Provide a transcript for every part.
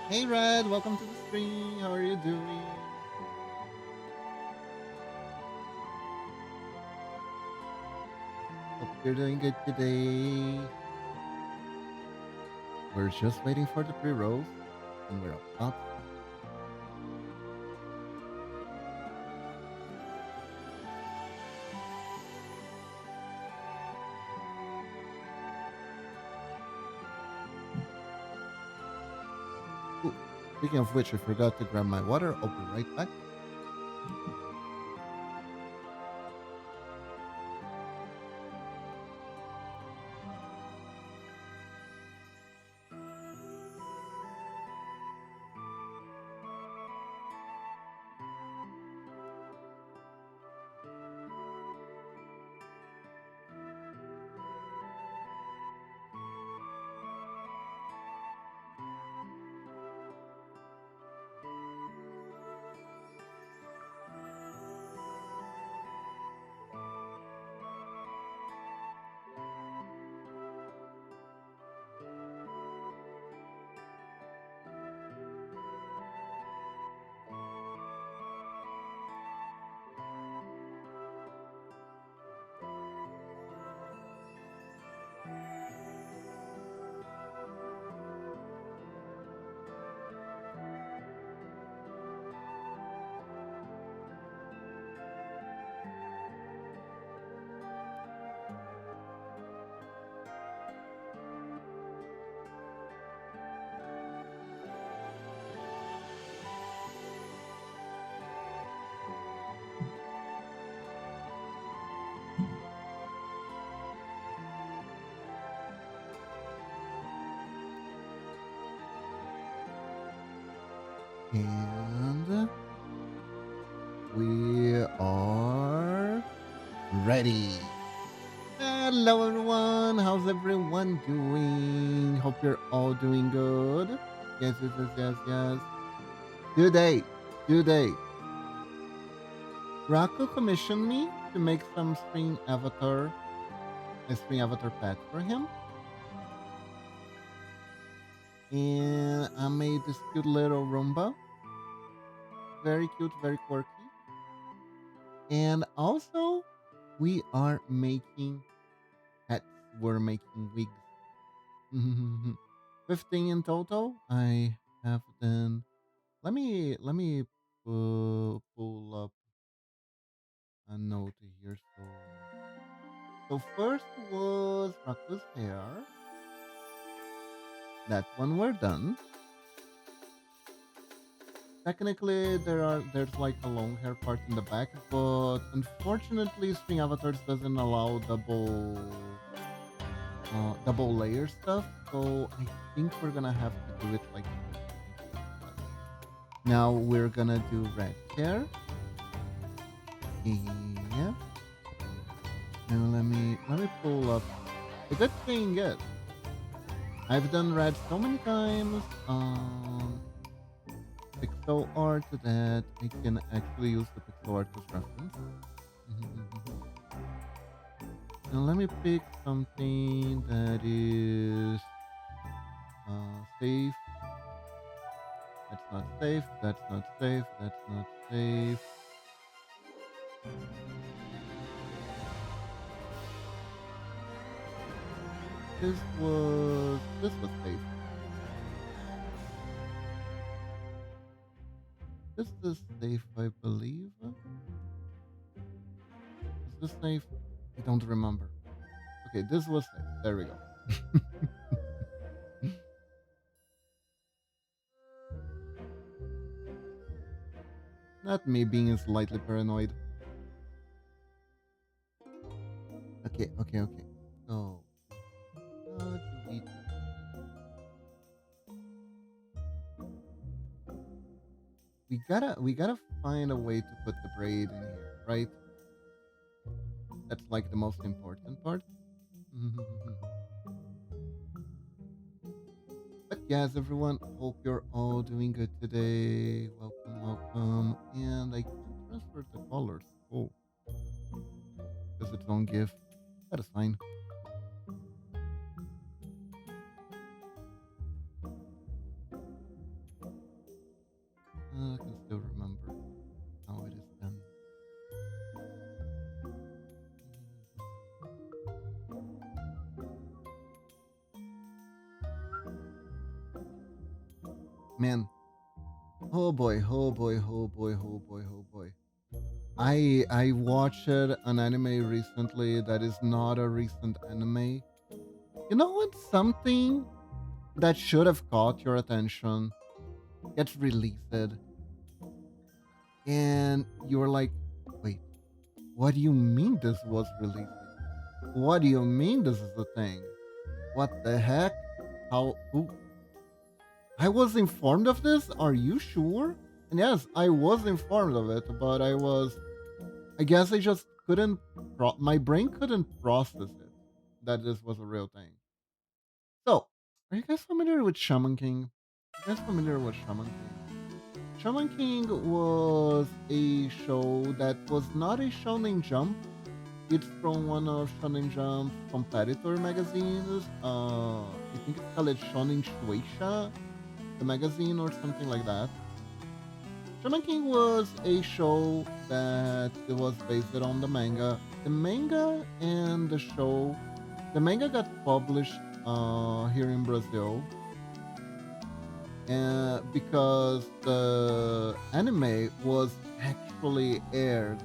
Hey Red, welcome to the stream. How are you doing? Hope you're doing good today. We're just waiting for the pre-rolls, and we're about. Ooh, speaking of which, I forgot to grab my water. I'll be right back. And we are ready. Hello everyone, how's everyone doing? Hope you're all doing good. Yes, yes, yes, yes, yes. Today, today, Rocco commissioned me to make some a string avatar pet for him. And I made this cute little Roomba. Very cute, very quirky. And also, we are making hats. We're making wigs. 15 in total. I have done. Let me pull up a note here. So first was Raku's hair. That one we're done. Technically, there's like a long hair part in the back, but unfortunately, String Avatars doesn't allow double layer stuff. So I think we're gonna have to do it like now. We're gonna do red hair. Yeah. And let me pull up. The good thing is, I've done red so many times. Pixel art that I can actually use the pixel art as reference. Now let me pick something that is safe. That's not safe. That's not safe. That's not safe. This was safe. This is safe, I believe. Is this safe? I don't remember. Okay, this was safe. There we go. Not me being slightly paranoid. Okay, okay, okay. So, how do we we gotta find a way to put the braid in here, right? That's like the most important part. But yes, everyone, hope you're all doing good today. Welcome, welcome. And I can transfer the colors. Oh, because it's on GIF. That is fine. I can still remember how it is done. Man, oh boy, oh boy, oh boy, oh boy, oh boy. I watched an anime recently that is not a recent anime. You know what? Something that should have caught your attention gets released, and you're like, wait, what do you mean this was released? What do you mean this is a thing? What the heck? How? Who? I was informed of this? Are you sure? And yes, I was informed of it, but I guess I just couldn't, my brain couldn't process it that this was a real thing. So, are you guys familiar with Shaman King? You guys familiar with Shaman King? Shaman King was a show that was not a Shonen Jump. It's from one of Shonen Jump's competitor magazines. I think it's called Shonen Shueisha, the magazine, or something like that. Shaman King was a show that it was based on the manga. The manga and the show, the manga got published here in Brazil, and because the anime was actually aired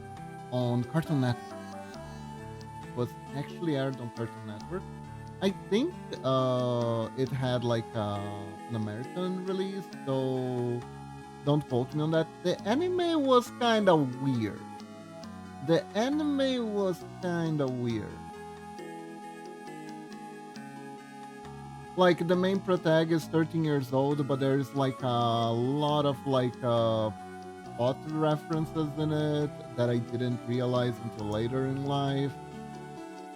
on Cartoon Network. Was actually aired on Cartoon Network. I think it had like an American release, so don't quote me on that. The anime was kind of weird. The anime was kind of weird. Like the main protagonist is 13 years old, but there's like a lot of like plot references in it that I didn't realize until later in life.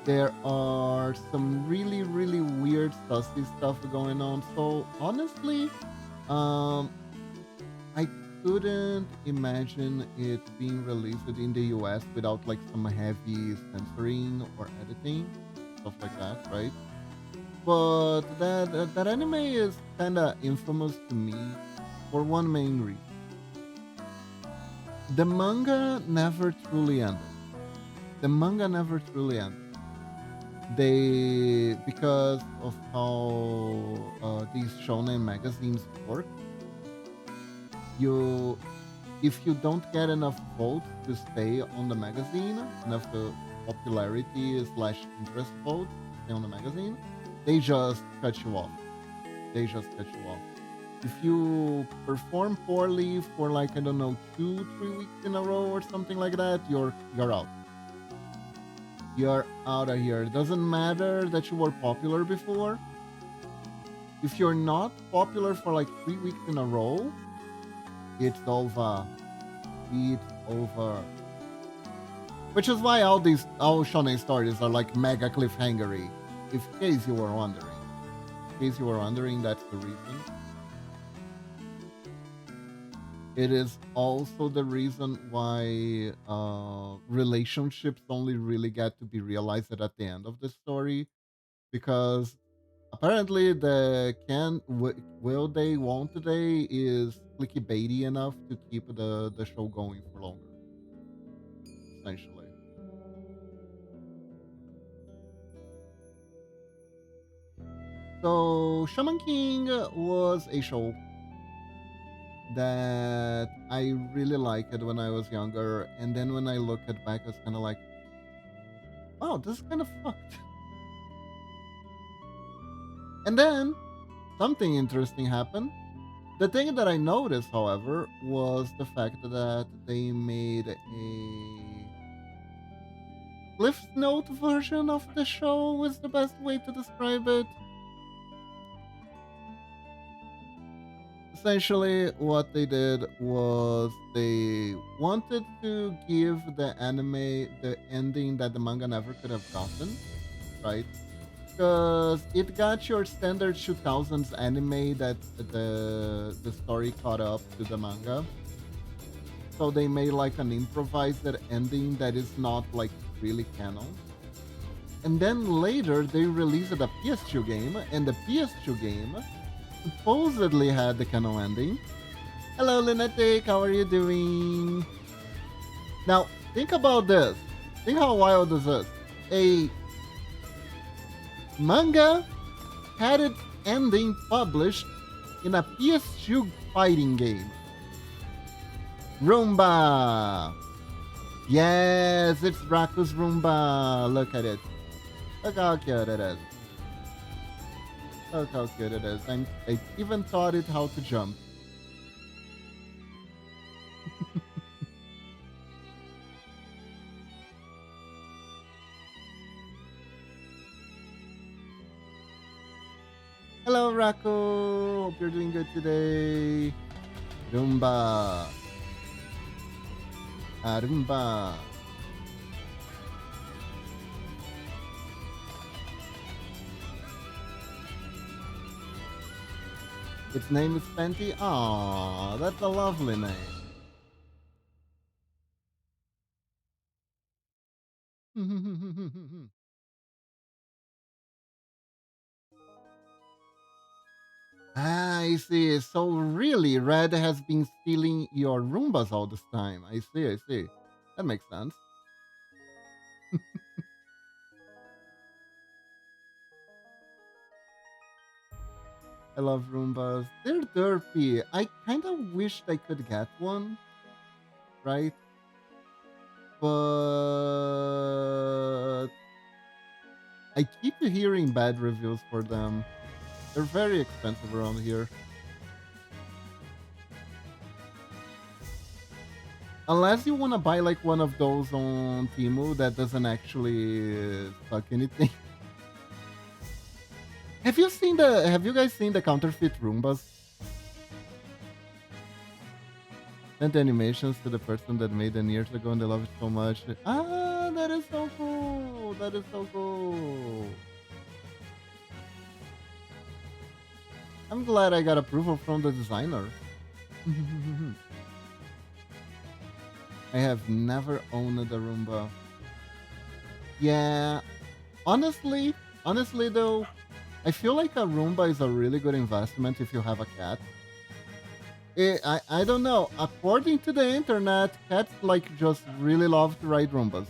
There are some really, really weird, sussy stuff going on. So honestly, um, I couldn't imagine it being released in the US without like some heavy censoring or editing, stuff like that, right? But that anime is kind of infamous to me for one main reason. The manga never truly ended. The manga never truly ended. They, because of how these shonen magazines work, you, if you don't get enough votes to stay on the magazine, enough popularity slash interest votes to stay on the magazine, they just cut you off. They just cut you off. If you perform poorly for like, I don't know, 2-3 weeks in a row or something like that, you're out. You're out of here. It doesn't matter that you were popular before. If you're not popular for like 3 weeks in a row, it's over. It's over. Which is why all shonen stories are like mega cliffhangery. If in case you were wondering. In case you were wondering, that's the reason. It is also the reason why relationships only really get to be realized at the end of the story, because apparently the will they, won't they is clickbaity enough to keep the show going for longer, essentially. So Shaman King was a show that I really liked when I was younger, and then when I look at back, it's kind of like, wow, this is kind of fucked. And then something interesting happened. The thing that I noticed, however, was the fact that they made a Cliff Note version of the show, is the best way to describe it. Essentially, what they did was they wanted to give the anime the ending that the manga never could have gotten, right? Because it got your standard 2000s anime that the story caught up to the manga. So they made like an improvised ending that is not like really canon. And then later they released a PS2 game, and the PS2 game supposedly had the canon ending. Hello, Lunatic, how are you doing? Now, think about this. Think how wild this is. A manga had its ending published in a PS2 fighting game. Roomba! Yes, it's Raku's Roomba! Look at it. Look how cute it is. Look how cute it is. I even taught it how to jump. Hello, Raku! Hope you're doing good today. Roomba. Roomba. Its name is Fenty. Aww, that's a lovely name. I see. So really, Red has been stealing your Roombas all this time. I see, I see. That makes sense. I love Roombas. They're derpy. I kind of wished I could get one, right? But I keep hearing bad reviews for them. They're very expensive around here. Unless you want to buy like one of those on Temu that doesn't actually suck anything. Have you guys seen the counterfeit Roombas? Sent animations to the person that made them years ago and they love it so much. Ah, that is so cool. That is so cool. I'm glad I got approval from the designer. I have never owned a Roomba. Yeah, honestly though, I feel like a Roomba is a really good investment if you have a cat. I don't know. According to the internet, cats like just really love to ride Roombas.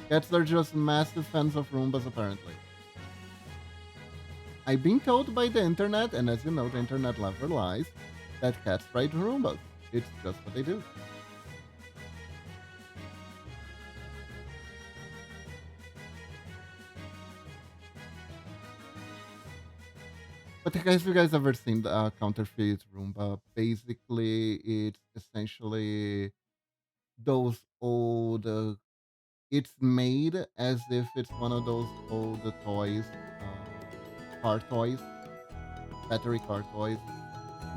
Cats are just massive fans of Roombas apparently. I've been told by the internet, and as you know, the internet never lies, that cats ride Roombas. It's just what they do. But guys, have you guys ever seen the counterfeit Roomba? Basically, it's essentially those old. It's made as if it's one of those old toys, car toys, battery car toys,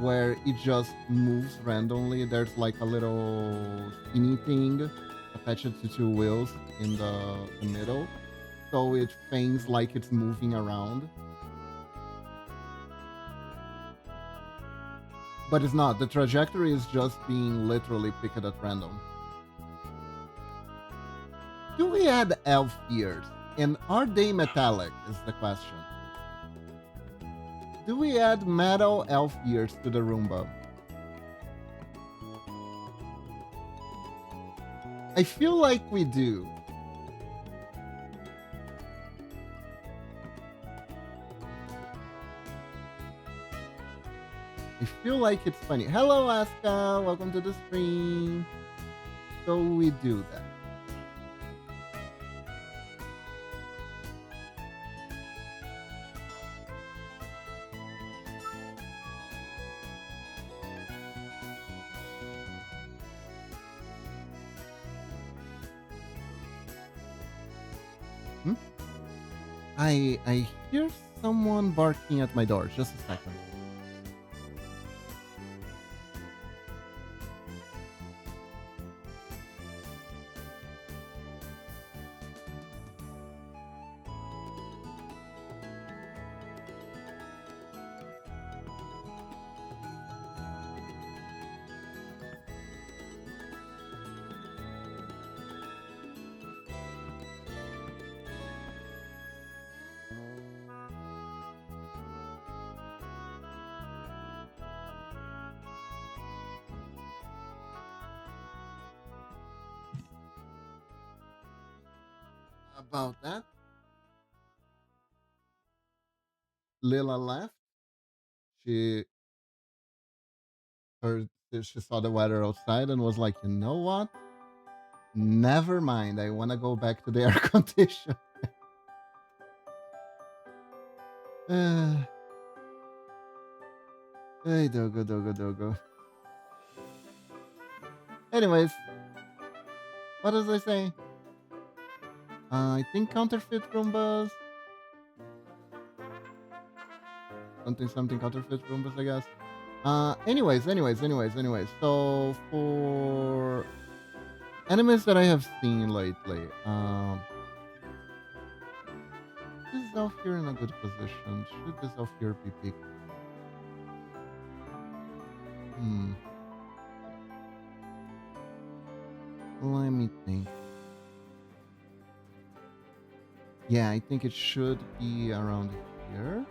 where it just moves randomly. There's like a little spinny thing attached to two wheels in the middle, so it feigns like it's moving around. But it's not. The trajectory is just being literally picked at random. Do we add elf ears? And are they metallic? Is the question. Do we add metal elf ears to the Roomba? I feel like we do. I feel like it's funny. Hello, Aska. Welcome to the stream. So we do that. I hear someone barking at my door. Just a second. About that, Lila left. She heard she saw the weather outside and was like, you know what? Never mind. I want to go back to the air condition. uh, hey, dogo, dogo, dogo. Anyways, what was I saying? I think counterfeit Roombas. Something counterfeit Roombas, I guess. Anyways. So for animes that I have seen lately, is this elf here in a good position? Should this elf here be big? Hmm. Let me think. Yeah, I think it should be around here.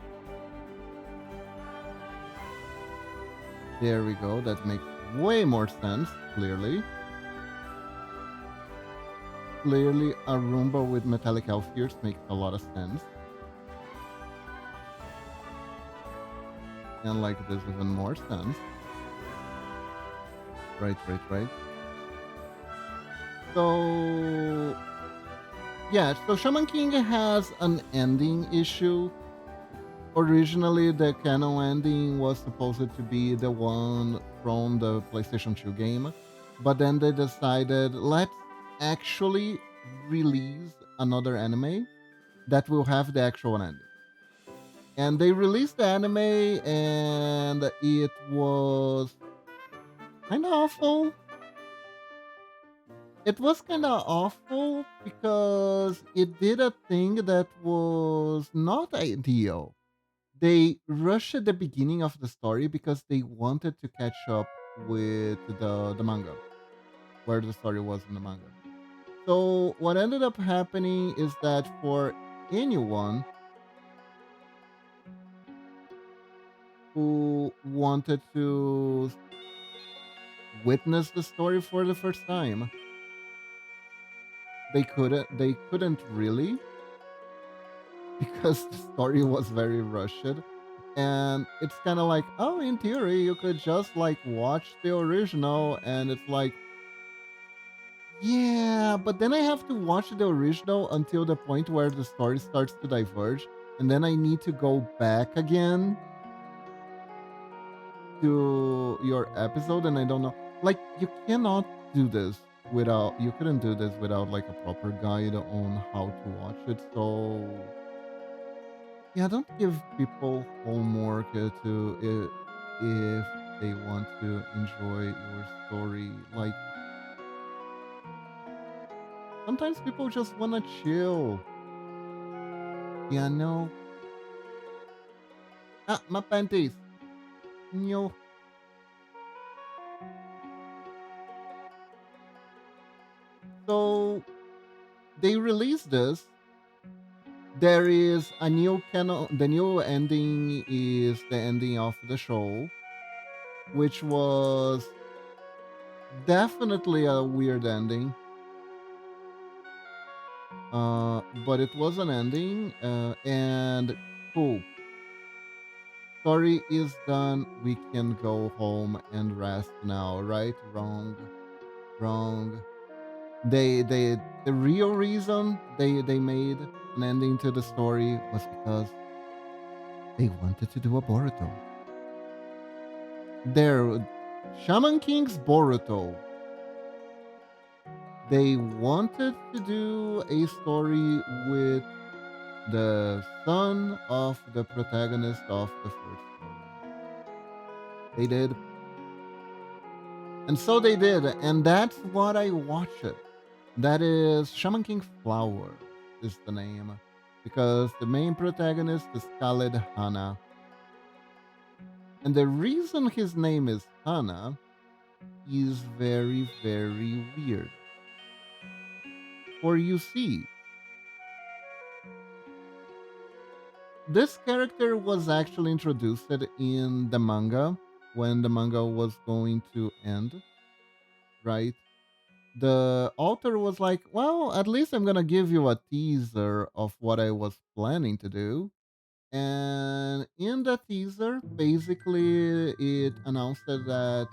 There we go. That makes way more sense, clearly. Clearly, a Roomba with metallic elf ears makes a lot of sense. And like this even more sense. Right. So yeah, so Shaman King has an ending issue. Originally, the canon ending was supposed to be the one from the PlayStation 2 game, but then they decided, let's actually release another anime that will have the actual ending. And they released the anime, and it was kind of awful. It was kind of awful because it did a thing that was not ideal. They rushed at the beginning of the story because they wanted to catch up with the manga, where the story was in the manga. So what ended up happening is that for anyone who wanted to witness the story for the first time, they couldn't really, because the story was very rushed. And it's kind of like, oh, in theory you could just like watch the original, and it's like, yeah, but then I have to watch the original until the point where the story starts to diverge, and then I need to go back again to your episode, and I don't know. Like, you couldn't do this without like a proper guide on how to watch it. So yeah, don't give people homework if they want to enjoy your story. Like, sometimes people just want to chill. Yeah, no. Ah, my panties. No. So they released this. There is a new canon. The new ending is the ending of the show, which was definitely a weird ending. But it was an ending, and cool. Story is done. We can go home and rest now, right? Wrong. The real reason they made an ending to the story was because they wanted to do a Boruto. Their Shaman King's Boruto. They wanted to do a story with the son of the protagonist of the first story. They did. And so they did. And that's what I watched. That is Shaman King Flower is the name. Because the main protagonist is Khaled Hana. And the reason his name is Hana is very, very weird. For you see, this character was actually introduced in the manga when the manga was going to end, right? The author was like, well, at least I'm gonna give you a teaser of what I was planning to do. And in the teaser, basically, it announced that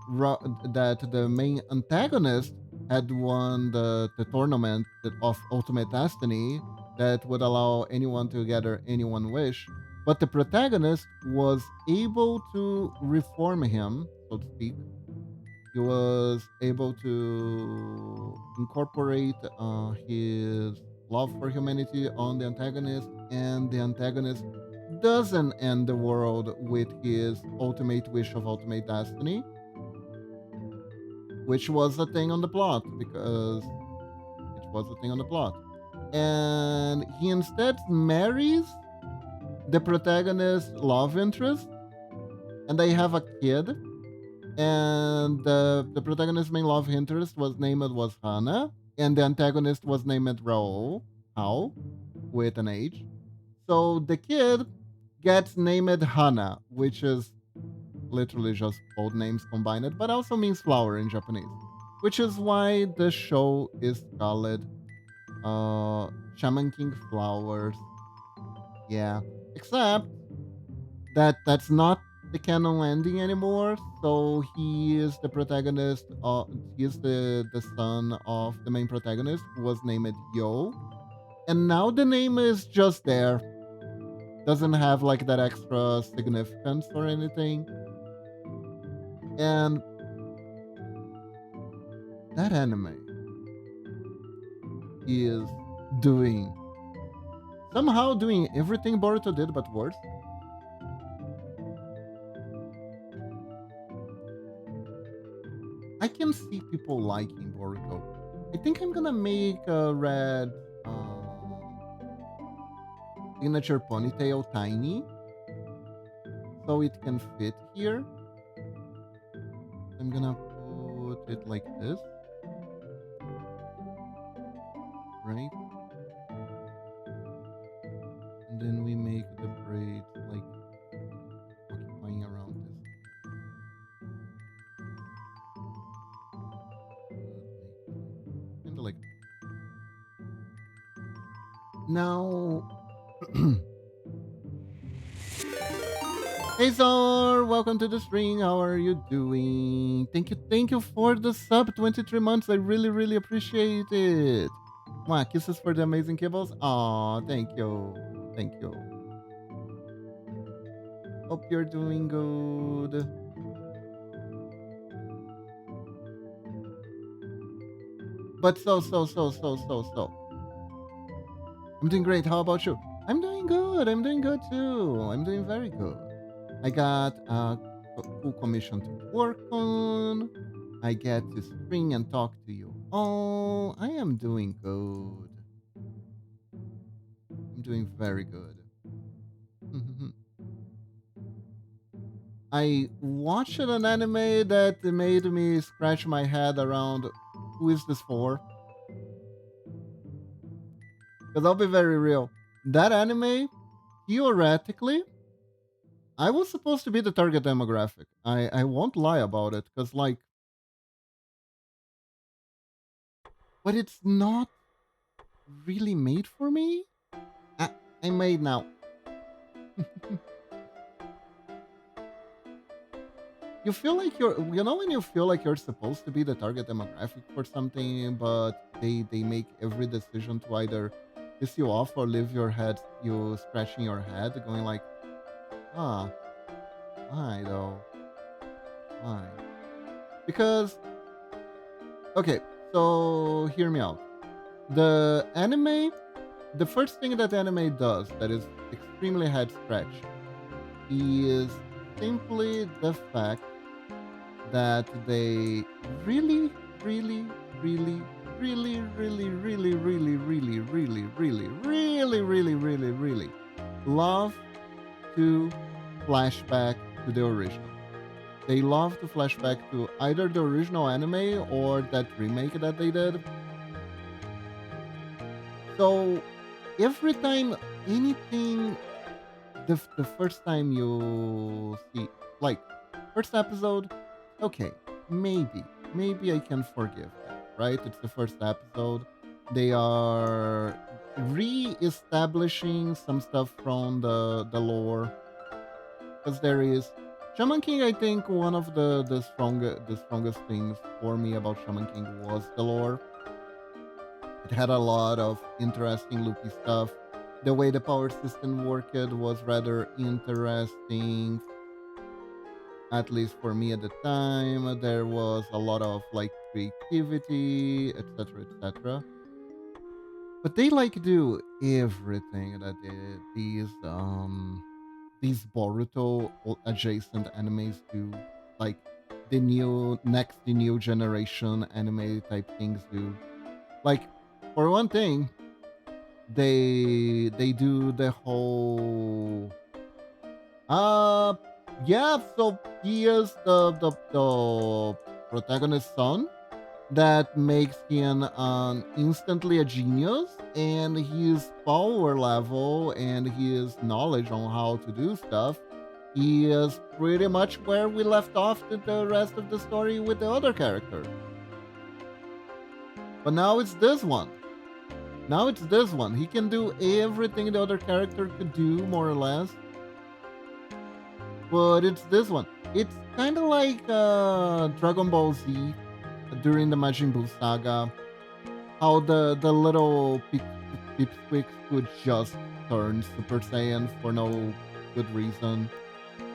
the main antagonist had won the tournament of Ultimate Destiny that would allow anyone to gather any one wish. But the protagonist was able to reform him, so to speak. He was able to incorporate his love for humanity on the antagonist, and the antagonist doesn't end the world with his ultimate wish of ultimate destiny, which was a thing on the plot because it was a thing on the plot. And he instead marries the protagonist's love interest, and they have a kid. And the protagonist's main love interest was Hana, and the antagonist was named Raoul, How, with an H. So the kid gets named Hana, which is literally just both names combined, but also means flower in Japanese, which is why the show is called Shaman King Flowers. Yeah, except that that's not the canon ending anymore. So he is the protagonist. He is the son of the main protagonist, who was named Yo, and now the name is just there. Doesn't have like that extra significance or anything. And that anime is doing somehow doing everything Boruto did, but worse. I can see people liking Boruto. I think I'm gonna make a red signature ponytail tiny so it can fit here. I'm gonna put it like this, right? And then we make the braids like occupying around this. Kind of like now. Hey Zor, welcome to the stream. How are you doing? Thank you for the sub 23 months. I really, really appreciate it. Mwah, kisses for the amazing kibbles. Aw, thank you. Thank you. Hope you're doing good. But so. I'm doing great. How about you? I'm doing good. I'm doing good too. I'm doing very good. I got a cool commission to work on. I get to stream and talk to you. Oh, I am doing good. I'm doing very good. I watched an anime that made me scratch my head around who is this for? Because I'll be very real. That anime, theoretically, I was supposed to be the target demographic. I won't lie about it, because like, but it's not really made for me. I made now. You feel like when you feel like you're supposed to be the target demographic for something, but they make every decision to either piss you off or leave you scratching your head, going like, ah, why though? Why? Because, okay, so hear me out. The anime the first thing that anime does that is extremely head scratching is simply the fact that they really, really, really, really, really, really, really, really, really, really, really, really, really, really love to flashback to the original. They love to flashback to either the original anime or that remake that they did. So every time anything, the first time you see, like, first episode, okay, maybe I can forgive that, right? It's the first episode. They are re-establishing some stuff from the lore, because there is Shaman King. I think one of the strongest things for me about Shaman King was the lore. It had a lot of interesting loopy stuff. The way the power system worked was rather interesting, at least for me at the time. There was a lot of like creativity, etc., etc. But they like do everything that these Boruto adjacent animes do, like the new generation anime type things do. Like, for one thing, they do the whole uh yeah, so he is the protagonist's son that makes him instantly a genius, and his power level and his knowledge on how to do stuff, he is pretty much where we left off the rest of the story with the other character. But now it's this one. Now it's this one. He can do everything the other character could do, more or less. But it's this one. It's kind of like Dragon Ball Z during the Majin Buu saga. How the little pipsqueaks could just turn Super Saiyan for no good reason,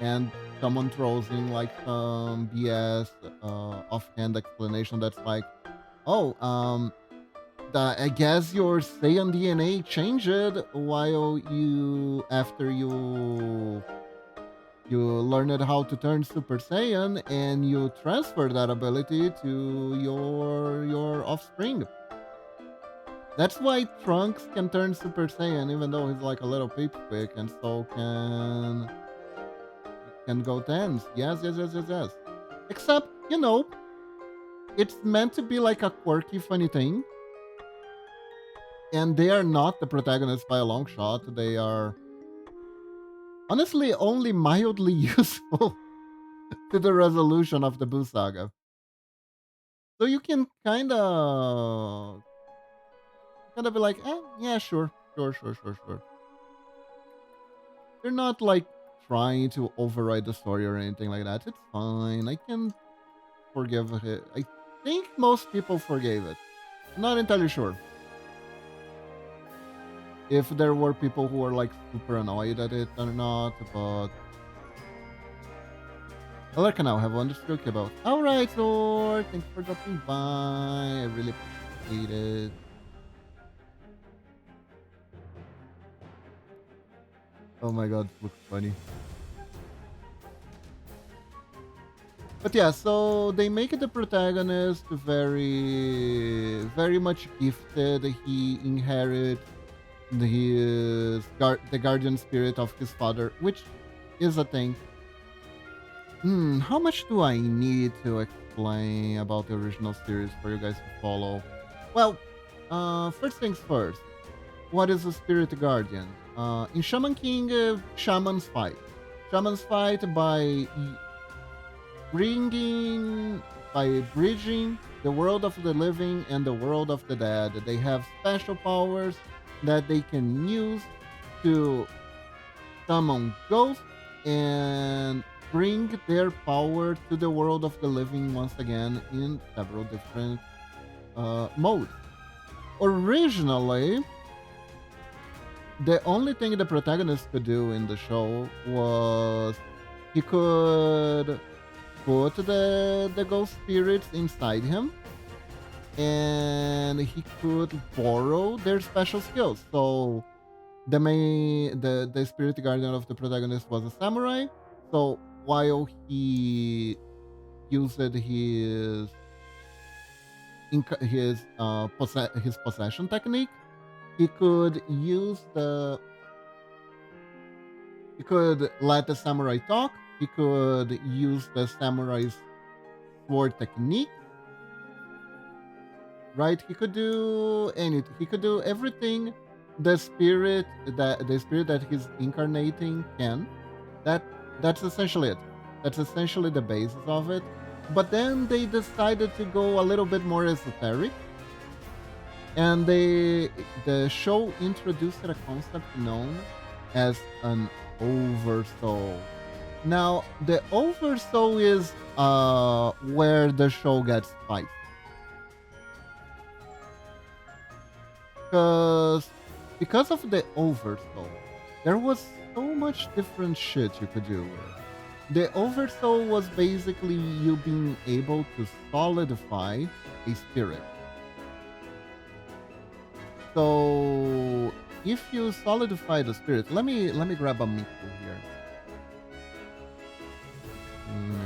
and someone throws in like some BS offhand explanation that's like, oh, I guess your Saiyan DNA changed while after you learned how to turn Super Saiyan, and you transfer that ability to your offspring. That's why Trunks can turn Super Saiyan, even though he's like a little pipsqueak, and so can go tens. Yes, yes, yes, yes, yes. Except, it's meant to be like a quirky, funny thing, and they are not the protagonists by a long shot. They are honestly only mildly useful to the resolution of the Buu saga. So you can kind of be like, yeah, sure, sure, sure, sure, sure. They're not like trying to override the story or anything like that. It's fine. I can forgive it. I think most people forgave it. I'm not entirely sure if there were people who were like super annoyed at it or not, but I now have understood about. Alright, Lord, thanks for dropping by. I really appreciate it. Oh my god, it looks funny. But yeah, so they make the protagonist very, very much gifted. He inherits the guardian spirit of his father, which is a thing. How much do I need to explain about the original series for you guys to follow? Well, first things first. What is a spirit guardian? In Shaman King, shamans fight. Shamans fight by bridging the world of the living and the world of the dead. They have special powers that they can use to summon ghosts and bring their power to the world of the living once again in several different modes. Originally, the only thing the protagonist could do in the show was he could put the ghost spirits inside him, and he could borrow their special skills. So the spirit guardian of the protagonist was a samurai. So while he used his possession technique, he could use the he could let the samurai talk. He could use the samurai's sword technique, right? He could do anything. He could do everything the spirit that he's incarnating can. That that's essentially it. That's essentially the basis of it. But then they decided to go a little bit more esoteric, and the show introduced a concept known as an oversoul. Now, the oversoul is where the show gets spicy. Because of the oversoul, there was so much different shit you could do with. The oversoul was basically you being able to solidify a spirit. So if you solidify the spirit, let me grab a Miku here. Mm,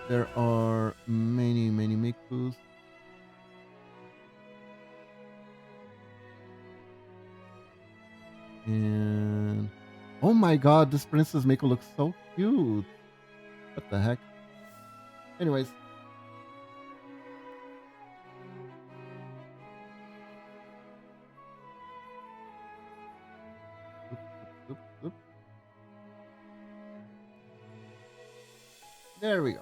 there are many Mikus. And oh my god, this Princess Miku looks so cute. What the heck? Anyways, oop, oop, oop, oop. There we go.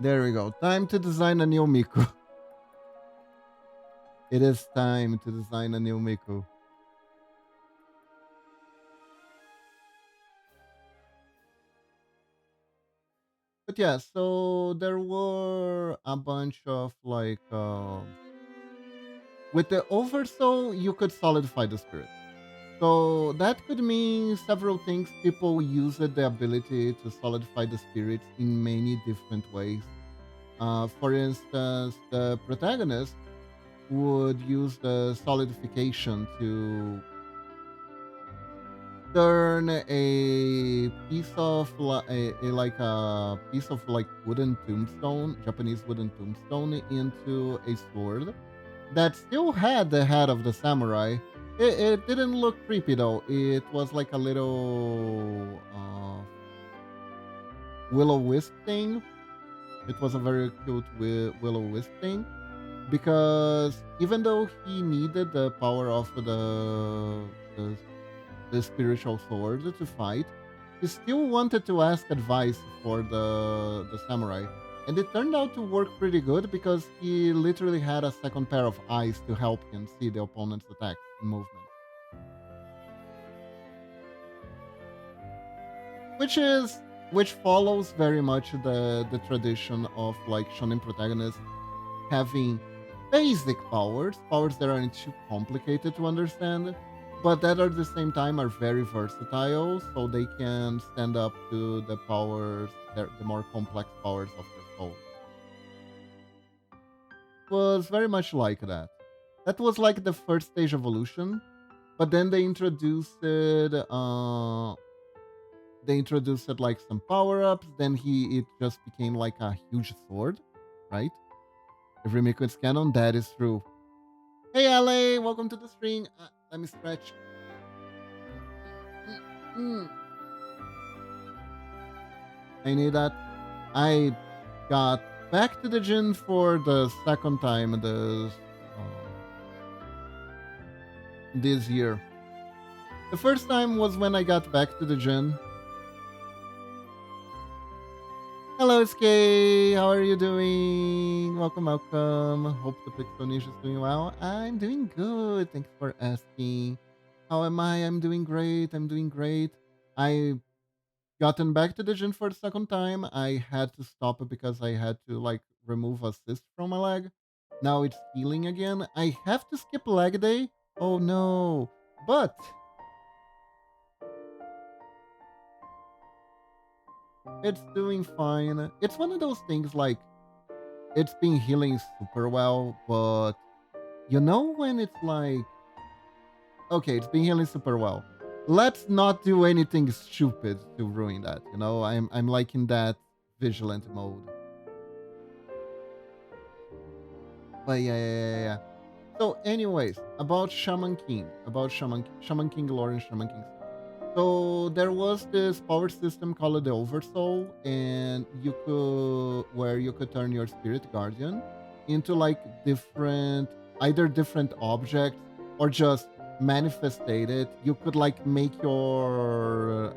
There we go. Time to design a new Miku. It is time to design a new Miku. But yeah, so there were a bunch of like with the oversoul you could solidify the spirit. So that could mean several things. People used the ability to solidify the spirits in many different ways. For instance, the protagonist would use the solidification to turn a piece of like a piece of like wooden tombstone, Japanese wooden tombstone, into a sword that still had the head of the samurai. It didn't look creepy though. It was like a little willow wisp thing. It was a very cute willow wisp thing because even though he needed the power of the the spiritual sword to fight, he still wanted to ask advice for the samurai. And it turned out to work pretty good because he literally had a second pair of eyes to help him see the opponent's attacks and movement. Which is which follows very much the tradition of like shonen protagonists having basic powers that aren't too complicated to understand, but that at the same time are very versatile, so they can stand up to the powers, the more complex powers of their soul. Was very much like that. That was like the first stage evolution, but then they introduced like some power ups. Then it just became like a huge sword, right? Every Miko's canon, that is true. Hey, LA, welcome to the stream. Let me stretch. Mm. I need that. I got back to the gym for the second time this year. The first time was when I got back to the gym. Hello, Skay. How are you doing? Welcome, welcome. Hope the Pixel Niche is doing well. I'm doing good. Thanks for asking. How am I? I'm doing great. I'm doing great. I gotten back to the gym for the second time. I had to stop it because I had to like remove a cyst from my leg. Now it's healing again. I have to skip leg day. Oh no. But it's doing fine. It's one of those things like it's been healing super well, but you know when it's like, okay, it's been healing super well. Let's not do anything stupid to ruin that. You know, I'm like in that vigilant mode. But yeah. So, anyways, about Shaman King lore and Shaman King. So there was this power system called the Oversoul, and where you could turn your spirit guardian into like different, either different objects or just manifestate it. You could like make your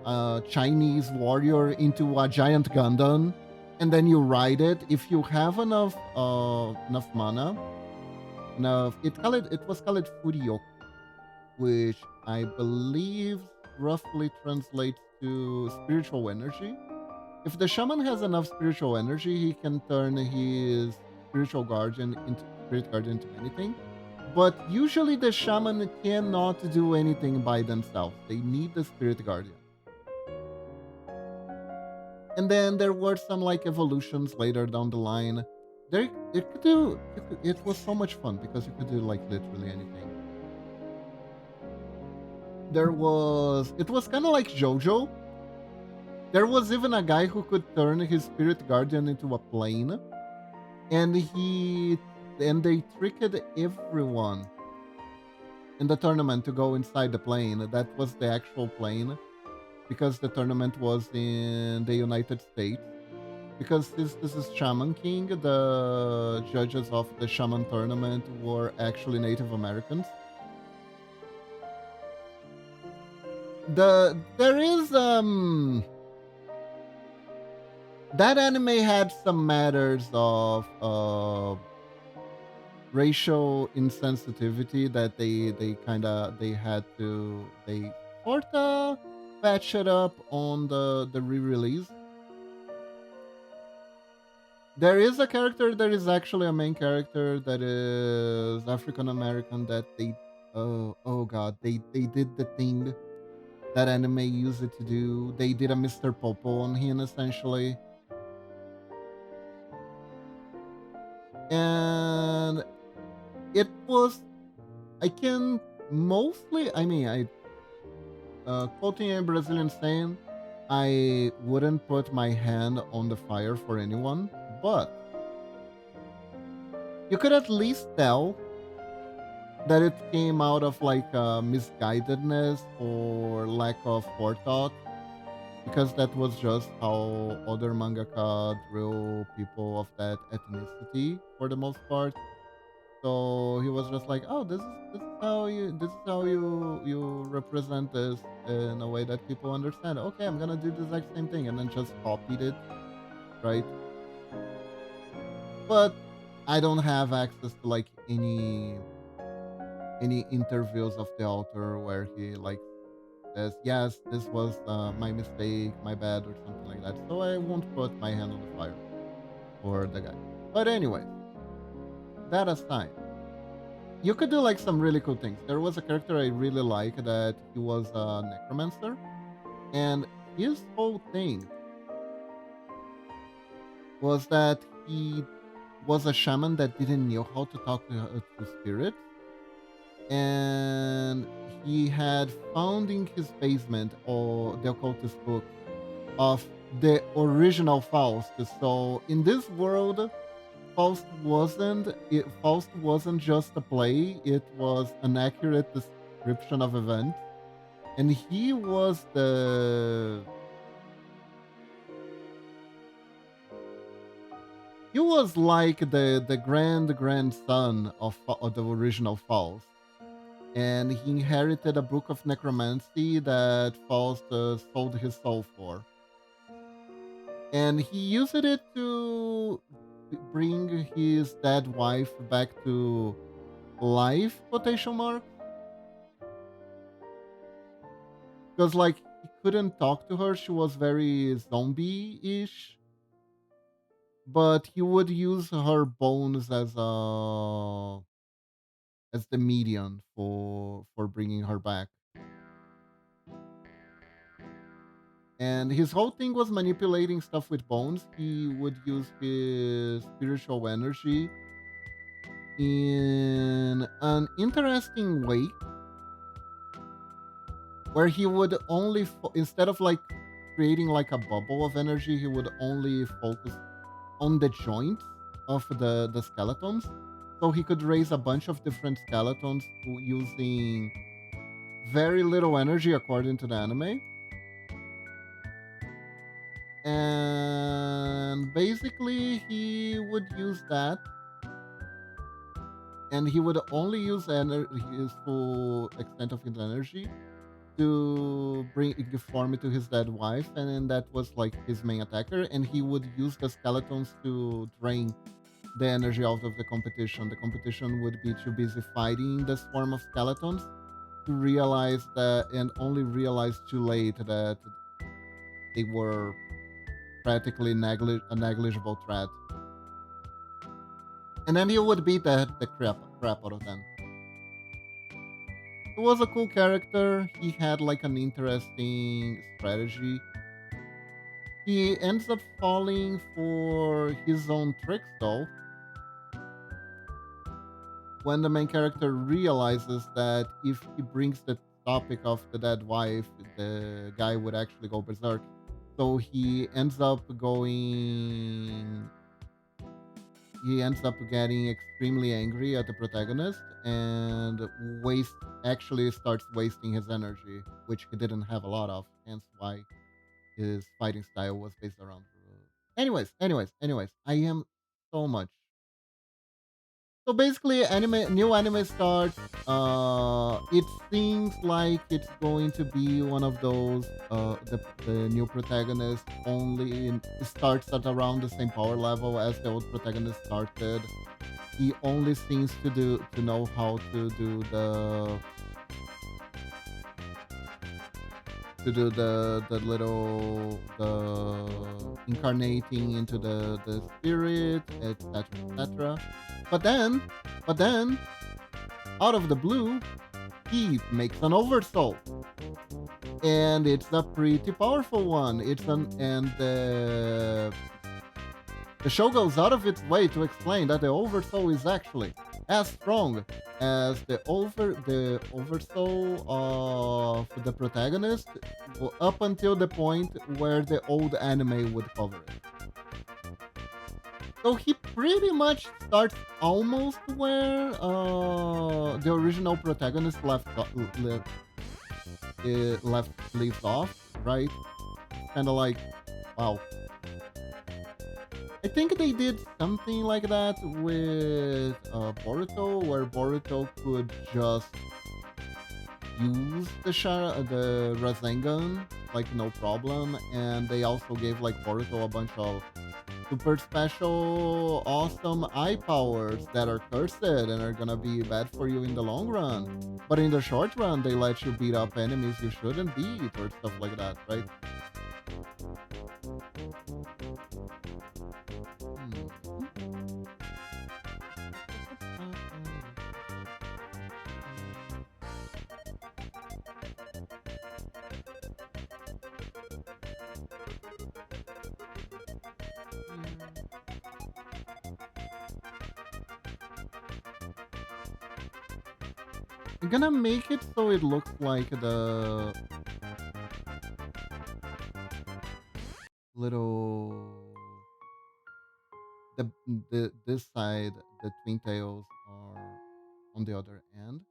Chinese warrior into a giant Gundam, and then you ride it. If you have enough mana, enough, it was called Furioku, which I believe roughly translates to spiritual energy. If the shaman has enough spiritual energy, he can turn his spiritual guardian into spirit guardian into anything. But usually the shaman cannot do anything by themselves. They need the spirit guardian. And then there were some like evolutions later down the line. There, it could do. It was so much fun because you could do like literally anything. It was kind of like JoJo. There was even a guy who could turn his spirit guardian into a plane, and they tricked everyone in the tournament to go inside the plane. That was the actual plane because the tournament was in the United States. Because this is Shaman King, the judges of the Shaman tournament were actually Native Americans. There is that anime had some matters of racial insensitivity that they had to they sorta patch it up on the re-release. There is a character that is actually a main character that is African American that oh god, they did the thing that anime used it to do. They did a Mr. Popo on him essentially. And it was I can mostly I mean I quoting a Brazilian saying, I wouldn't put my hand on the fire for anyone, but you could at least tell that it came out of like misguidedness or lack of forethought, because that was just how other mangaka drew people of that ethnicity for the most part. So he was just like, "Oh, this is how you represent this in a way that people understand. Okay, I'm gonna do the exact same thing," and then just copied it, right? But I don't have access to like any interviews of the author where he like says, "Yes, this was my mistake, my bad," or something like that. So I won't put my hand on the fire for the guy. But anyways, that aside, you could do like some really cool things. There was a character I really like that he was a necromancer, and his whole thing was that he was a shaman that didn't know how to talk to spirits, and he had found in his basement or the occultist book of the original Faust. So in this world, Faust wasn't just a play, it was an accurate description of events. And he was like the grandson of the original Faust. And he inherited a book of necromancy that Faust sold his soul for. And he used it to bring his dead wife back to life, quotation mark, because like he couldn't talk to her, she was very zombie-ish. but he would use her bones as the medium for bringing her back. And his whole thing was manipulating stuff with bones. He would use his spiritual energy in an interesting way where he would only instead of like creating like a bubble of energy, he would only focus on the joints of the skeletons. So he could raise a bunch of different skeletons using very little energy according to the anime. And basically he would use that, and he would only use his full extent of his energy to bring form to his dead wife, and then that was like his main attacker, and he would use the skeletons to drain the energy out of the competition. The competition would be too busy fighting the swarm of skeletons to realize that, and only realize too late that they were practically a negligible threat. And then he would beat the crap out of them. He was a cool character. He had like an interesting strategy. He ends up falling for his own tricks though. When the main character realizes that if he brings the topic of the dead wife, the guy would actually go berserk. So he ends up getting extremely angry at the protagonist and waste actually starts wasting his energy, which he didn't have a lot of, hence why his fighting style was based around. Anyways, I am so much. So basically, new anime starts. It seems like it's going to be one of those. The new protagonist starts at around the same power level as the old protagonist started. He only seems to know how to do the little the incarnating into the spirit, etc. But then, but then, out of the blue, he makes an oversoul, and it's a pretty powerful one. The show goes out of its way to explain that the oversoul is actually as strong as the oversoul of the protagonist up until the point where the old anime would cover it. So he pretty much starts almost where the original protagonist leaves off, right? Kind of like, wow. I think they did something like that with Boruto, where Boruto could just use the Rasengan like no problem, and they also gave like Boruto a bunch of super special, awesome eye powers that are cursed and are gonna be bad for you in the long run. But in the short run, they let you beat up enemies you shouldn't beat or stuff like that, right? I'm gonna make it so it looks like the little the this side, the twin tails are on the other end.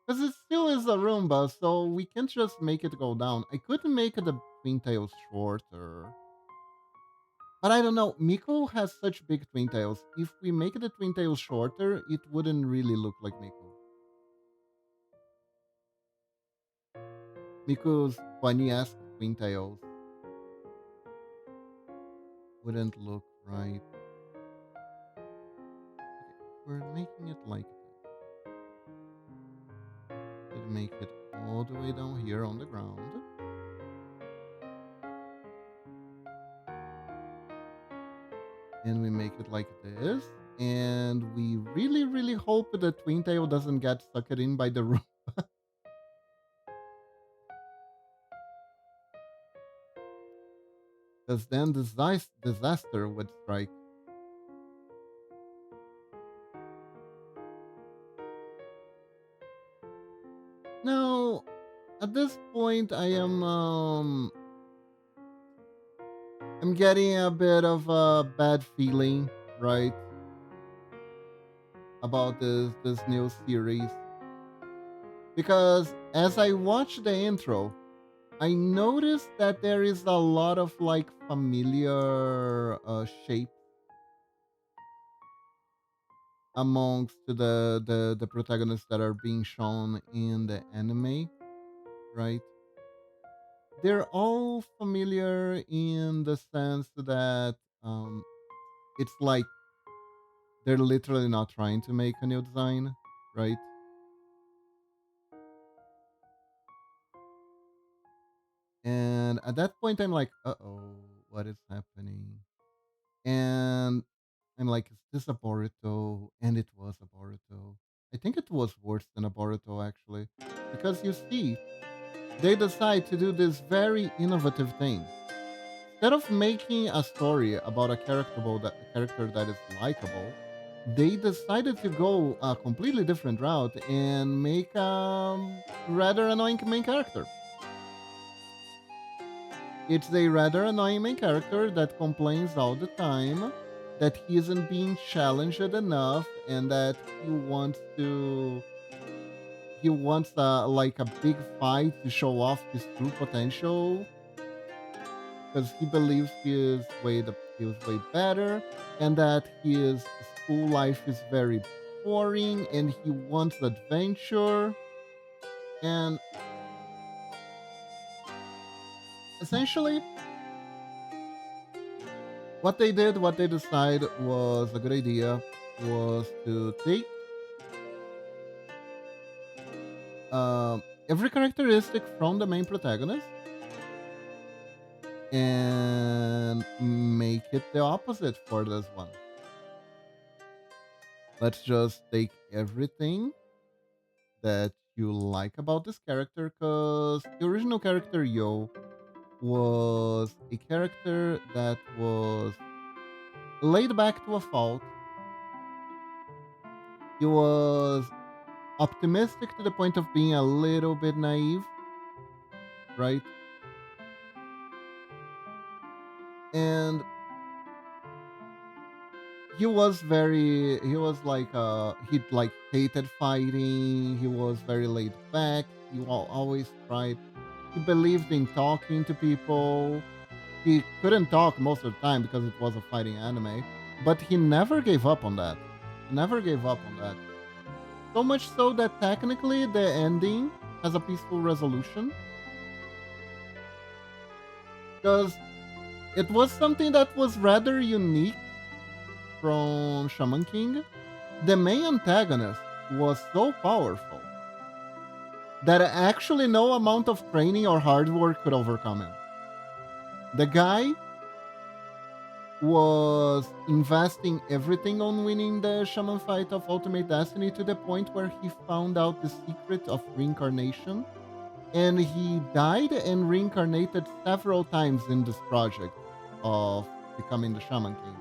Because it still is a Roomba, so we can't just make it go down. I could make the twin tails shorter. But I don't know, Miko has such big twin tails. If we make the twin tails shorter, it wouldn't really look like Miko. Miko's bunny-esque twin tails wouldn't look right. Okay, we're making it like this. Could make it all the way down here on the ground. and we make it like this. And we really, really hope that Twin Tail doesn't get sucked in by the room, because then disaster would strike. Now, at this point, I'm getting a bit of a bad feeling, right, about this new series, because as I watch the intro, I noticed that there is a lot of like familiar shapes amongst the protagonists that are being shown in the anime, right? They're all familiar in the sense that um, it's like they're literally not trying to make a new design, right? And at that point, I'm like, uh oh, what is happening? And I'm like, is this a Boruto? And it was a Boruto. I think it was worse than a Boruto, actually. Because you see, they decide to do this very innovative thing. Instead of making a story about a character that is likable, they decided to go a completely different route and make a rather annoying main character. It's a rather annoying main character that complains all the time that he isn't being challenged enough and that he wants like a big fight to show off his true potential because he believes he is way better and that his school life is very boring and he wants adventure. And essentially what they decided was a good idea was to take every characteristic from the main protagonist and make it the opposite for this one. Let's just take everything that you like about this character, because the original character Yo was a character that was laid back to a fault. He was optimistic to the point of being a little bit naive, right? And he like hated fighting. He was very laid back. Always tried. He believed in talking to people. He couldn't talk most of the time because it was a fighting anime, but he never gave up on that. He never gave up on that. So much so that technically the ending has a peaceful resolution because it was something that was rather unique from Shaman King. The main antagonist was so powerful that actually no amount of training or hard work could overcome him. The guy was investing everything on winning the shaman fight of Ultimate Destiny to the point where he found out the secret of reincarnation, and he died and reincarnated several times in this project of becoming the Shaman King.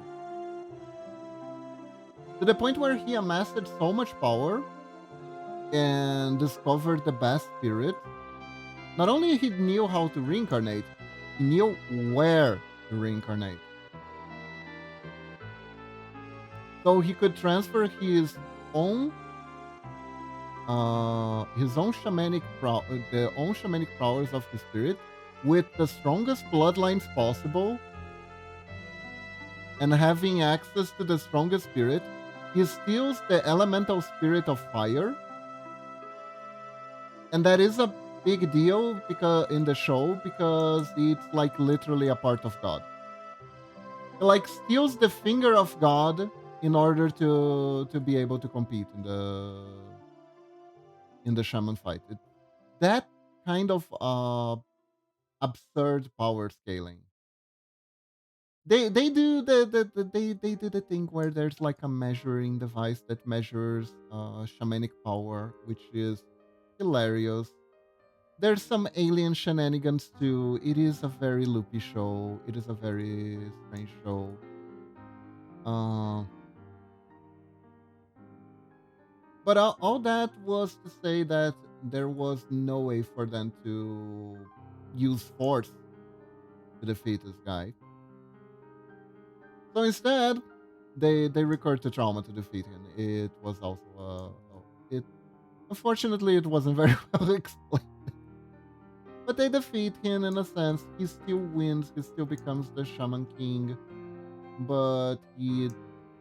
To the point where he amassed so much power and discovered the best spirit. Not only he knew how to reincarnate, he knew where to reincarnate. So he could transfer own the own shamanic powers of his spirit with the strongest bloodlines possible, and having access to the strongest spirit, he steals the elemental spirit of fire, and that is a big deal because in the show because it's like literally a part of God. He like steals the finger of God in order to be able to compete in the shaman fight. That kind of absurd power scaling. They do they do the thing where there's like a measuring device that measures shamanic power, which is hilarious. There's some alien shenanigans too. It is a very loopy show. It is a very strange show. Um, but all that was to say that there was no way for them to use force to defeat this guy. So instead, they recurred to trauma to defeat him. It was also it unfortunately it wasn't very well explained. But they defeat him in a sense. He still wins. He still becomes the Shaman King, but he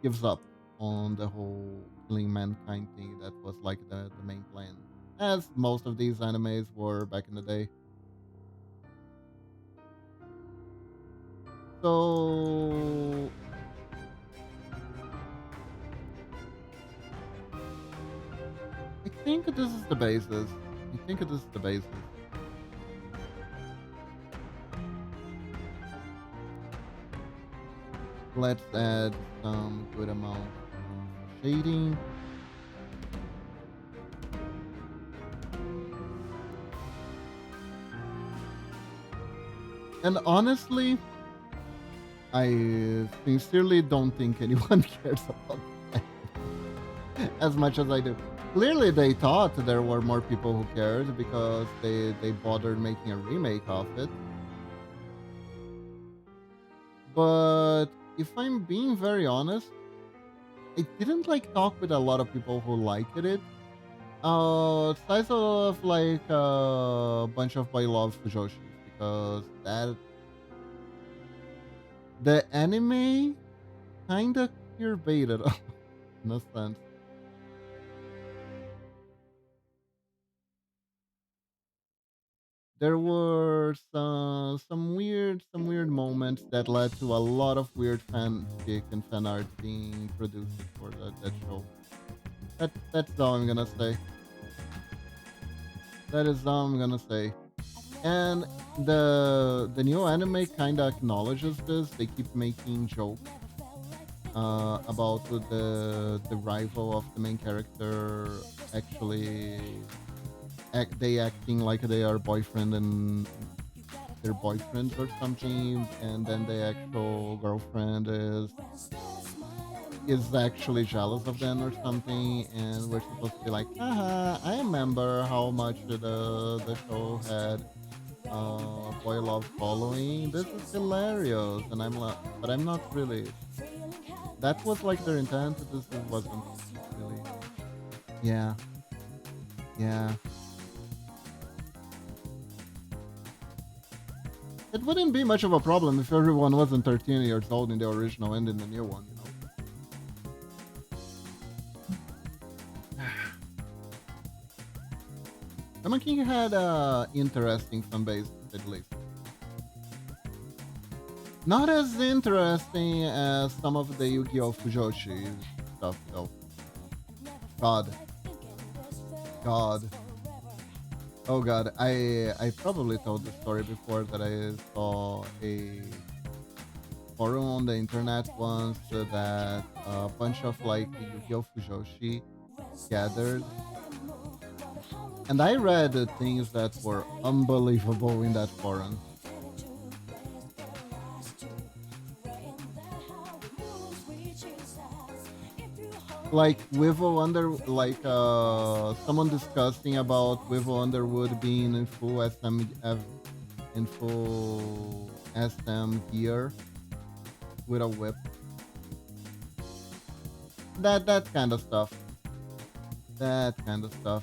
gives up on the whole killing mankind thing that was like the main plan, as most of these animes were back in the day. So I think this is the basis. I think this is the basis. Let's add some good amount of shading. And honestly, I sincerely don't think anyone cares about that as much as I do. Clearly, they thought there were more people who cared because they bothered making a remake of it. But if I'm being very honest, I didn't like talk with a lot of people who liked it. Aside of like a bunch of my love Fujoshis because that the anime kinda queer-baited in a sense. There were some weird moments that led to a lot of weird fanfic and fan art being produced for that show. That's all I'm gonna say. That is all I'm gonna say. And the new anime kinda acknowledges this. They keep making jokes about the rival of the main character actually they acting like they are boyfriend and their boyfriends or something, and then the actual girlfriend is actually jealous of them or something, and we're supposed to be like, haha, I remember how much the show had boy love following. This is hilarious, and I'm like, but I'm not really. That was like their intent. This wasn't really. Yeah, yeah. It wouldn't be much of a problem if everyone wasn't 13 years old in the original and in the new one, you know? Shaman King had interesting fanbase, at least. Not as interesting as some of the Yu-Gi-Oh! Fujoshi stuff, though. God. God. Oh god, I probably told the story before that I saw a forum on the internet once that a bunch of like Yu-Gi-Oh! Fujoshi gathered, and I read the things that were unbelievable in that forum. Like Wivo under like someone discussing about Wivo Underwood being in full in full SM gear with a whip. That kind of stuff. That kind of stuff.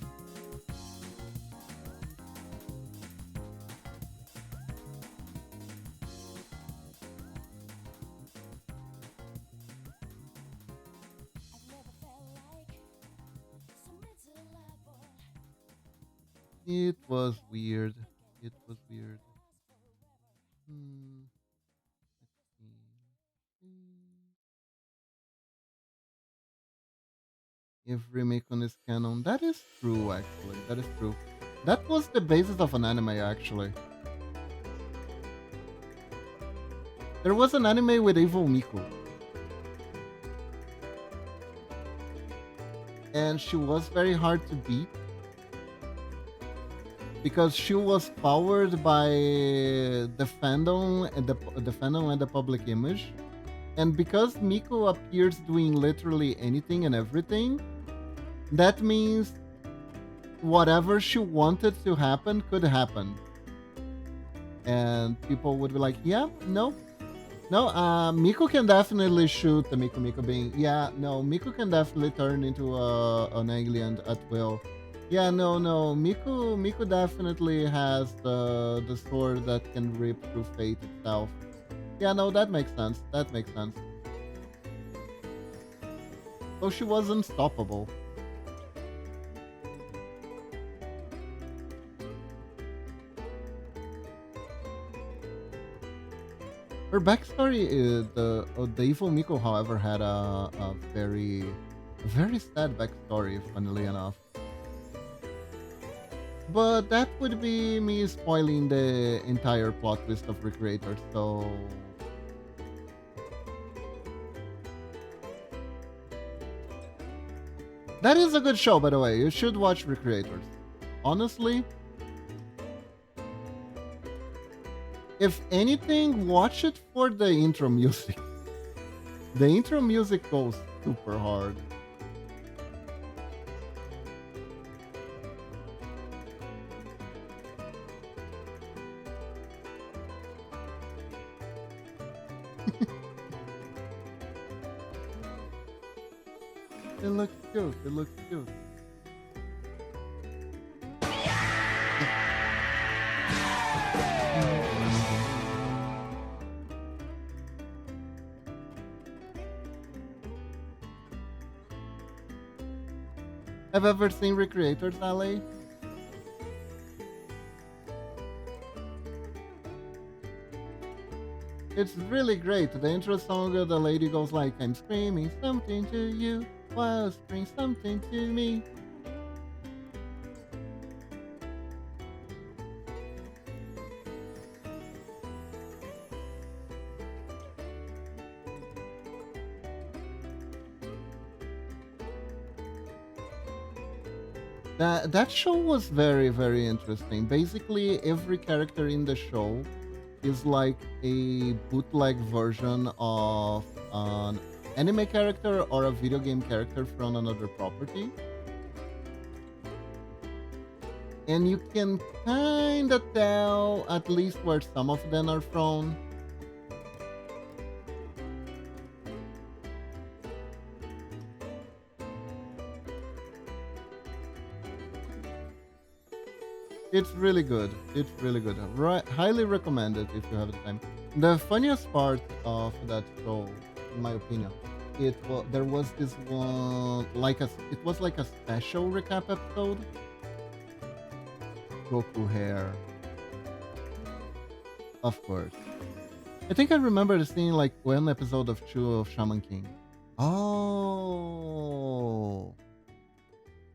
It was weird. It was weird. Hmm. Let's see. If Remake is canon, that is true. Actually, that is true. That was the basis of an anime. Actually, There was an anime with evil Miku, and she was very hard to beat because she was powered by the fandom and the public image. And because Miku appears doing literally anything and everything, that means whatever she wanted to happen could happen. And people would be like, yeah, no, no, Miku can definitely shoot the Miku being, yeah, no, Miku can definitely turn into an alien at will. Yeah, no, Miku definitely has the sword that can rip through fate itself. Yeah, no, that makes sense. That makes sense. So she was unstoppable. Her backstory is the evil Miko, however, had a very sad backstory, funnily enough. But that would be me spoiling the entire plot twist of Recreator, so that is a good show, by the way. You should watch Recreators. Honestly, if anything, watch it for the intro music. The intro music goes super hard. It looks cute. It looks cute. Have you ever seen Recreators, Ale? It's really great. The intro song, the lady goes like, I'm screaming something to you, while screaming something to me. That show was very interesting. Basically, every character in the show is like a bootleg version of an anime character or a video game character from another property. And you can kind of tell at least where some of them are from. It's really good. It's really good. Highly recommend it if you have the time. The funniest part of that show, in my opinion, there was this one it was like a special recap episode. Goku hair, of course. I think I remember seeing like one episode of Chu of Shaman King. Oh.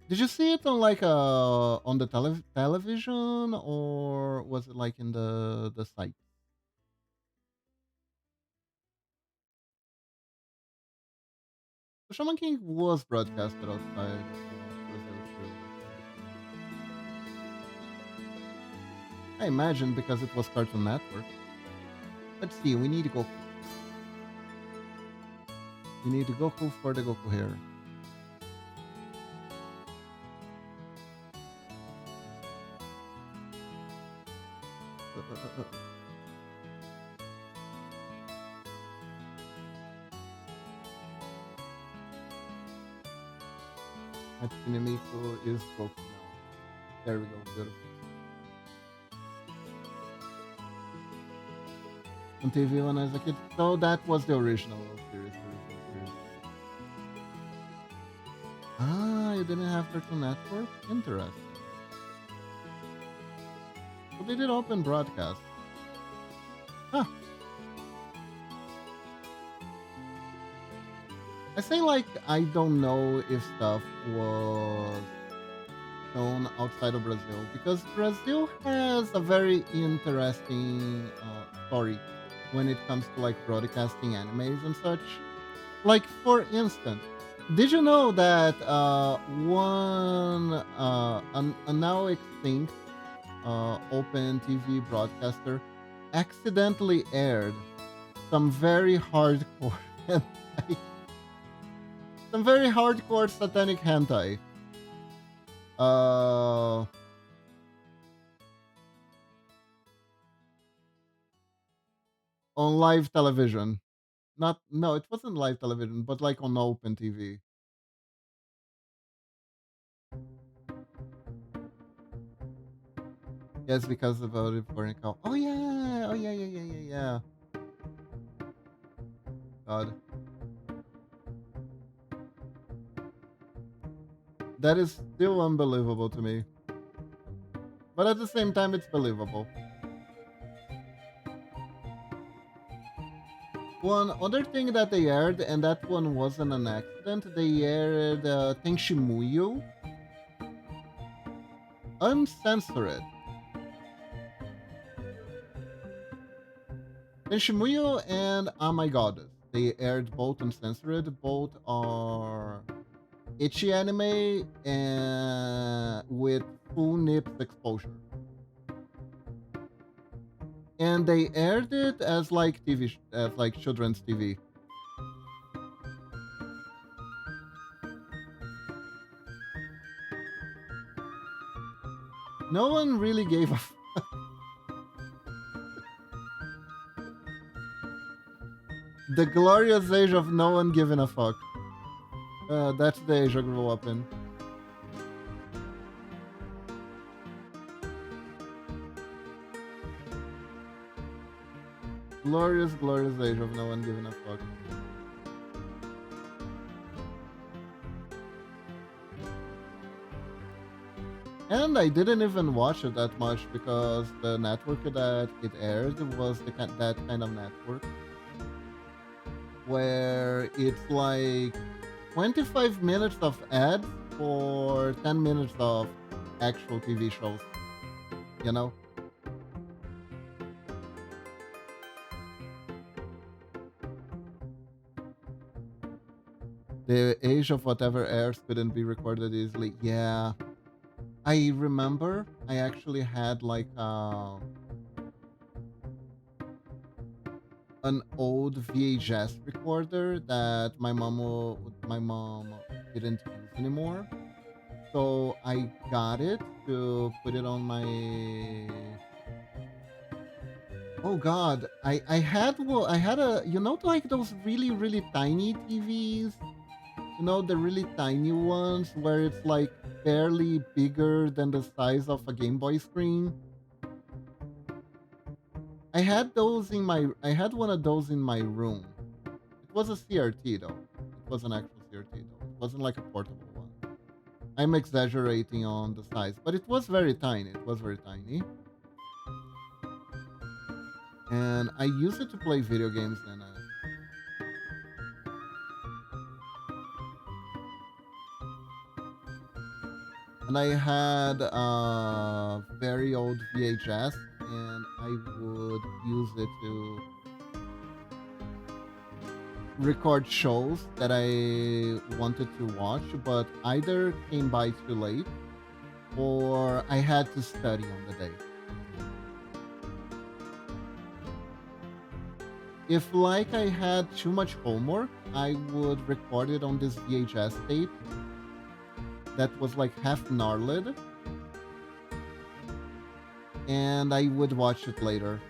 Did you see it on like on the television, or was it like in the site? The Shaman King was broadcasted outside Brazil too. I imagine because it was Cartoon Network. Let's see. We need Goku. We need Goku for the Goku hair. Hatsune Miku is Goku now. There we go. Beautiful. On TV when I was a kid. So that was the original series. Ah, you didn't have Cartoon Network? Interesting. So they did open broadcast. Huh. I say like I don't know if stuff was shown outside of Brazil because Brazil has a very interesting story when it comes to like broadcasting animes and such. Like for instance, did you know that one a now extinct open TV broadcaster accidentally aired some very hardcore hentai, some very hardcore satanic hentai uh on live television. Not no, it wasn't live television, but like on open TV. Yes, because I voted for Nicole. Oh yeah, oh yeah, yeah, yeah, yeah, yeah. God, that is still unbelievable to me, but at the same time, it's believable. One other thing that they aired, and that one wasn't an accident, they aired Tenshimuyo uncensored. Tenshimuyo and Oh My Goddess. They aired both uncensored. Both are itchy anime and with full nips exposure. And they aired it as like as like children's TV. No one really gave a the glorious age of no one giving a fuck. That's the age I grew up in. Glorious, glorious age of no one giving a fuck. And I didn't even watch it that much because the network that it aired was that kind of network where it's like 25 minutes of ads for 10 minutes of actual TV shows, you know? The age of whatever airs couldn't be recorded easily. Yeah. I remember I actually had like an old VHS recorder that my mom didn't use anymore. So I got it to put it on my. Oh God, I had a like those really tiny TVs, the really tiny ones where it's like barely bigger than the size of a Game Boy screen. I had one of those in my room. It was a CRT though. It was an actual CRT though. It wasn't like a portable one. I'm exaggerating on the size, but it was very tiny. It was very tiny. And I used it to play video games and I had a very old VHS and I would use it to record shows that I wanted to watch, but either came by too late or I had to study on the day. If like I had too much homework, I would record it on this VHS tape that was like half gnarled and I would watch it later.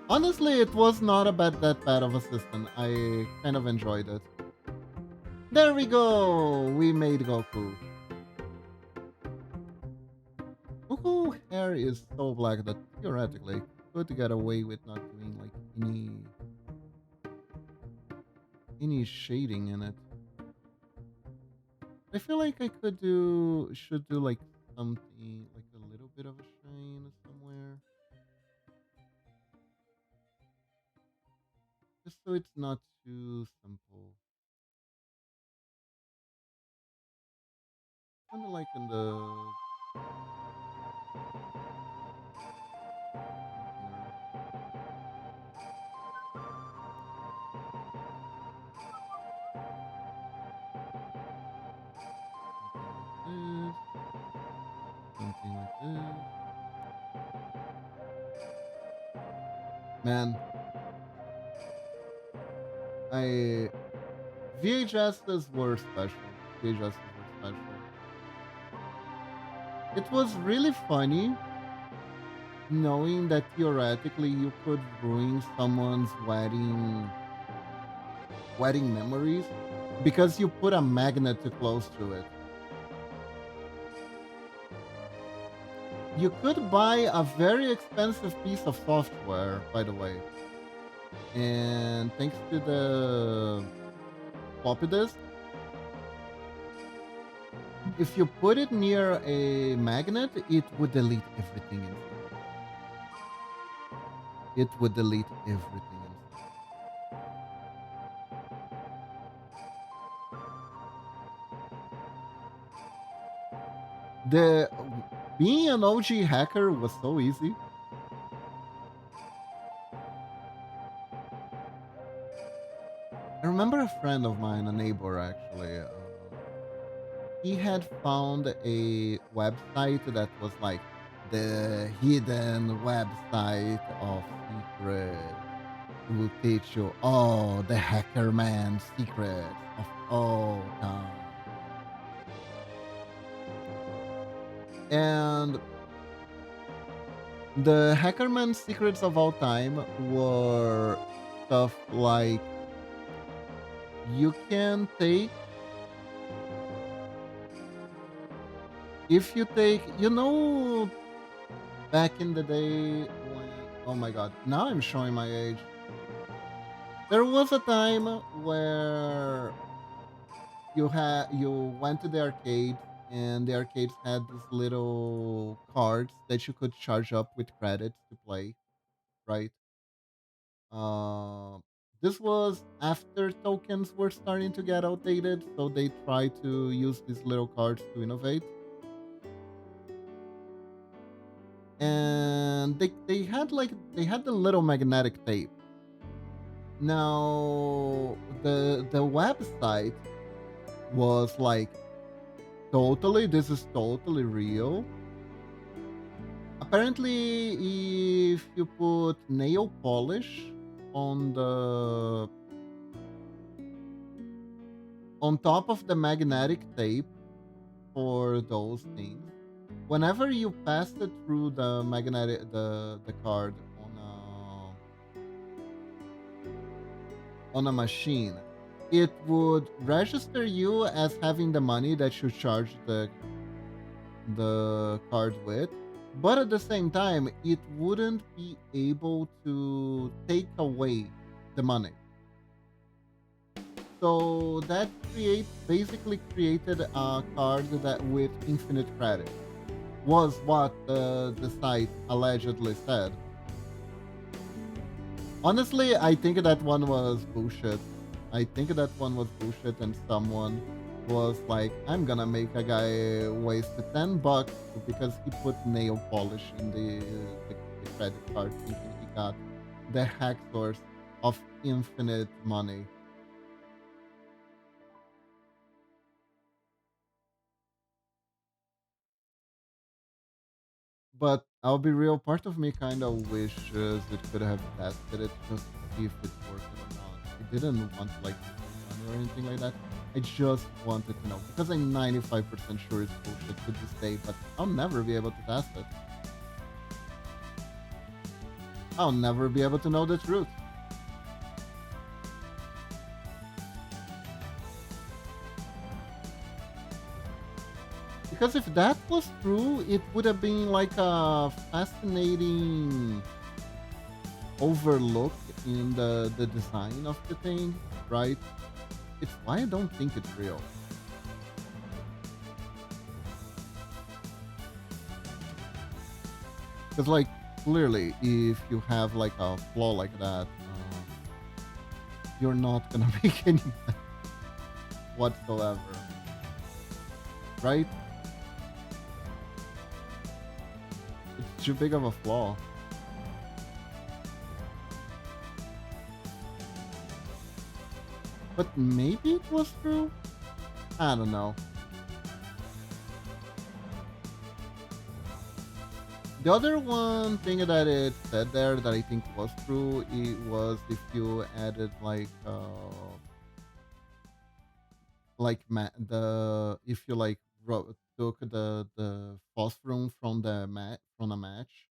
Honestly, it was not that bad of a system. I kind of enjoyed it. There we go! We made Goku. Goku hair is so black that theoretically could get away with not doing like any shading in it. I feel like I should do like something like a little bit of a shine somewhere. Just so it's not too simple. Kinda like in the Man, I VHSs were special. VHSs were special. It was really funny knowing that theoretically you could ruin someone's wedding memories because you put a magnet too close to it. You could buy a very expensive piece of software, by the way, and thanks to the floppy disk, if you put it near a magnet, it would delete everything inside. It would delete everything inside. The being an OG hacker was so easy. I remember a friend of mine, a neighbor actually. He had found a website that was like the hidden website of secrets. It will teach you all the hacker man secrets of all time. And the Hackerman secrets of all time were stuff like you can take if you take back in the day when oh my god, now I'm showing my age. There was a time where you went to the arcade and the arcades had these little cards that you could charge up with credits to play, right? Uh, this was after tokens were starting to get outdated, so they tried to use these little cards to innovate. And they had the little magnetic tape. Now the website was like totally this is totally real. Apparently, if you put nail polish on the on top of the magnetic tape for those things, whenever you pass it through the card on a machine, it would register you as having the money that you charge the card with, but at the same time, it wouldn't be able to take away the money. So that basically created a card that with infinite credit was what the site allegedly said. Honestly, I think that one was bullshit. I think that one was bullshit, and someone was like, "I'm gonna make a guy waste $10 because he put nail polish in the credit card, thinking he got the hack source of infinite money." But I'll be real, part of me kind of wishes it could have tested it just to see if it worked or not. I didn't want like money or anything like that. I just wanted to know because I'm 95% sure it's bullshit to this day, but I'll never be able to test it. I'll never be able to know the truth. Because if that was true, it would have been like a fascinating overlook in the design of the thing, right? It's why I don't think it's real. Because like clearly, if you have like a flaw like that, you're not gonna make any money whatsoever, right? It's too big of a flaw. But maybe it was true. I don't know. The other one thing that it said there that I think was true, it was if you added the if you took the phosphorus from the from a match,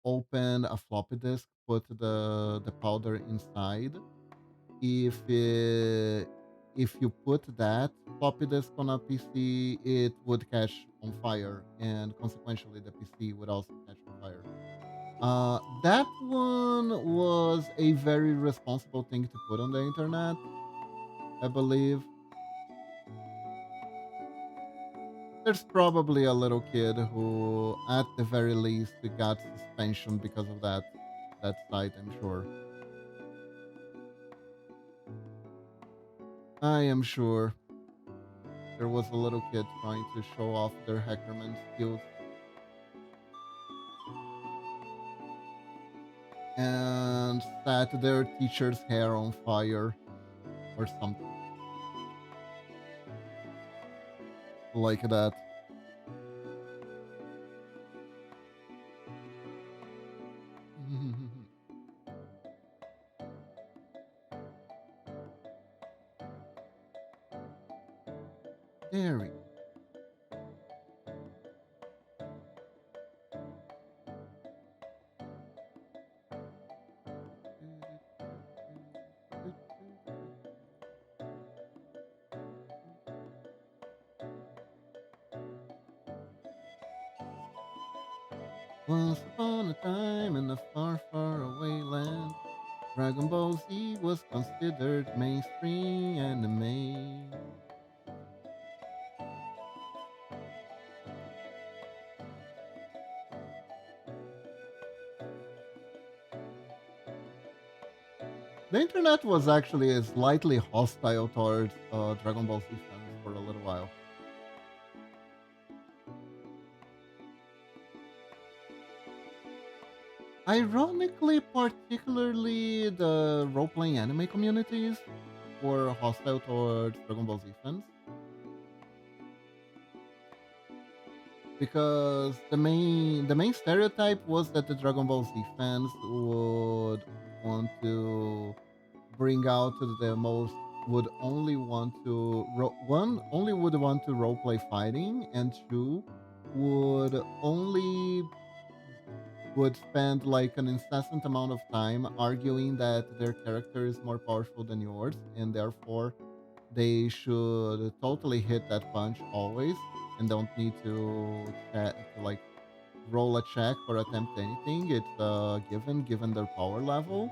open a floppy disk, put the powder inside. If if you put that floppy disk on a PC, it would catch on fire, and consequently, the PC would also catch on fire. That one was a very responsible thing to put on the internet, I believe. There's probably a little kid who, at the very least, got suspension because of that site. I'm sure. I am sure there was a little kid trying to show off their hackerman skills and set their teacher's hair on fire or something like that. There we Once upon a time in a far, far away land, Dragon Ball Z was considered mainstream anime. The internet was actually slightly hostile towards Dragon Ball Z fans for a little while. Ironically, particularly the role playing anime communities were hostile towards Dragon Ball Z fans because the main stereotype was that the Dragon Ball Z fans would want to bring out the most would only want to one only would want to role play fighting, and two would only would spend like an incessant amount of time arguing that their character is more powerful than yours, and therefore they should totally hit that punch always and don't need to like roll a check or attempt anything. It's given their power level.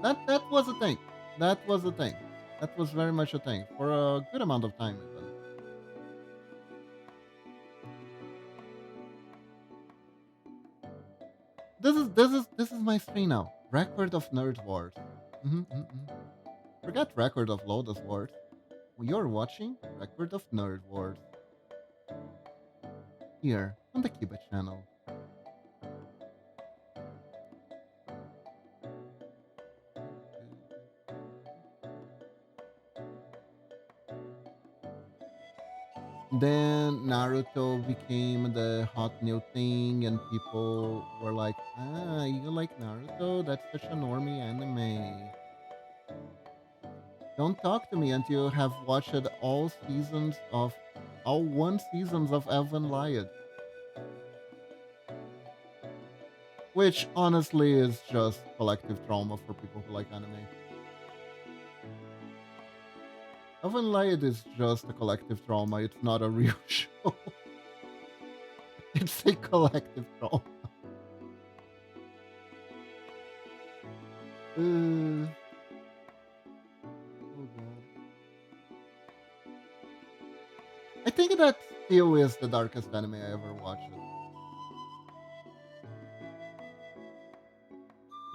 That was a thing. That was a thing. That was very much a thing for a good amount of time even. This is my screen now. Record of Nerd Wars. Forget Record of Lotus Wars. You're watching Record of Nerd Wars here on the Kiba channel. Then Naruto became the hot new thing, and people were like, "Ah, you like Naruto? That's such a normie anime. Don't talk to me until you have watched all one seasons of Elven Lied," which honestly is just collective trauma for people who like anime. Elven Lied is just a collective trauma. It's not a real show. It's a collective trauma. Uh, oh god. I think that still is the darkest anime I ever watched.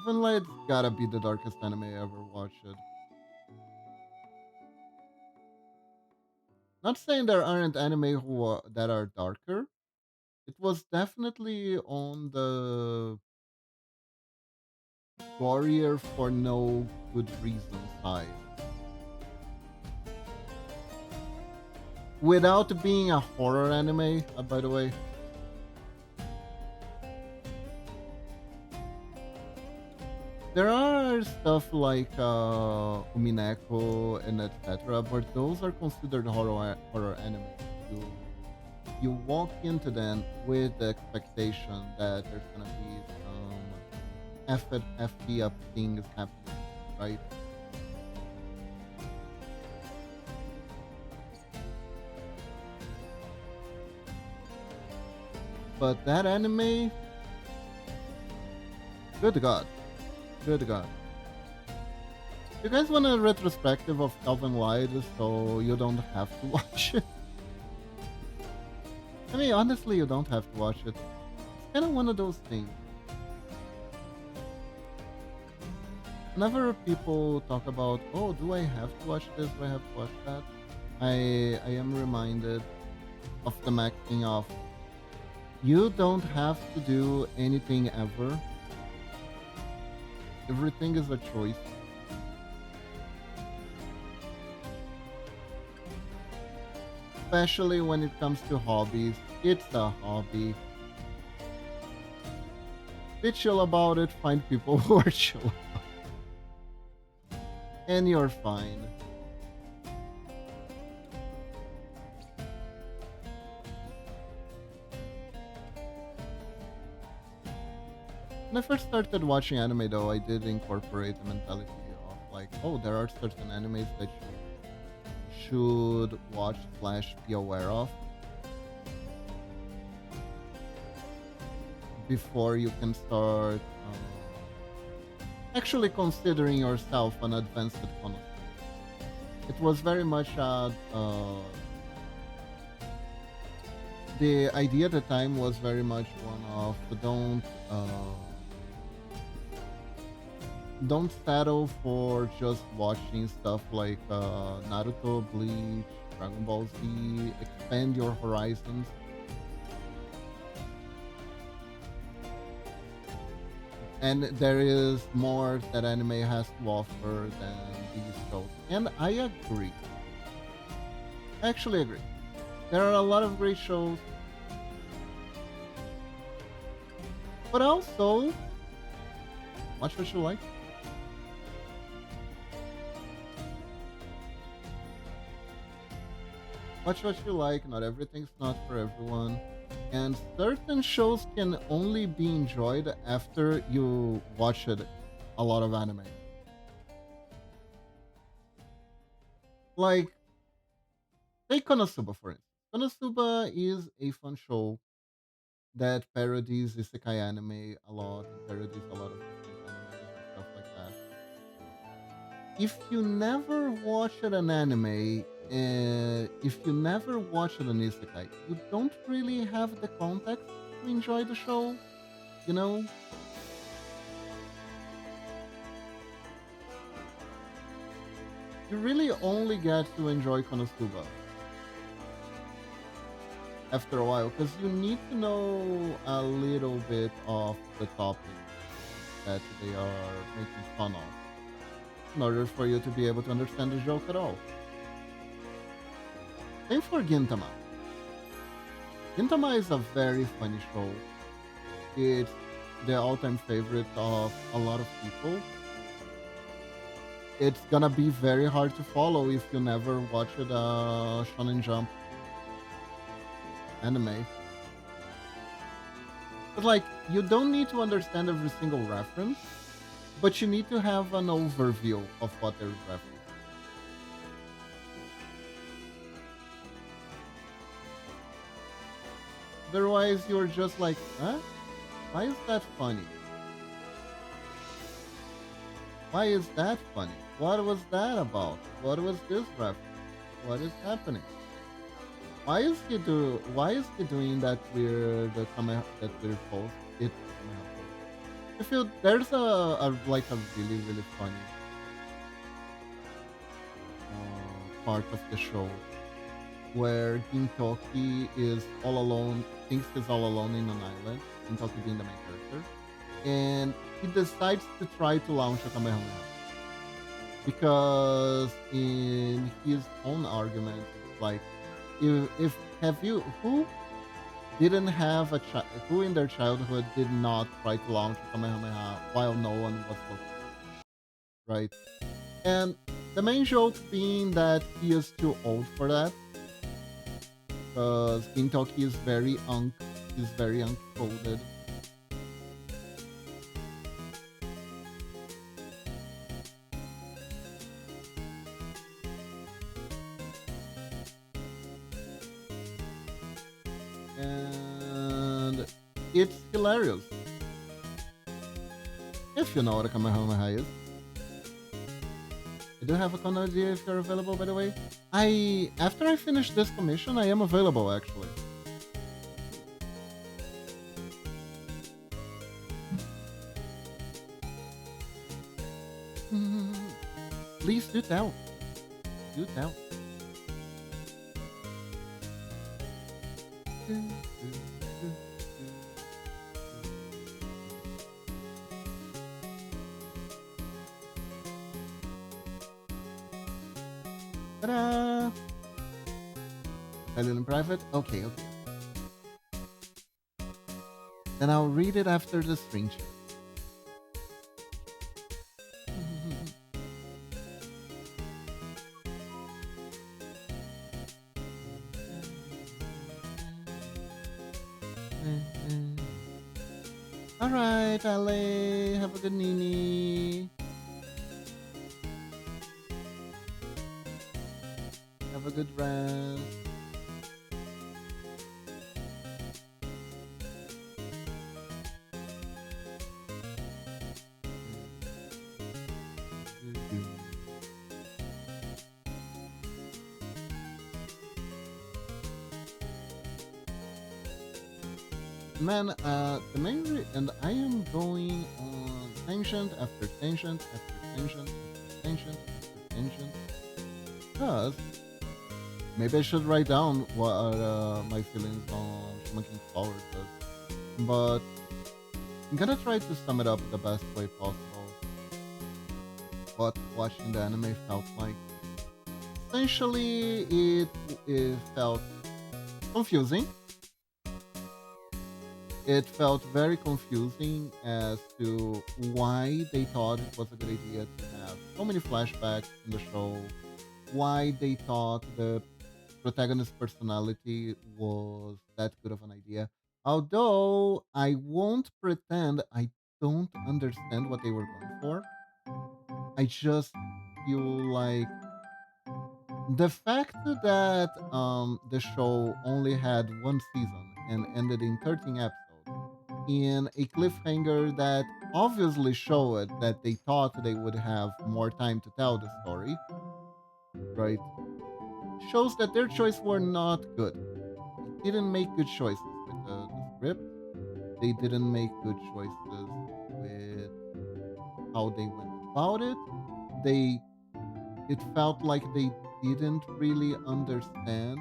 Elven Light's gotta be the darkest anime I ever watched. Not saying there aren't anime that are darker. It was definitely on the gorier for no good reason side. without being a horror anime, by the way. There are stuff like Umineko and etc., but those are considered horror anime. You you walk into them with the expectation that there's gonna be some FD up things happening, right? But that anime, good god, good god. You guys want a retrospective of Calvin White so you don't have to watch it? I mean, honestly, you don't have to watch it. It's kind of one of those things. Whenever people talk about, oh, do I have to watch this? Do I have to watch that? I am reminded of the making of you don't have to do anything ever. Everything is a choice. Especially when it comes to hobbies. It's a hobby. Be chill about it, find people who are chill. And you're fine. When I first started watching anime, though, I did incorporate the mentality of like, oh, there are certain animes that you should watch slash be aware of before you can start actually considering yourself an advanced connoisseur. It was very much the idea at the time was very much one of don't settle for just watching stuff like Naruto, Bleach, Dragon Ball Z. Expand your horizons. And there is more that anime has to offer than these shows. And I agree. I actually agree. There are a lot of great shows. But also, watch what you like. Watch what you like. Not everything's not for everyone. And certain shows can only be enjoyed after you watched a lot of anime. Like, take Konosuba for instance. Konosuba is a fun show that parodies isekai anime a lot and parodies a lot of different animes and stuff like that. If you never watched an anime, if you never watched an isekai, you don't really have the context to enjoy the show, you know? You really only get to enjoy Konosuba after a while because you need to know a little bit of the topic that they are making fun of in order for you to be able to understand the joke at all. Same for Gintama. Gintama is a very funny show. It's the all-time favorite of a lot of people. It's gonna be very hard to follow if you never watched a Shonen Jump anime. But like, you don't need to understand every single reference, but you need to have an overview of what they're referencing. Otherwise, you're just like, huh? Why is that funny? Why is that funny? What was that about? What was this reference? What is happening? Why is he doing that weird that weird pose? It I feel there's a like a really funny part of the show where Gintoki is all alone, thinks he's all alone in an island, Gintoki being the main character, and he decides to try to launch a Kamehameha. Because in his own argument, it's like, if have you who didn't have a child who in their childhood did not try to launch a Kamehameha while no one was looking, right? And the main joke being that he is too old for that, because Gintoki is very uncoded. And it's hilarious. If you know what a Kamehameha is. I do have a con idea if you're available, by the way. After I finish this commission, I am available actually. Please do tell. Do tell. Ta-da! Silent in private? Okay, okay. Then I'll read it after the screen share. Alright, Ale. Have a good Nini. Have a good rest. Man, the main and I am going on tangent after tangent after tangent after tangent after tangent. Because maybe I should write down what are my feelings on Shaman King Power does. But I'm gonna try to sum it up the best way possible. What watching the anime felt like. Essentially, it felt confusing. It felt very confusing as to why they thought it was a good idea to have so many flashbacks in the show, why they thought the protagonist's personality was that good of an idea. Although I won't pretend I don't understand what they were going for, I just feel like the fact that the show only had one season and ended in 13 episodes in a cliffhanger that obviously showed that they thought they would have more time to tell the story, right? Shows that their choices were not good. They didn't make good choices with the script. They didn't make good choices with how they went about it. They it felt like they didn't really understand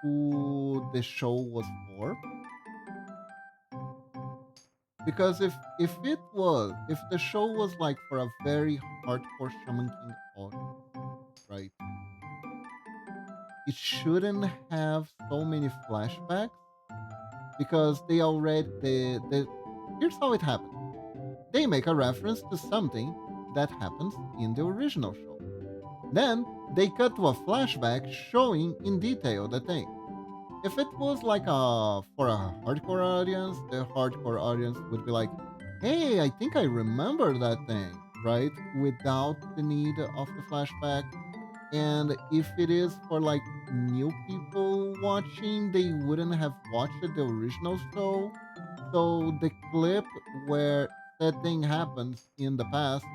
who the show was for. Because if the show was like for a very hardcore Shaman King audience, right? It shouldn't have so many flashbacks because they already the here's how it happened. They make a reference to something that happens in the original show. Then they cut to a flashback showing in detail the thing. If it was like a for a hardcore audience, the hardcore audience would be like, "Hey, I think I remember that thing," right? Without the need of the flashback. And if it is for like new people watching, they wouldn't have watched the original show. So the clip where that thing happens in the past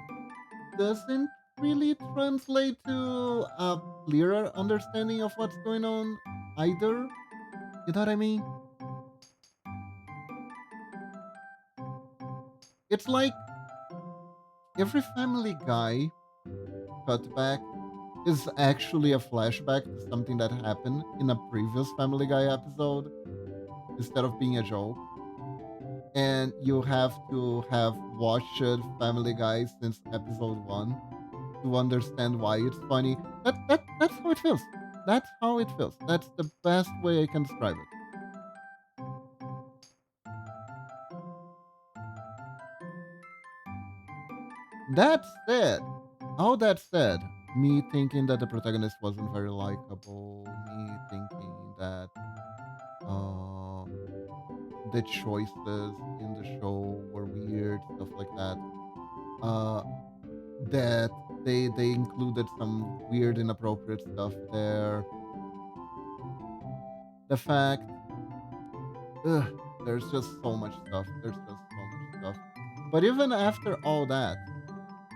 doesn't really translate to a clearer understanding of what's going on either. You know what I mean? It's like every Family Guy cutback is actually a flashback to something that happened in a previous Family Guy episode instead of being a joke. And you have to have watched Family Guy since episode one to understand why it's funny. That's how it feels. That's how it feels. That's the best way I can describe it. That said, all that said, me thinking that the protagonist wasn't very likable, me thinking that uh, the choices in the show were weird, stuff like that. Uh, that they included some weird, inappropriate stuff there. The fact, ugh, there's just so much stuff. There's just so much stuff. But even after all that,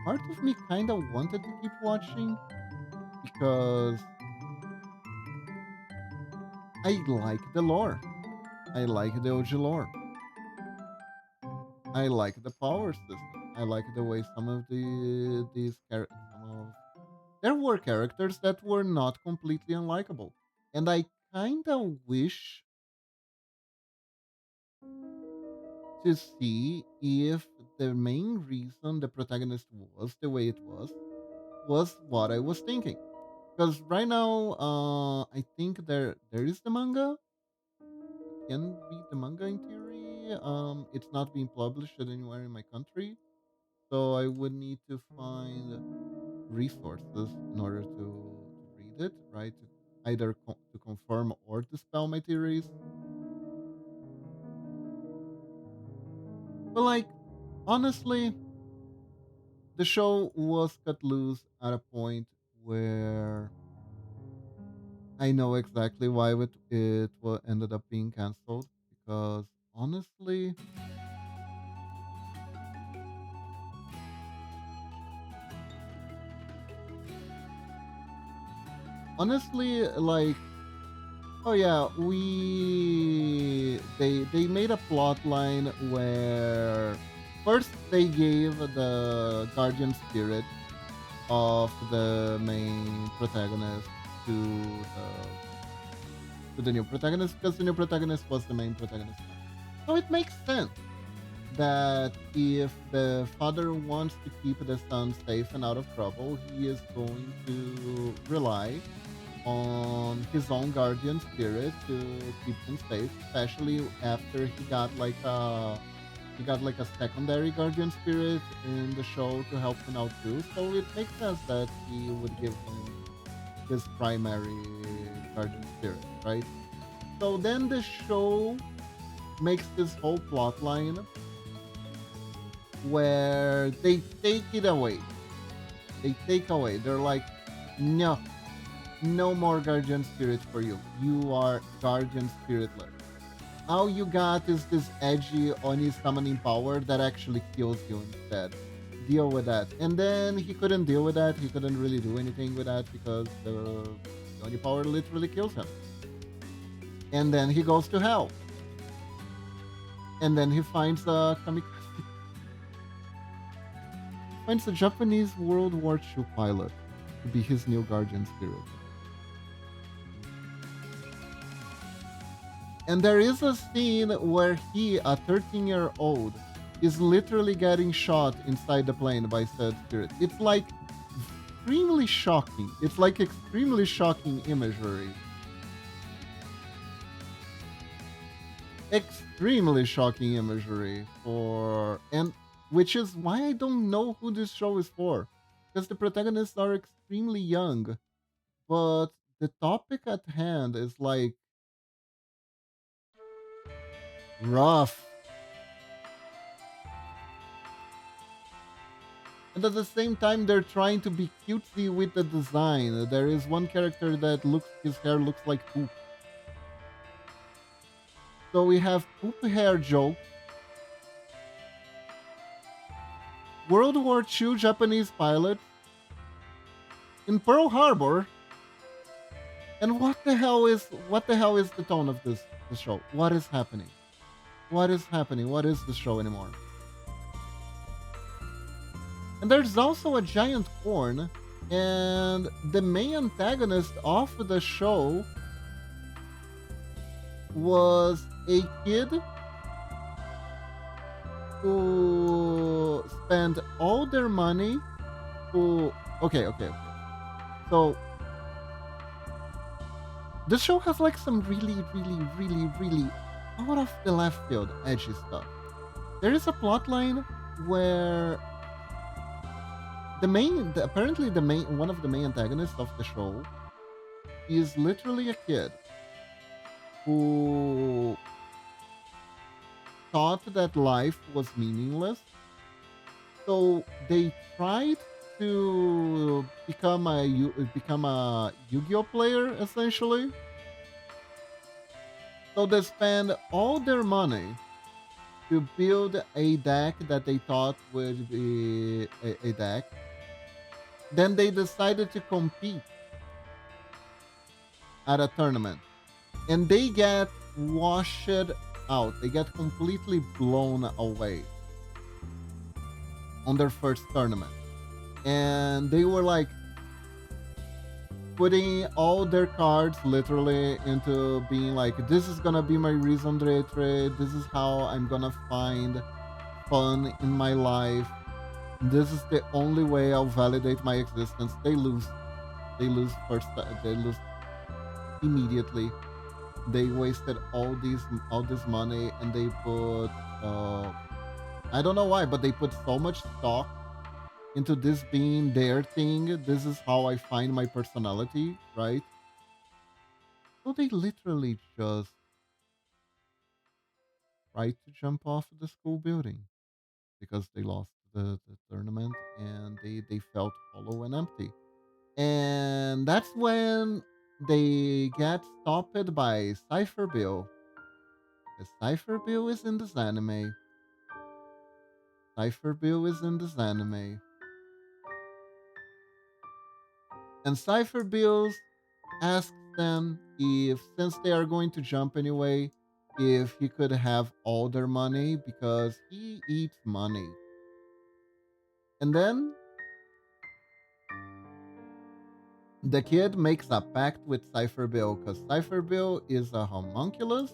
part of me kind of wanted to keep watching because I like the lore. I like the OG lore. I like the power system. I like the way some of these characters, some of there were characters that were not completely unlikable, and I kind of wish to see if the main reason the protagonist was the way it was what I was thinking. Because right now, I think there is the manga. You can read the manga in theory. It's not being published anywhere in my country, so I would need to find resources in order to read it, right? To either to confirm or dispel my theories. But like, honestly, the show was cut loose at a point where I know exactly why ended up being canceled. Because honestly, like, oh yeah, they made a plot line where first they gave the guardian spirit of the main protagonist to the new protagonist because the new protagonist was the main protagonist. So it makes sense that if the father wants to keep the son safe and out of trouble, he is going to rely on his own guardian spirit to keep him safe, especially after he got like a secondary guardian spirit in the show to help him out too. So it makes sense that he would give him his primary guardian spirit, right? So then the show makes this whole plot line where they take it away. They take away. They're like, no, no more guardian spirit for you. You are guardian spiritless. All you got is this edgy Oni summoning power that actually kills you instead. Deal with that. And then he couldn't deal with that. He couldn't really do anything with that because the Oni power literally kills him. And then he goes to hell. And then he finds a finds a Japanese World War II pilot to be his new guardian spirit. And there is a scene where he, a 13-year-old, is literally getting shot inside the plane by said spirit. It's like extremely shocking. It's like extremely shocking imagery. Extremely shocking imagery and which is why I don't know who this show is for. Because the protagonists are extremely young. But the topic at hand is like rough. And at the same time, they're trying to be cutesy with the design. There is one character that his hair looks like poop. So we have poop hair jokes. World War II Japanese pilot in Pearl Harbor. And what the hell is the tone of this show? What is happening? What is happening? What is the show anymore? And there's also a giant horn, and the main antagonist of the show was a kid who spent all their money to okay. So The show has like some really, really, really, really out of the left field, edgy stuff. There is a plot line where apparently the main one of the main antagonists of the show is literally a kid who thought that life was meaningless. So they tried to become a Yu-Gi-Oh player essentially. So they spend all their money to build a deck that they thought would be a deck. Then they decided to compete at a tournament, and they get washed out. They get completely blown away on their first tournament. And they were like putting all their cards literally into being like, this is gonna be my reason d'etre. This is how I'm gonna find fun in my life. This is the only way I'll validate my existence. They lose. They lose first. They lose immediately. They wasted all this money, and they put I don't know why, but they put so much stock into this being their thing. This is how I find my personality, right? So they literally just tried to jump off the school building because they lost the tournament, and they felt hollow and empty. And that's when they get stopped by Cypher Bill. The Cypher Bill is in this anime. Cypher Bill is in this anime. And Cypher Bill asks them if, since they are going to jump anyway, if he could have all their money because he eats money. And then the kid makes a pact with Cypher Bill because Cypher Bill is a homunculus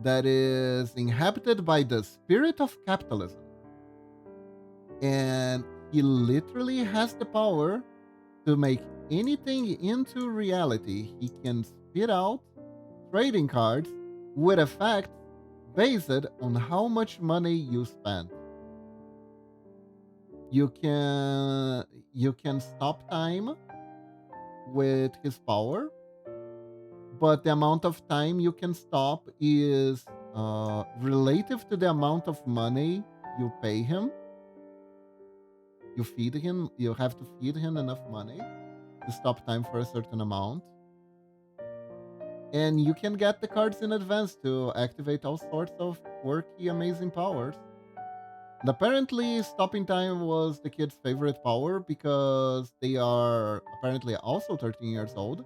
that is inhabited by the spirit of capitalism. And he literally has the power to make anything into reality. He can spit out trading cards with effects based on how much money you spent. You can stop time with his power, but the amount of time you can stop is relative to the amount of money you pay him. You feed him. You have to feed him enough money to stop time for a certain amount. And you can get the cards in advance to activate all sorts of quirky, amazing powers. And apparently, stopping time was the kid's favorite power because they are apparently also 13 years old,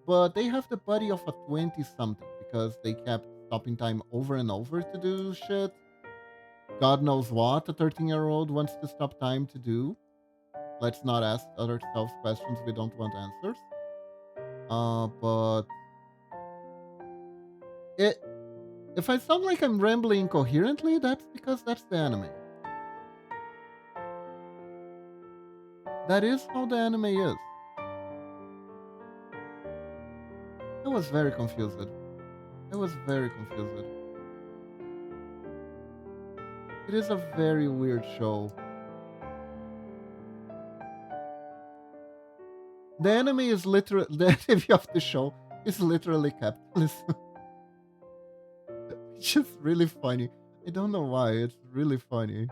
but they have the body of a 20 something because they kept stopping time over and over to do shit. God knows what a 13-year-old wants to stop time to do. Let's not ask ourselves questions we don't want answers. But it if I sound like I'm rambling incoherently, that's because that's the anime. That is how the anime is. I was very confused. I was very confused. It is a very weird show. The anime is literally the anime of the show is literally capitalism. It's just really funny. I don't know why. It's really funny.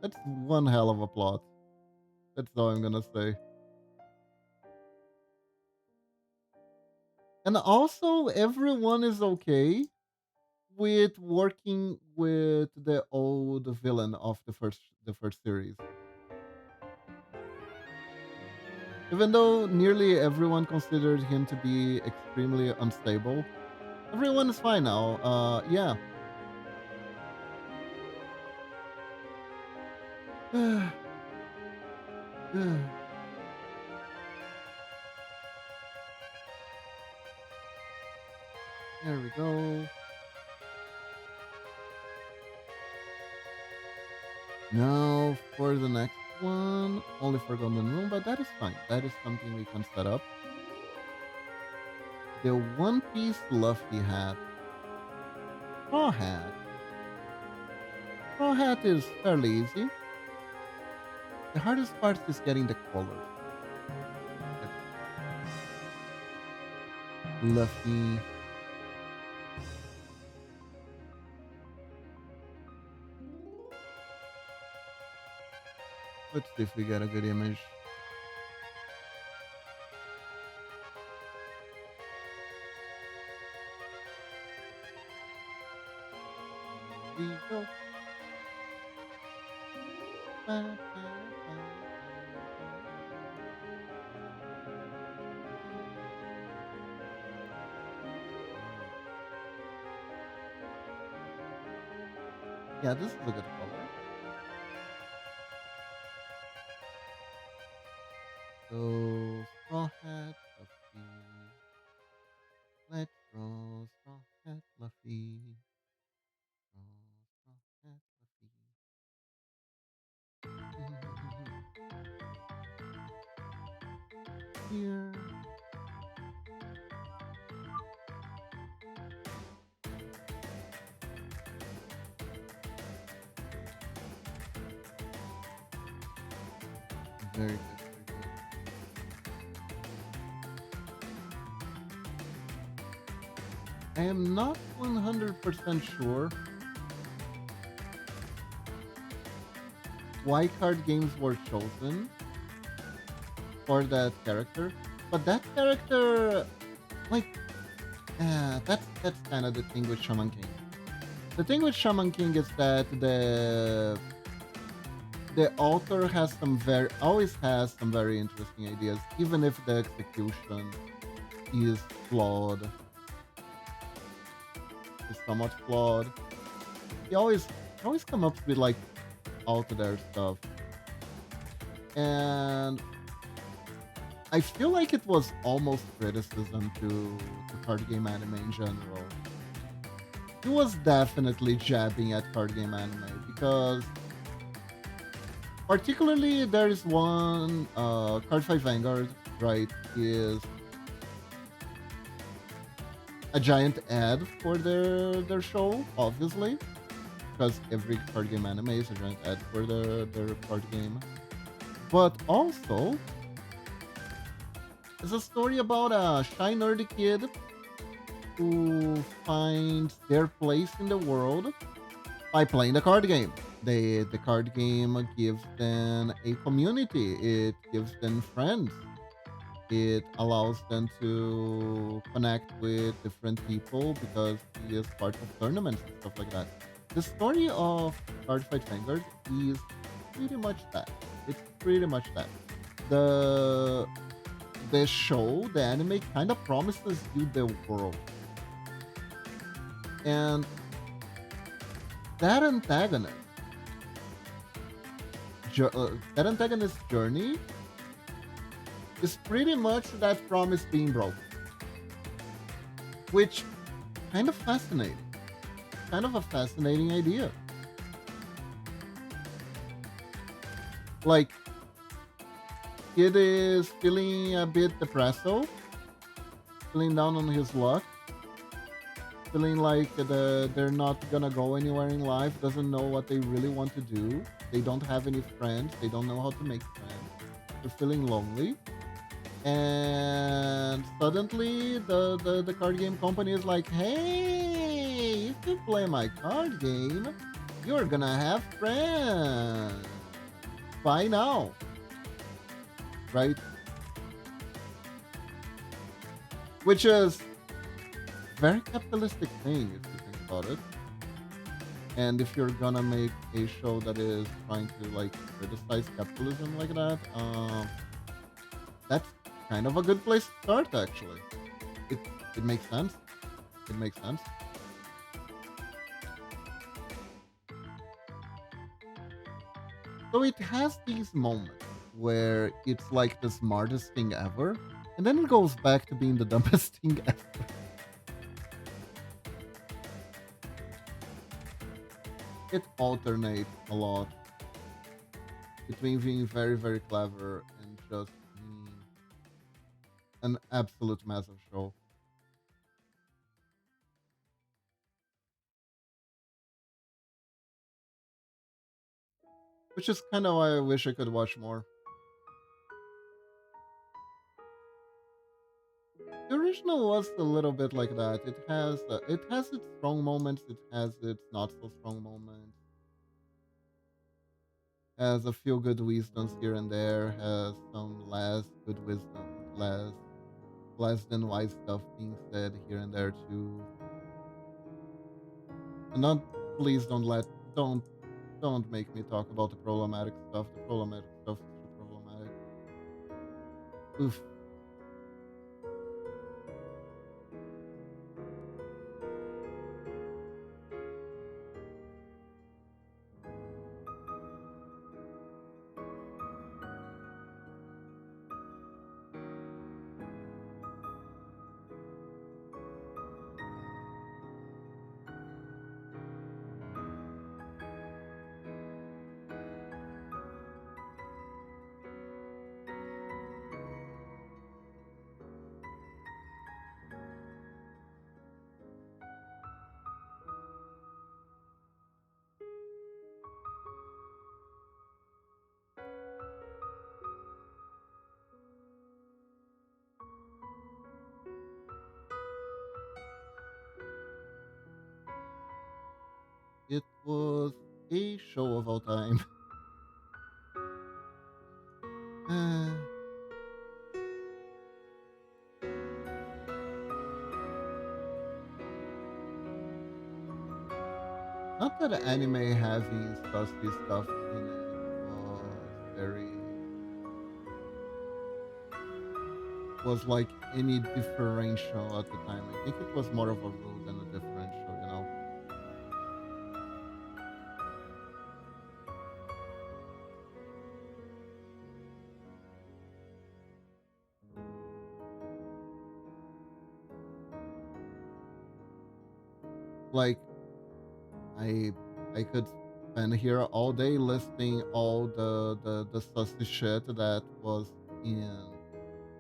That's one hell of a plot. That's all I'm gonna say. And also, everyone is okay with working with the old villain of the first series. Even though nearly everyone considered him to be extremely unstable, everyone is fine now. Yeah. There we go. Now for the next one, only for Golden Room, but that is fine. That is something we can set up. The One Piece Luffy hat. Straw hat. Straw hat is fairly easy. The hardest part is getting the colors. Luffy. Let's see if we get a good image. We go. Yeah, this is a good color. So, straw hat, Luffy. Let's draw straw hat, Luffy. Draw straw hat, Luffy. Here. Very good, very good. I am not 100% sure why card games were chosen for that character, but that character, like, that's kind of the thing with Shaman King. The thing with Shaman King is that the author has always has some very interesting ideas, even if the execution is flawed, is somewhat flawed. He always come up with like out there stuff, and I feel like it was almost criticism to card game anime in general. He was definitely jabbing at card game anime because, particularly, there is one Card Fight Vanguard, right? Is a giant ad for their show, obviously, because every card game anime is a giant ad for their card game. But also, it's a story about a shy nerdy kid who finds their place in the world by playing the card game. The card game gives them a community. It gives them friends. It allows them to connect with different people because he is part of tournaments and stuff like that. The story of Card Fight Vanguard is pretty much that. It's pretty much that. The the show, the anime, kind of promises you the world, and that antagonist, that antagonist journey is pretty much that promise being broken, which kind of fascinating, kind of a fascinating idea. Like, kid is feeling a bit depressed, feeling down on his luck, feeling like they're not gonna go anywhere in life, doesn't know what they really want to do. They don't have any friends. They don't know how to make friends. They're feeling lonely. And suddenly the card game company is like, hey, if you play my card game, you're gonna have friends. Buy now. Right? Which is very capitalistic thing if you think about it. And if you're gonna make a show that is trying to like criticize capitalism like that, that's kind of a good place to start actually. It it makes sense. It makes sense. So it has these moments where it's like the smartest thing ever, and then it goes back to being the dumbest thing ever. It alternates a lot. between being very, very clever and just being an absolute massive show. Which is kind of why I wish I could watch more. The original was a little bit like that. It has its strong moments, it has its not so strong moments. Has a few good wisdoms here and there. Has some less good wisdom, less than wise stuff being said here and there too. And not please don't don't make me talk about the problematic stuff. The problematic stuff is too problematic. Oof. It was a show of all time. Uh, Not that anime having Stussy stuff in it very was like any differential at the time. I think it was more of a rule than a differential, you know. Like I I could spend here all day listing all the sussy shit that was in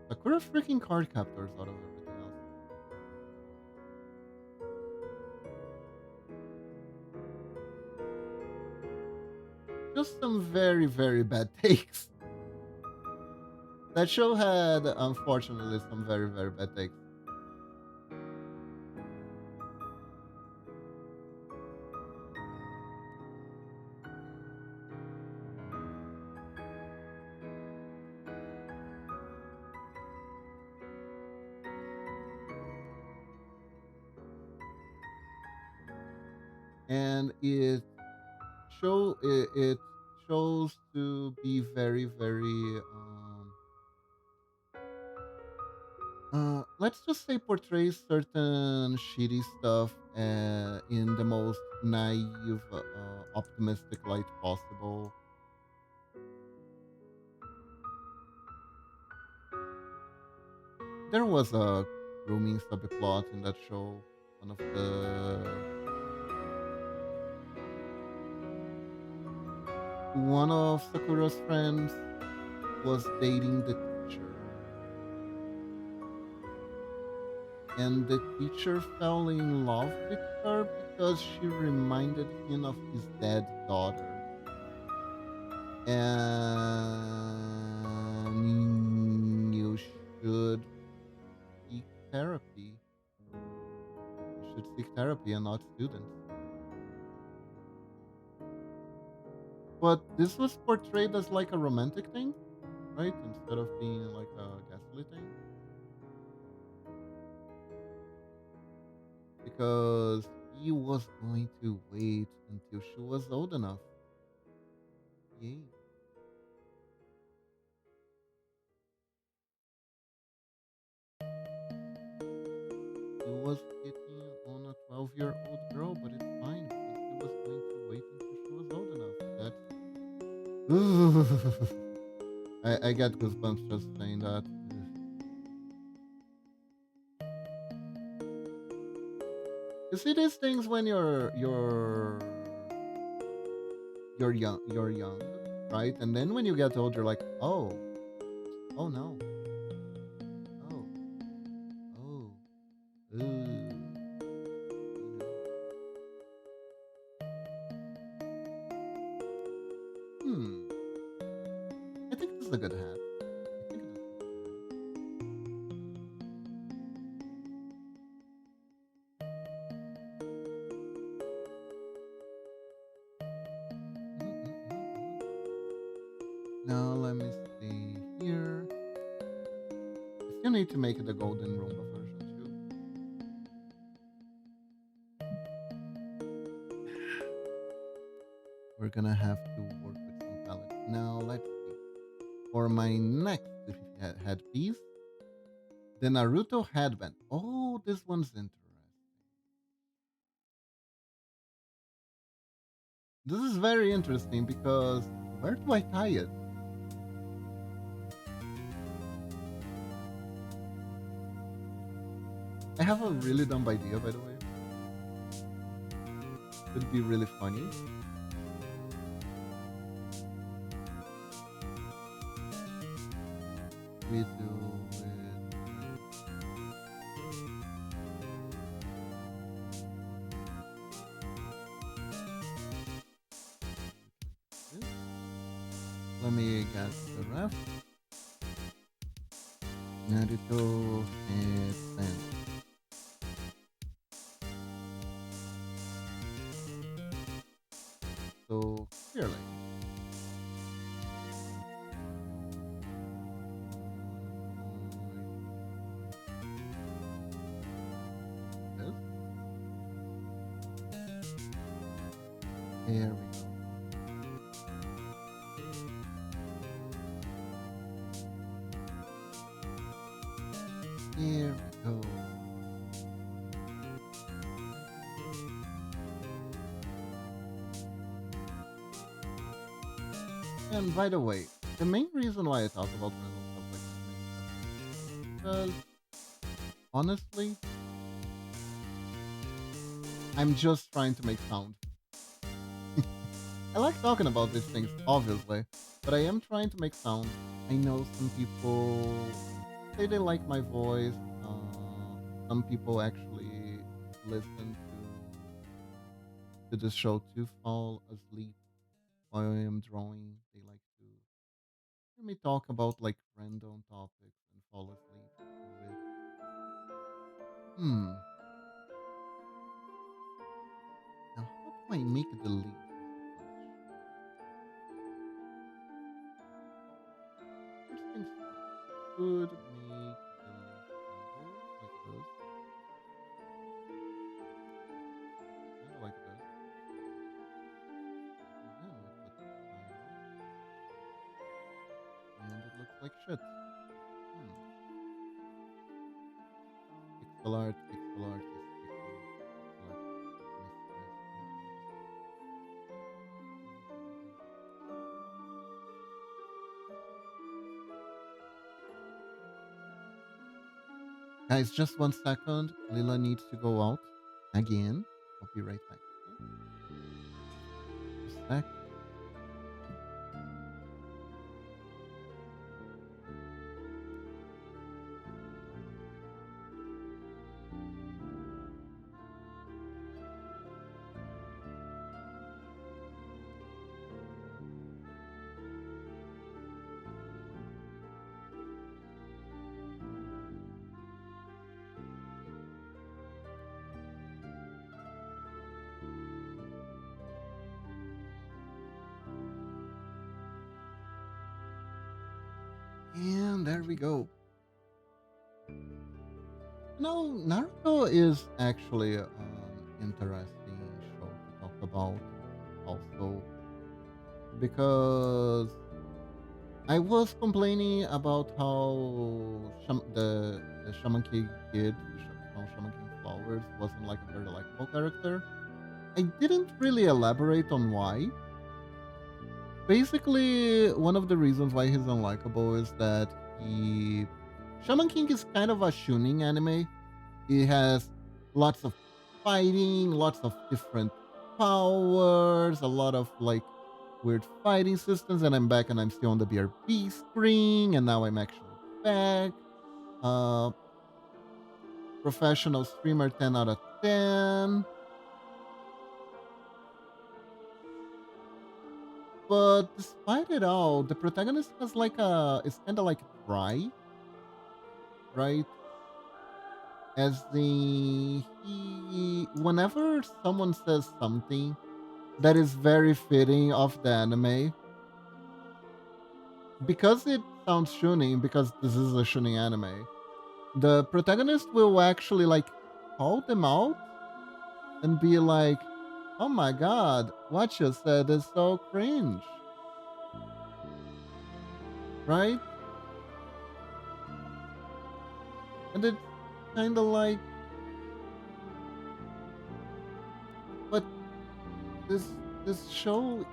Sakura freaking card captors out of everything else. Just some very, very bad takes. That show had, unfortunately, some very, very bad takes. And it shows to be very, very let's just say portrays certain shitty stuff in the most naive, optimistic light possible. There was a grooming subplot in that show. One of the one of Sakura's friends was dating the teacher, and the teacher fell in love with her because she reminded him of his dead daughter. And you should seek therapy. You should seek therapy and not students. But this was portrayed as like a romantic thing, right? Instead of being like a ghastly thing. Because he was going to wait until she was old enough. Yay. He was hitting on a 12-year-old girl, but it's fine because he was going to wait until she was old enough. That's. I get goosebumps just saying that. You see these things when you're young, right? And then when you get old, you're like, oh, oh no, oh, oh, ooh, hmm. I think this is a good hat. I think it is a good hat. Now let me see here. I still need to make it the golden Roomba version too. We're gonna have to work with some palettes. Now let's see. For my next headpiece, the Naruto headband. Oh, this one's interesting. This is very interesting because where do I tie it? I have a really dumb idea, by the way. It'd be really funny. We do it. Let me get the ref. Naruto headband. So clearly. This. There we go. Here we go. And by the way, the main reason why I talk about random stuff like this is because honestly, I'm just trying to make sound. I like talking about these things, obviously, but I am trying to make sound. I know some people say they like my voice. Some people actually listen to the show to fall asleep while I am drawing. They like to hear me talk about like random topics and fall asleep to it. Hmm. Now, how do I make the leaf? Is the question. First things first, could make the leaf symbol like this, kind of like this, and then we put the spiral, and it looks like shit. Hmm. Pixel art, pixel art is tricky. Pixel art is Guys, just 1 second. Lila needs to go out again. I'll be right back. Okay? Just a sec. And there we go. No, Naruto is actually an interesting show to talk about also because I was complaining about how the Shaman King kid from Shaman King Flowers wasn't like a very likable character. I didn't really elaborate on why. Basically, one of the reasons why he's unlikable is that he Shaman King is kind of a shooning anime. It has lots of fighting, lots of different powers, a lot of like weird fighting systems, and I'm back and I'm still on the BRB screen, and now I'm actually back. Uh, Professional streamer 10 out of 10. But despite it all, the protagonist has like it's kind of like dry, right? As the he, whenever someone says something that is very fitting of the anime, because it sounds shooning, because this is a shooning anime, the protagonist will actually like call them out and be like, "Oh my god, what you said is so cringe," right? And it's kind of like, but this show,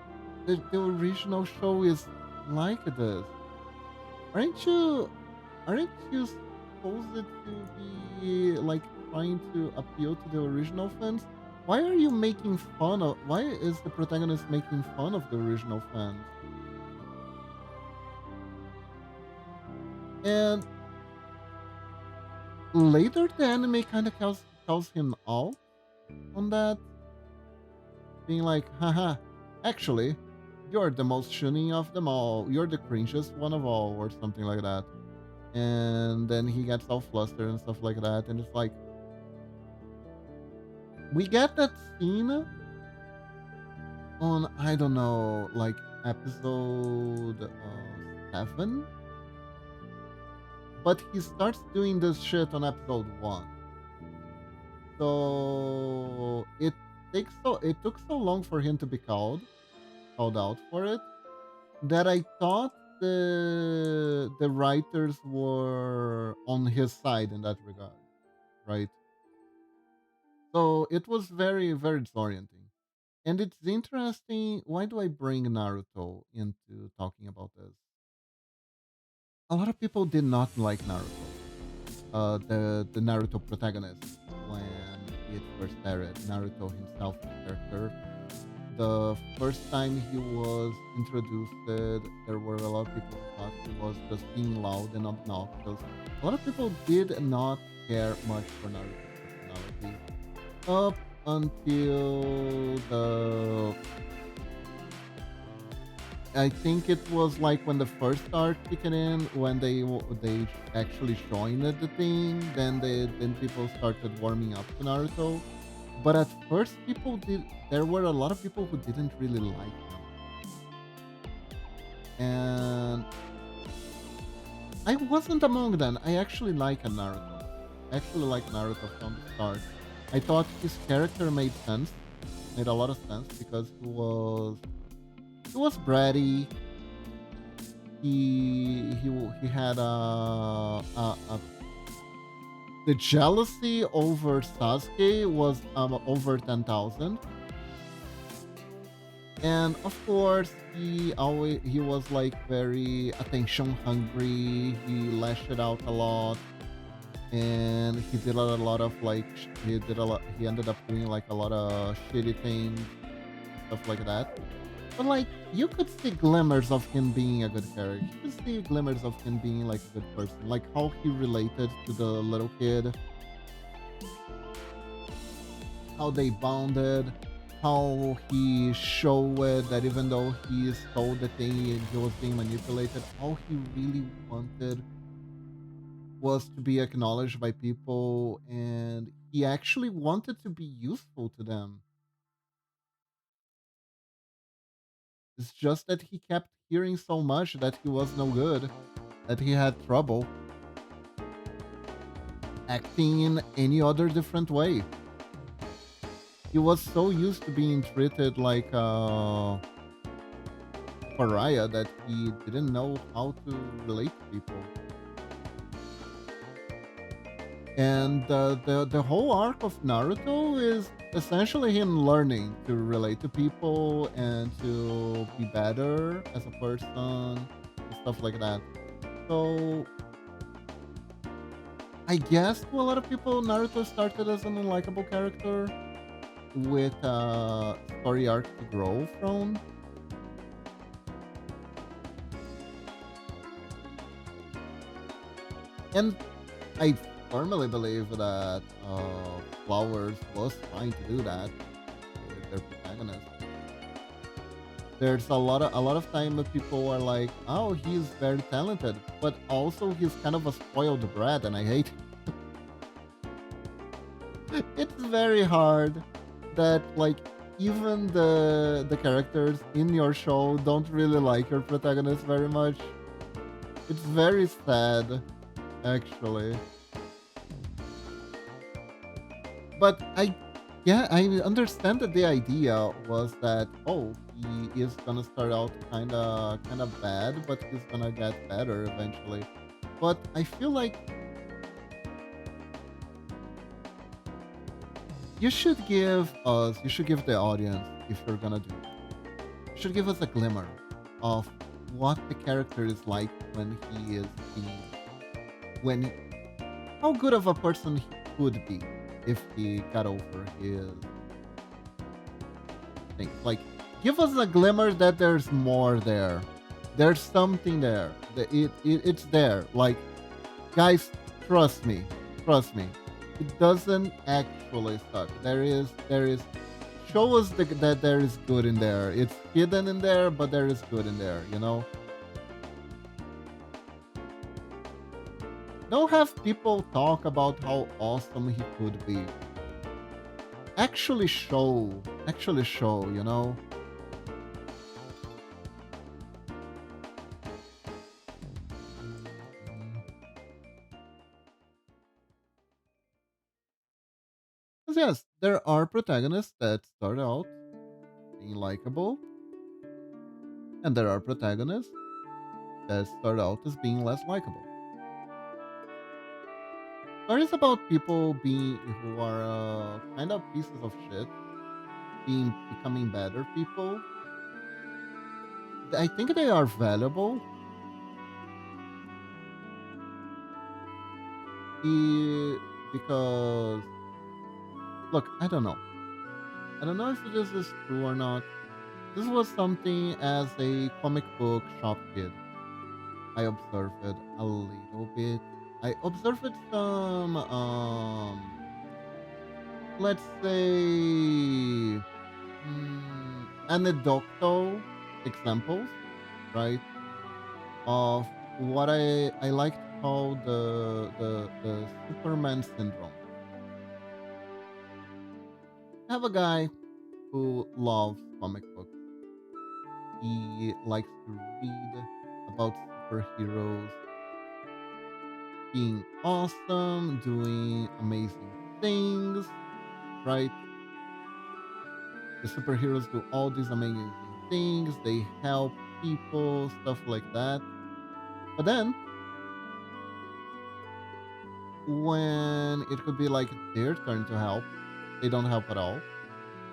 the original show is like this. Aren't you? Aren't you supposed to be like trying to appeal to the original fans? Why are you making fun of? Why is the protagonist making fun of the original fans? And later, the anime kind of calls him out on that, being like, "Haha, actually, you're the most shunning of them all. You're the cringiest one of all," or something like that. And then he gets all flustered and stuff like that, and it's like, we get that scene on, I don't know, like episode 7, but he starts doing this shit on episode 1. So it took so long for him to be called out for it, that I thought the writers were on his side in that regard, right? So it was very, very disorienting. And it's interesting. Why do I bring Naruto into talking about this? A lot of people did not like Naruto, the Naruto protagonist, when it first aired. Naruto himself, the character. The first time he was introduced, there were a lot of people who thought he was just being loud and obnoxious. A lot of people did not care much for Naruto's personality up until the, I think it was like when the first arc kicking in, when they actually joined the thing, then people started warming up to Naruto. But at first, people did. There were a lot of people who didn't really like him, and I wasn't among them. I actually like Naruto. I actually like Naruto from the start. I thought his character made sense, made a lot of sense, because he was bratty. He had the jealousy over Sasuke was over 10,000. And of course, he was like very attention hungry. He lashed it out a lot, and he did a lot of like he ended up doing like a lot of shitty things, stuff like that. But like, you could see glimmers of him being a good character. You could see glimmers of him being like a good person, like how he related to the little kid, how they bonded, how he showed that even though he stole the thing and he was being manipulated, all he really wanted was to be acknowledged by people, and he actually wanted to be useful to them. It's just that he kept hearing so much that he was no good, that he had trouble acting in any other different way. He was so used to being treated like a pariah that he didn't know how to relate to people. And the whole arc of Naruto is essentially him learning to relate to people and to be better as a person and stuff like that. So I guess to a lot of people, Naruto started as an unlikable character with a story arc to grow from. And I firmly believe that Flowers was trying to do that with their protagonist. There's a lot of time that people are like, "Oh, he's very talented," but also he's kind of a spoiled brat, and I hate. It's very hard that like even the characters in your show don't really like your protagonist very much. It's very sad, actually. But yeah, I understand that the idea was that, oh, he is gonna start out kind of bad, but he's gonna get better eventually. But I feel like you should give the audience, if you're gonna do it, you should give us a glimmer of what the character is like when he is being, when, how good of a person he could be if he got over his things. Like, give us a glimmer that there's more there. There's something there. It's there. Like, guys, trust me. Trust me. It doesn't actually suck. There is. Show us that there is good in there. It's hidden in there, but there is good in there. Don't have people talk about how awesome he could be. Actually show. Actually show. Because yes, there are protagonists that start out being likable, and there are protagonists that start out as being less likable. Stories about people being who are kind of pieces of shit becoming better people. I think they are valuable because look, I don't know if this is true or not. This was something as a comic book shop kid. I observed it a little bit. I observed some, let's say, anecdotal examples, right, of what I like to call the Superman syndrome. I have a guy who loves comic books. He likes to read about superheroes being awesome, doing amazing things, right? The superheroes do all these amazing things, they help people, stuff like that. But then, when it could be like their turn to help, they don't help at all.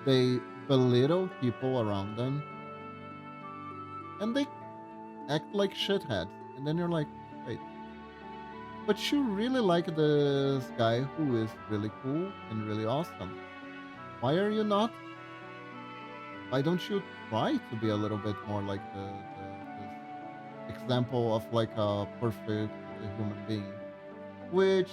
They belittle people around them, and they act like shitheads. And then you're like, wait, but you really like this guy who is really cool and really awesome. Why are you not? Why don't you try to be a little bit more like this example of like a perfect human being, which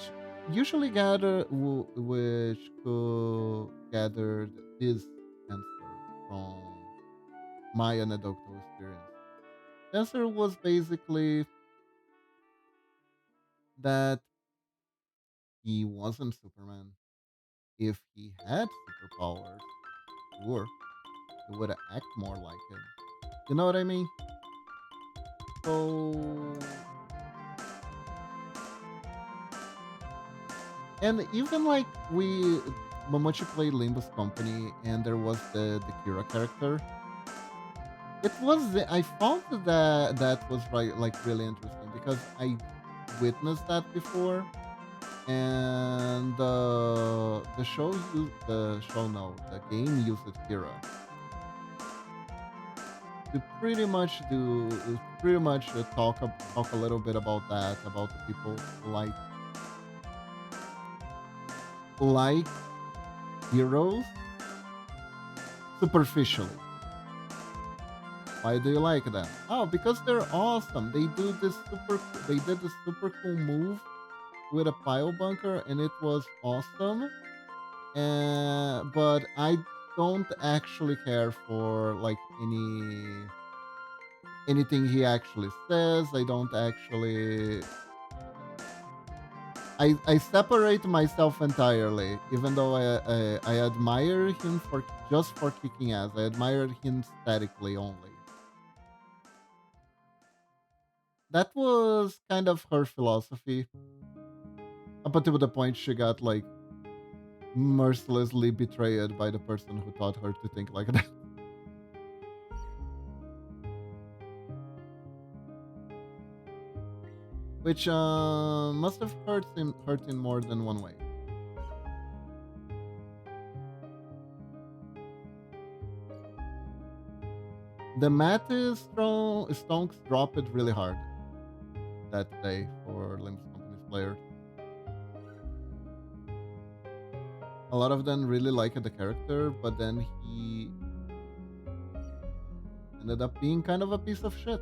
usually which could gather this answer from my anecdotal experience. The answer was basically that he wasn't Superman. If he had superpowers, sure, he would act more like him. You know what I mean? So, and even like when you played Limbus Company, and there was the Kira character, I found that was right, like really interesting because I witnessed that before, and the game used Kira to pretty much talk a little bit about that, about the people like heroes superficially. Why do you like them? Oh, because they're awesome. They did this super cool move with a pile bunker, and it was awesome. But I don't actually care for like anything he actually says. I don't actually. I separate myself entirely, even though I admire him for just for kicking ass. I admire him statically only. That was kind of her philosophy up until the point she got like mercilessly betrayed by the person who taught her to think like that. Which must have hurt in more than one way. The math is strong. Stonks dropped it really hard that day for Limbs Company's players. A lot of them really liked the character, but then he ended up being kind of a piece of shit.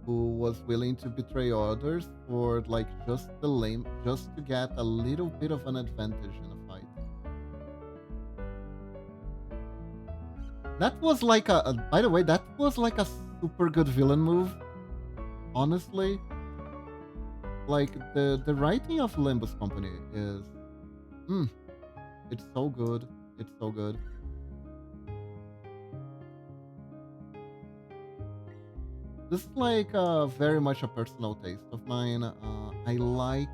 Who was willing to betray others for like just to get a little bit of an advantage in a fight. That was like by the way, that was like a super good villain move. Honestly, like the writing of Limbus Company is, mm, it's so good. It's so good. This is like very much a personal taste of mine. I like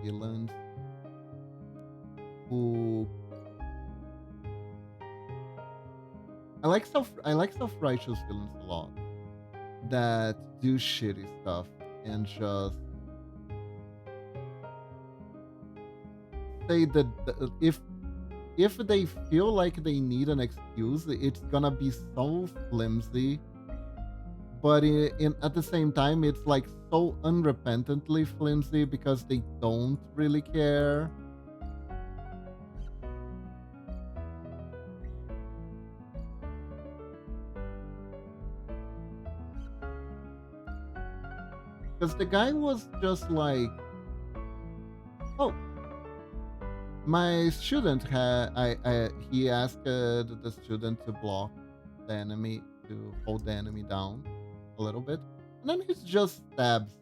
villains who I like self-righteous villains a lot that do shitty stuff and just say that if they feel like they need an excuse, it's gonna be so flimsy. But at the same time, it's like so unrepentantly flimsy because they don't really care. Because the guy was just like, oh, my student he asked the student to block the enemy, to hold the enemy down a little bit, and then he just stabs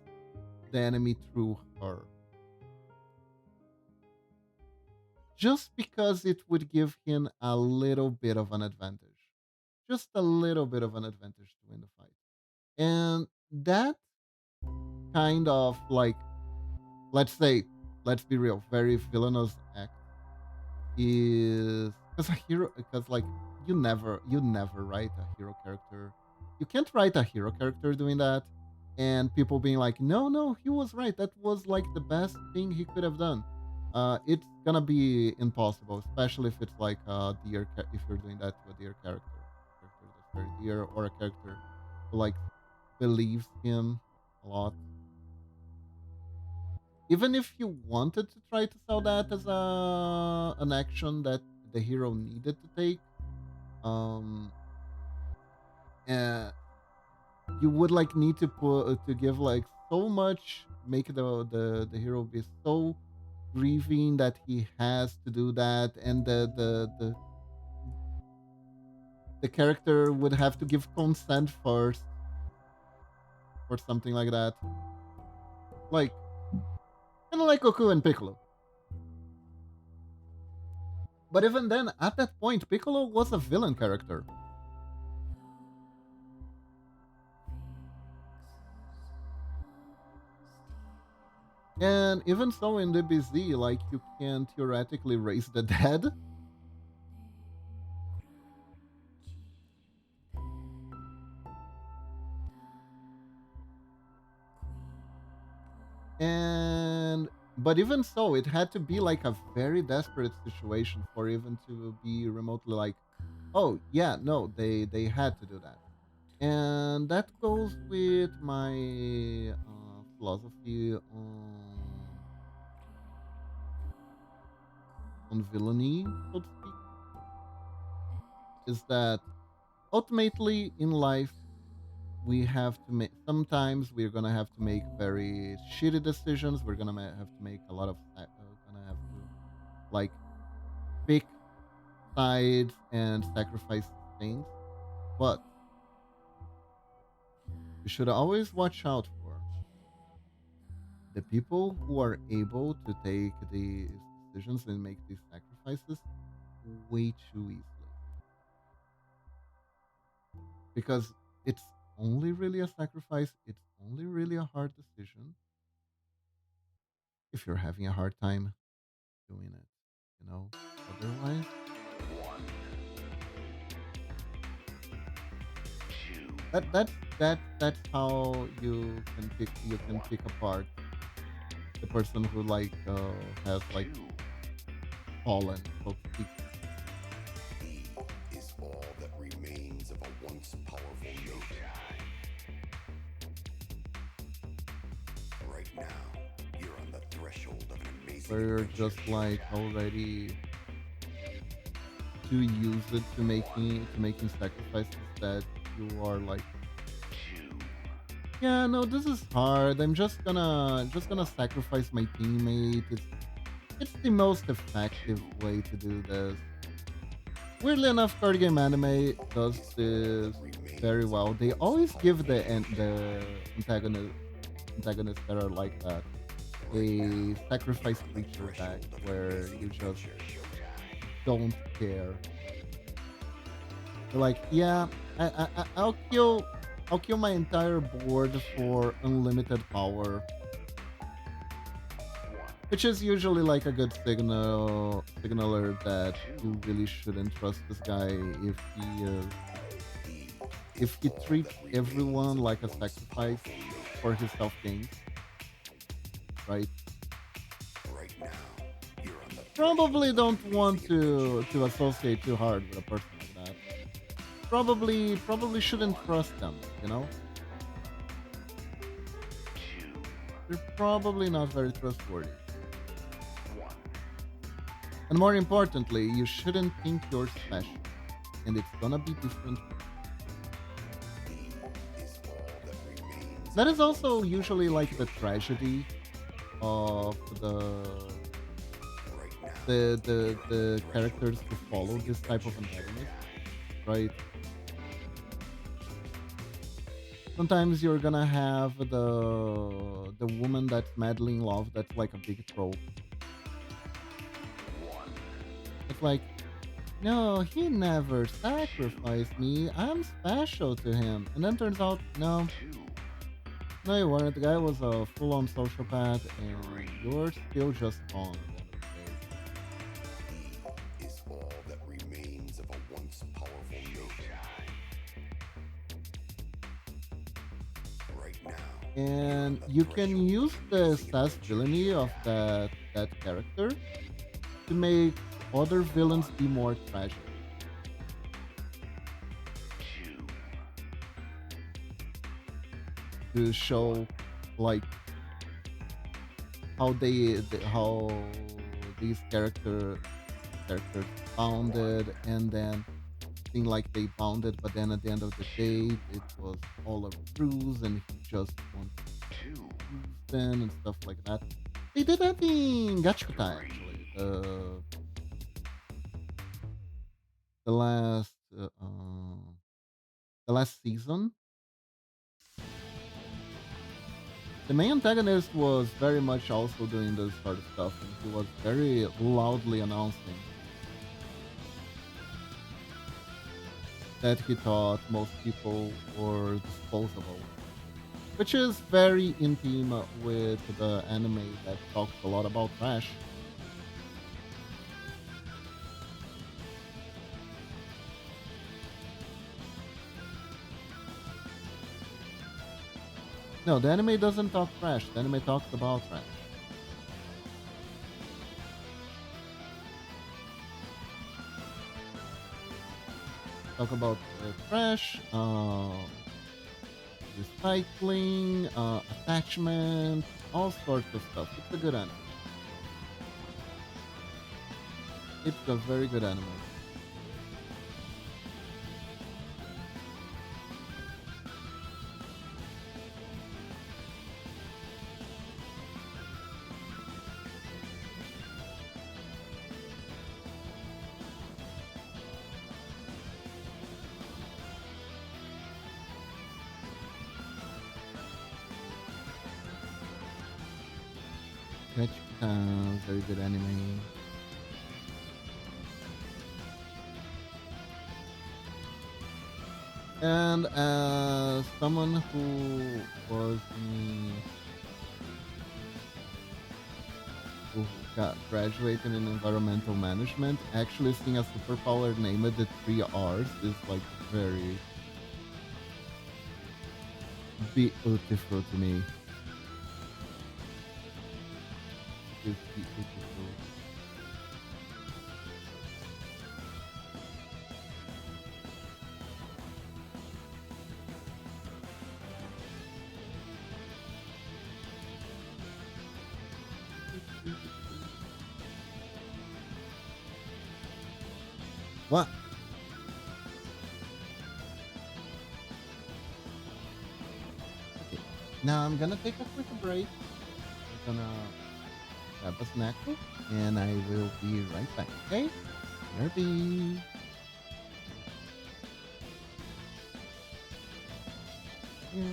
the enemy through her, just because it would give him a little bit of an advantage, just a little bit of an advantage to win the fight. And that kind of like, let's say, let's be real, very villainous act is because a hero, because like you never write a hero character, you can't write a hero character doing that, and people being like, no, he was right, that was like the best thing he could have done. It's gonna be impossible, especially if it's like if you're doing that to a dear character that's very dear, or a character who like believes him a lot. Even if you wanted to try to sell that as an action that the hero needed to take, um, uh, you would like need to to give like so much, make the hero be so grieving that he has to do that, and the character would have to give consent first or something like that, like kind of like Goku and Piccolo. But even then, at that point, Piccolo was a villain character. And even so, in the BZ, like you can theoretically raise the dead. And but even so, it had to be like a very desperate situation for even to be remotely like, oh yeah, no, they had to do that. And that goes with my philosophy on villainy, so to speak, is that ultimately in life we have to make, sometimes we're gonna have to make very shitty decisions. We're gonna have to make a lot of gonna have to like pick sides and sacrifice things, but you should always watch out for the people who are able to take these decisions and make these sacrifices way too easily, because it's only really a sacrifice, it's only really a hard decision if you're having a hard time doing it, you know. Otherwise, that's how you can pick apart the person who has like fallen, so to speak. Is all that remains of a once powerful nation. Right now, you're on the threshold of an amazing Where you're adventure. just like already too used to making sacrifices that you are like, yeah, no, this is hard. I'm just gonna sacrifice my teammate. It's the most effective way to do this. Weirdly enough, card game anime does Is all that this very remains of well. a They once always give powerful the antagonists that are like that Right a now, you're sacrifice on the creature deck threshold of an where amazing you just adventure. don't care. You're like, yeah, I'll kill my entire board for unlimited power, which is usually like a good signaler that you really shouldn't trust this guy He is if he all that treats remains everyone of like a a once sacrifice powerful nation. for his self gains, right? Right now, you're on the threshold Probably of an don't want amazing adventure. to associate too hard with a person like that. Probably shouldn't trust them, you know? They're probably not very trustworthy. And more importantly, you shouldn't think you're special. And it's gonna be different. He is all that remains of That is a once also usually powerful like the nation. tragedy of Right the now, the you're on the the threshold characters of who an follow amazing this type of adventure. antagonist, right? Sometimes you're gonna have the woman that's madly in love that's like a big trope. It's like, no, he never sacrificed me. I'm special to him. And then turns out, no, no, you weren't. The guy was a full-on sociopath, and you're still just pawn at the end of the day. He is all that remains of a once powerful nation. Right now, you're on And the you can threshold of use an the amazing sass adventure. villainy of that character to make other villains be more tragic, to show like how these characters bounded, and then seemed like they bounded, but then at the end of the day it was all a ruse and he just wanted to use them and stuff like that. They did that in Gachuta actually. The last the last season, the main antagonist was very much also doing this sort of stuff, and he was very loudly announcing that he thought most people were disposable, which is very in theme with the anime that talks a lot about trash. No, the anime doesn't talk trash. The anime talks about trash. Talk about trash, recycling, attachment, all sorts of stuff. It's a good anime. It's a very good anime. Very good anime. And as someone who was who got graduated in environmental management, actually seeing a superpower named the three R's is like very beautiful to me. It's beautiful. What? Okay. Now I'm gonna take a quick break. I'm gonna grab a snack and I will be right back. Okay? Nerdy. Yeah.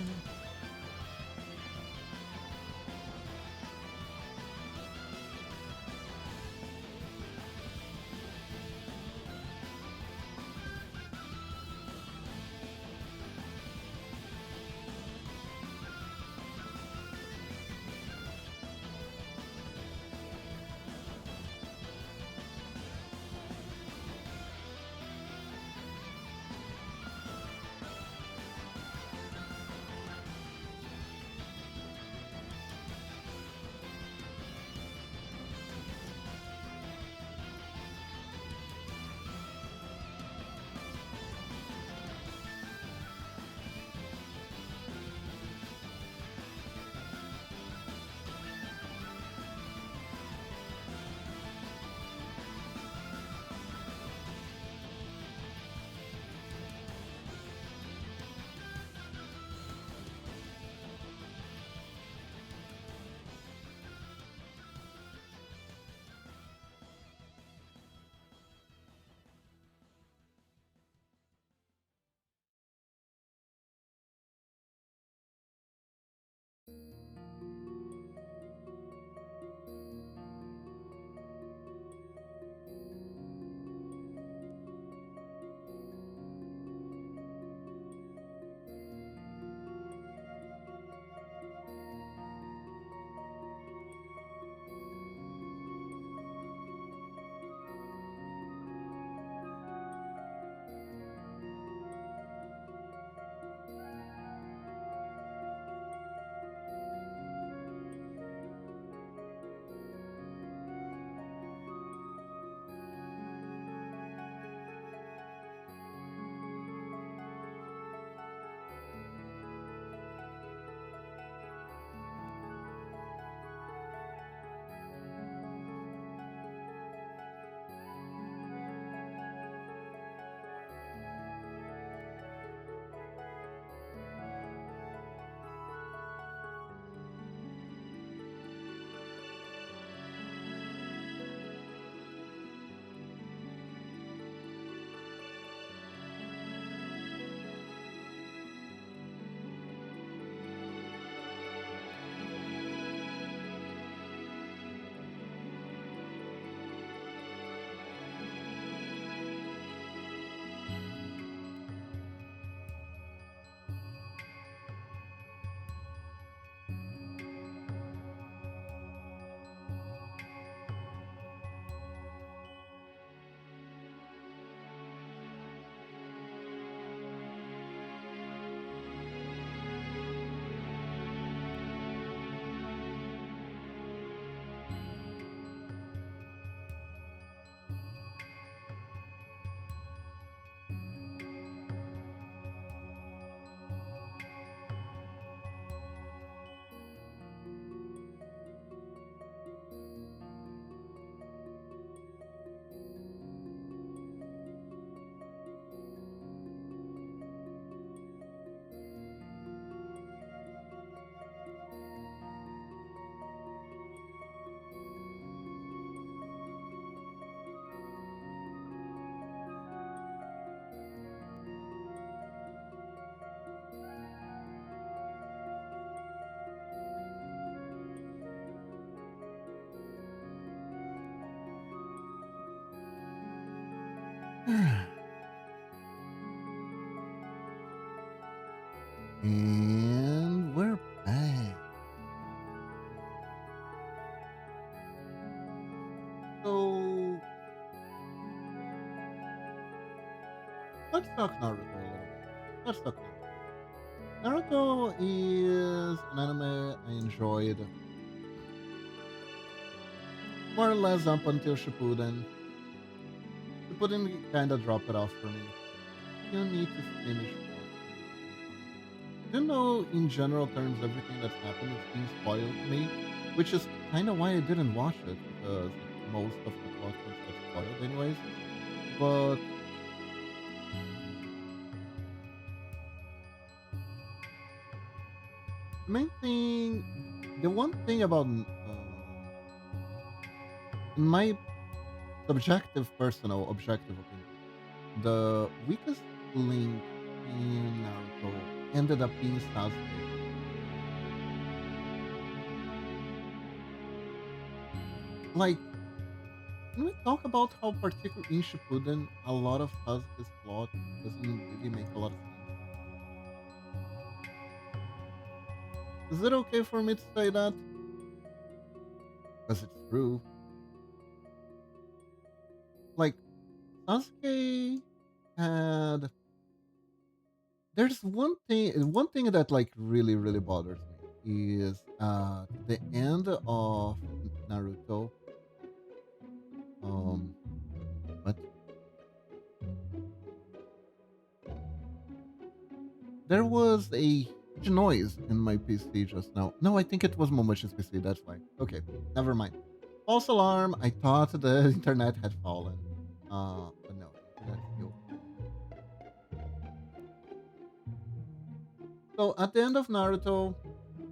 And we're back. So let's talk Naruto a little bit. Let's talk Naruto. Naruto is an anime I enjoyed more or less up until Shippuden. Shippuden kind of dropped it off for me. You need to finish watching it. You know, in general terms, everything that's happened is being spoiled to me, which is kind of why I didn't watch it because most of the plot points get spoiled anyways. But the main thing, the one thing about, in my subjective, personal, objective opinion, the weakest link in Naruto ended up being Sasuke. Like, can we talk about how, particularly in Shippuden, a lot of Sasuke's plot doesn't really make a lot of sense? Is it okay for me to say that? Because it's true. Like, Sasuke had. There's one thing that like really bothers me is the end of Naruto. Um, but there was a huge noise in my PC just now. No, I think it was Momoshi's PC. That's why. Okay, never mind. False alarm. I thought the internet had fallen. But no, the internet still. So at the end of Naruto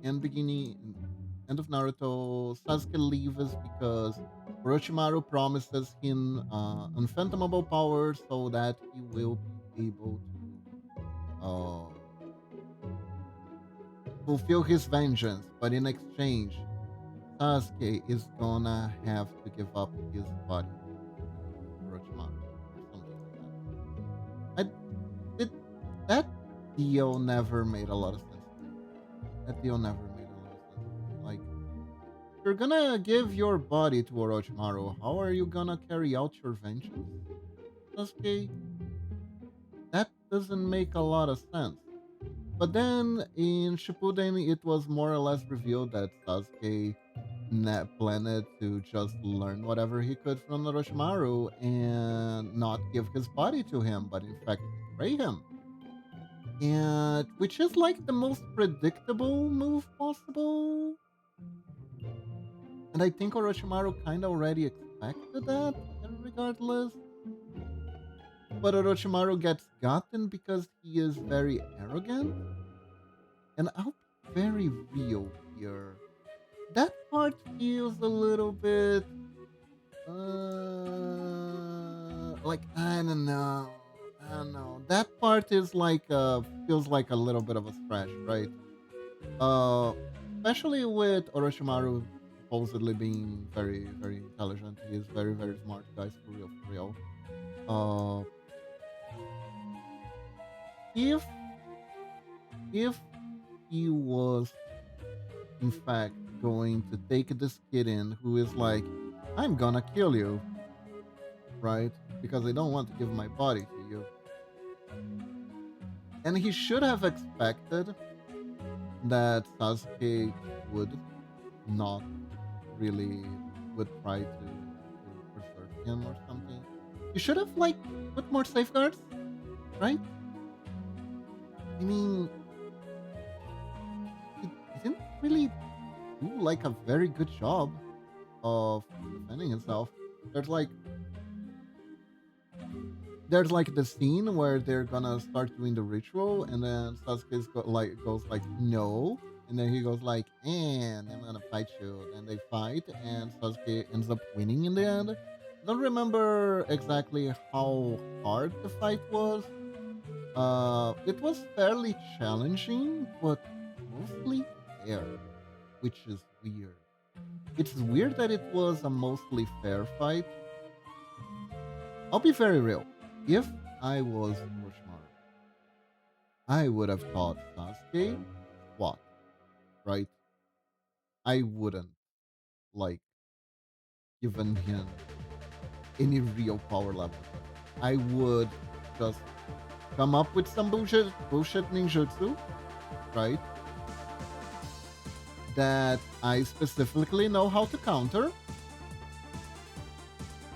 and beginning end of Naruto, Sasuke leaves because Orochimaru promises him unfathomable power so that he will be able to fulfill his vengeance. But in exchange, Sasuke is gonna have to give up his body to Orochimaru or something like that. It that deal never made a lot of sense to me. That deal never made a lot of sense to me. Like, you're gonna give your body to Orochimaru. How are you gonna carry out your vengeance, Sasuke? That doesn't make a lot of sense. But then in Shippuden, it was more or less revealed that Sasuke planned to just learn whatever he could from Orochimaru and not give his body to him, but in fact betray him. And which is like the most predictable move possible. And I think Orochimaru kind of already expected that, regardless. But Orochimaru gets gotten because he is very arrogant. And I'll be very real here. That part feels a little bit, like, I don't know. I don't know. That part is like, feels like a little bit of a stretch, right? Uh, Especially with Orochimaru supposedly being very intelligent. He is very smart, guys. For real, for real. Uh, if if he was in fact going to take this kid in who is like, I'm gonna kill you, right? Because I don't want to give my body to you. And he should have expected that Sasuke would not really would try to preserve him or something. You should have like put more safeguards, right? I mean, he didn't really do like a very good job of defending himself. There's like there's like the scene where they're gonna start doing the ritual, and then Sasuke goes like no, and then he goes like, and I'm gonna fight you. And they fight, and Sasuke ends up winning in the end. I don't remember exactly how hard the fight was. It was fairly challenging, but mostly fair, which is weird. It's weird that it was a mostly fair fight. I'll be very real. If I was Orochimaru, I would have thought Sasuke what, right? I wouldn't like given him any real power level. I would just come up with some bullshit ninjutsu, right? That I specifically know how to counter,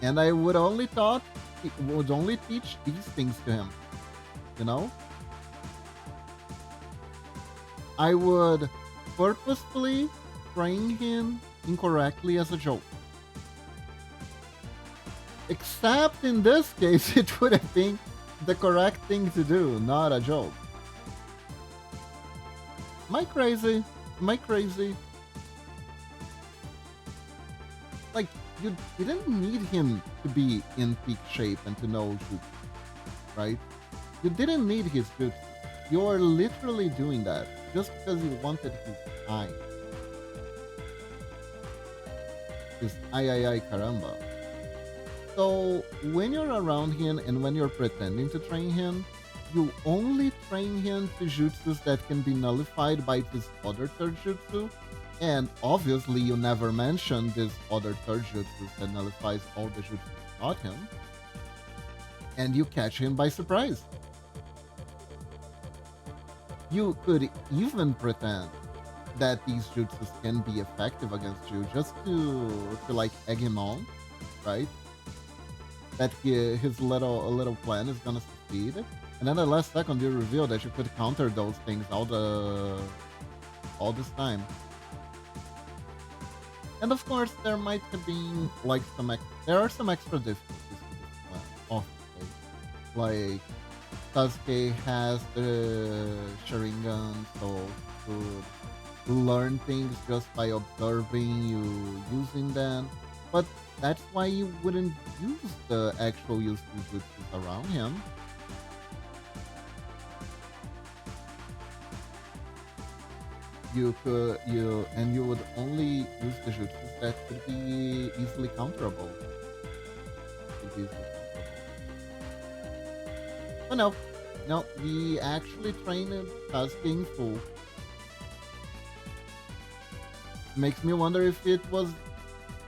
and I would only thought would only teach these things to him. You know, I would purposefully train him incorrectly as a joke. Except in this case, it would have been the correct thing to do, not a joke. Am I crazy? Am I crazy? Like, you didn't need him to be in peak shape and to know jutsu, right? You didn't need his jutsu. You are literally doing that just because you wanted his eye. His ay caramba. So when you're around him and when you're pretending to train him, you only train him to jutsus that can be nullified by this other third jutsu. And obviously, you never mention this other third jutsu that nullifies all the jutsus you taught him. And you catch him by surprise. You could even pretend that these jutsus can be effective against you just to like egg him on, right? That his little plan is gonna succeed, and then the last second you reveal that you could counter those things all this time. And of course, there might have been like there are some extra difficulties to this plan, obviously. Like Sasuke has the Sharingan, so to learn things just by observing you using them. But that's why you wouldn't use the actual useful jutsus around him. You would only use the jutsus that could be easily counterable. Could be easily counterable. But no, we actually trained Sasuke in full. Makes me wonder if it was.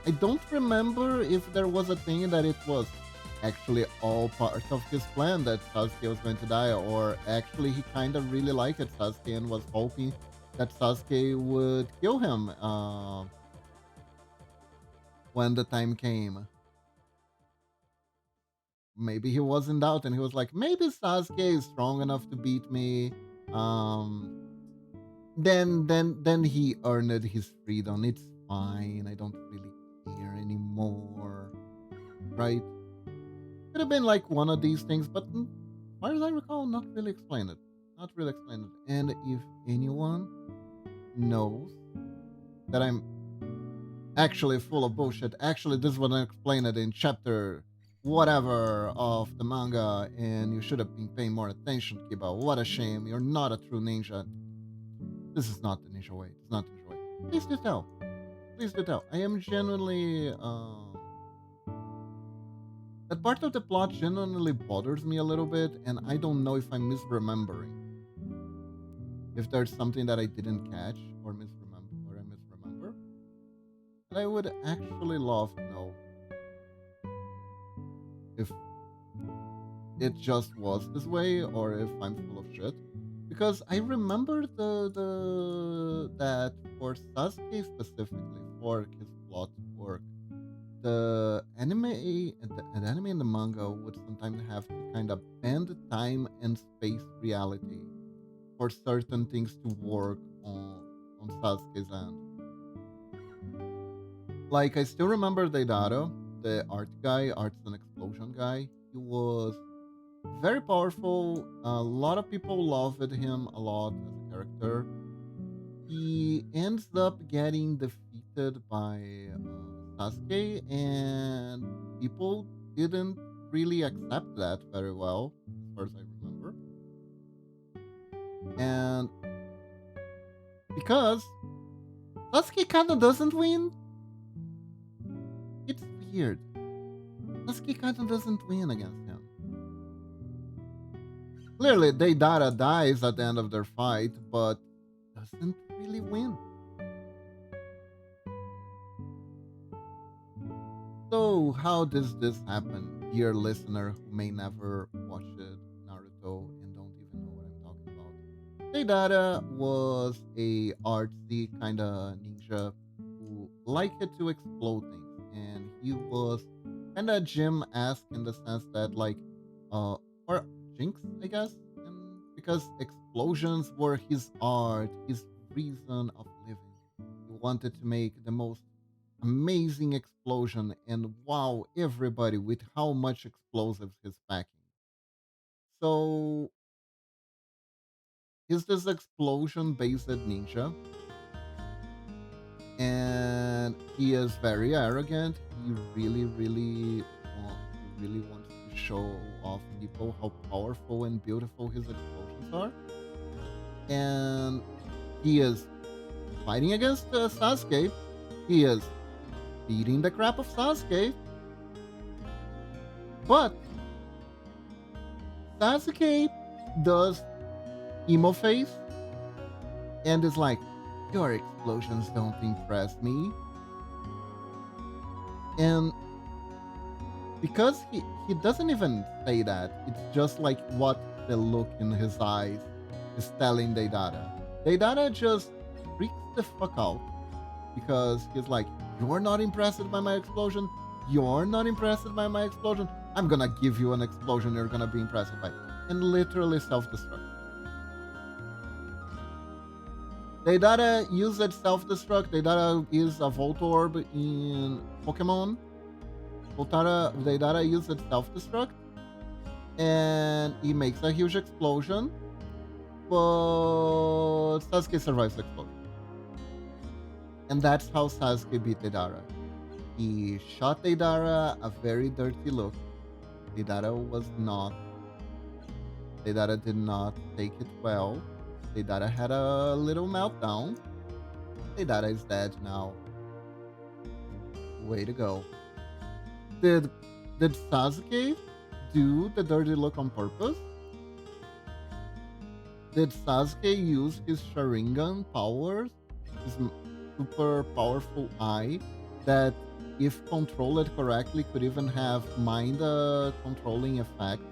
I don't remember if there was a thing that it was actually all part of his plan that Sasuke was going to die, or actually he kind of really liked Sasuke and was hoping that Sasuke would kill him when the time came. Maybe he was in doubt and he was like, maybe Sasuke is strong enough to beat me. Um, then he earned his freedom. It's fine. I don't really care anymore. Right? Could have been like one of these things, but far as I recall, not really explained it. Not really explained it. And if anyone knows that I'm actually full of bullshit, actually this was explained it in chapter whatever of the manga, and you should have been paying more attention, Kiba. What a shame. You're not a true ninja. This is not the ninja way. It's not the ninja way. Please do tell. Please do tell. I am genuinely that part of the plot genuinely bothers me a little bit, and I don't know if I'm misremembering. If there's something that I didn't catch or misremember, or I misremember, and I would actually love to know if it just was this way or if I'm full of shit. Because I remember the that for Sasuke specifically, for his plot work, the anime and the manga would sometimes have to kind of bend time and space reality for certain things to work on Sasuke's end. Like I still remember Deidara, the art guy, arts and explosion guy. He was very powerful. A lot of people loved him a lot as a character. He ends up getting defeated by Sasuke, and people didn't really accept that very well, as far as I remember. And because Sasuke kind of doesn't win, it's weird. Sasuke kind of doesn't win against him. Clearly, Deidara dies at the end of their fight, but doesn't really win. So, how does this happen, dear listener who may never watch it, Naruto and don't even know what I'm talking about? Deidara was a artsy kind of ninja who liked to explode things, and he was kind of Jim-esque in the sense that, like, or Jinx, I guess, and because explosions were his art, his reason of living. He wanted to make the most amazing explosion and wow everybody with how much explosives he's packing. So he's this explosion based ninja and he is very arrogant. He really wants to show off people how powerful and beautiful his explosions are. And he is fighting against Sasuke. He is beating the crap of Sasuke. But Sasuke does emo face and is like, your explosions don't impress me. And because he doesn't even say that, it's just like what the look in his eyes is telling Deidara. Deidara just freaks the fuck out because he's like, you're not impressed by my explosion. You're not impressed by my explosion. I'm gonna give you an explosion you're gonna be impressed by. And literally self-destruct. Deidara used self-destruct. Deidara is a Voltorb in Pokemon. Deidara used self-destruct. And he makes a huge explosion. But Sasuke survives the explosion. And that's how Sasuke beat Deidara. He shot Deidara a very dirty look. Deidara was not. Deidara did not take it well. Deidara had a little meltdown. Deidara is dead now. Way to go. Did did Sasuke do the dirty look on purpose? Did Sasuke use his Sharingan powers, his super powerful eye, that if controlled correctly could even have mind controlling effect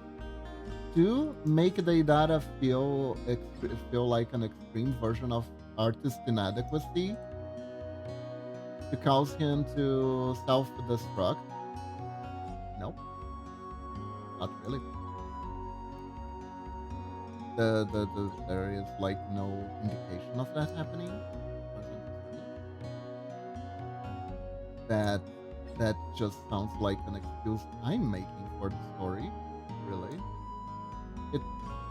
to make Deidara feel like an extreme version of artist inadequacy to cause him to self-destruct? Nope, not really. There is like no indication of that happening. That that just sounds like an excuse I'm making for the story. Really, it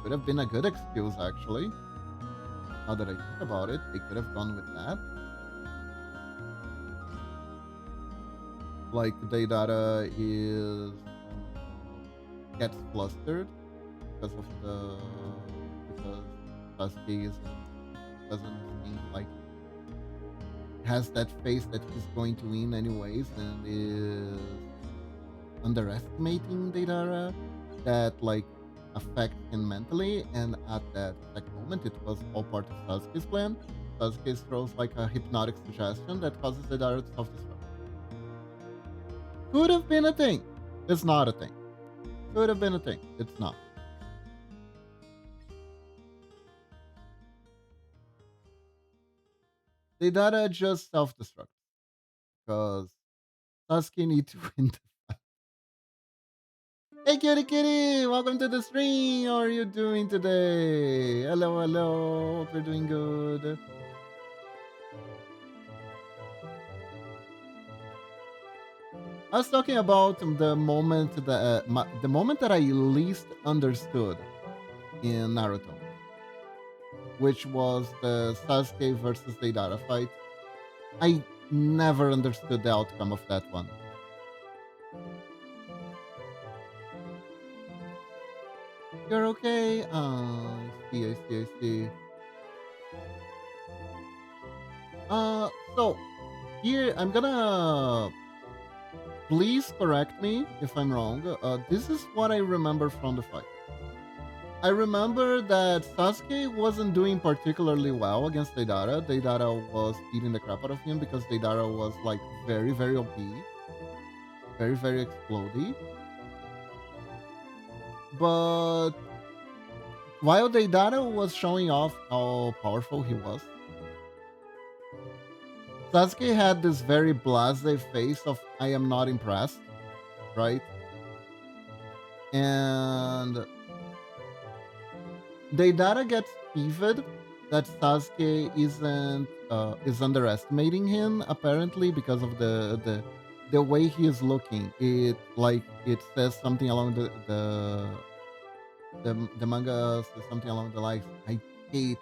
could have been a good excuse actually. Now that I think about it, they could have gone with that. Like Deidara is gets flustered because of the because Sasuke doesn't seem like has that face that he's going to win anyways and is underestimating Deidara that like affects him mentally, and at that exact moment it was all part of Sasuke's plan. Sasuke throws like a hypnotic suggestion that causes Deidara to self-destruct. Could have been a thing. It's not a thing. Could have been a thing. It's not. Deidara just self-destruct because Sasuke need to win. Hey kitty kitty, welcome to the stream. How are you doing today? Hello, hello. Hope you're doing good. I was talking about the moment that I least understood in Naruto, which was the Sasuke versus Deidara fight. I never understood the outcome of that one. You're okay? I see, I see, I see. So here I'm gonna please correct me if I'm wrong. This is what I remember from the fight. I remember that Sasuke wasn't doing particularly well against Deidara. Deidara was beating the crap out of him because Deidara was like very, very OP, very, very explodey. But while Deidara was showing off how powerful he was, Sasuke had this very blasé face of I am not impressed, right? And Deidara gets peeved that Sasuke is underestimating him apparently because of the way he is looking. It says something along the manga says something along the lines. I hate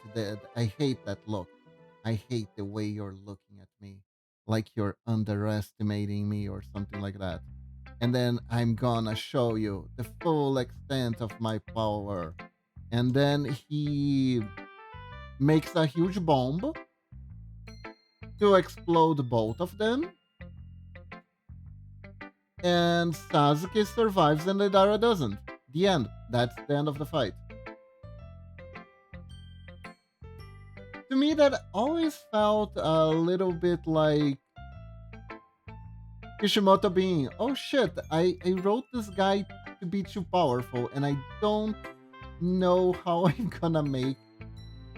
that look. I hate the way you're looking at me, like you're underestimating me or something like that. And then I'm gonna show you the full extent of my power. And then he makes a huge bomb to explode both of them. And Sasuke survives and Deidara doesn't. The end. That's the end of the fight. To me, that always felt a little bit like Kishimoto being, oh shit, I wrote this guy to be too powerful and I don't know how I'm gonna make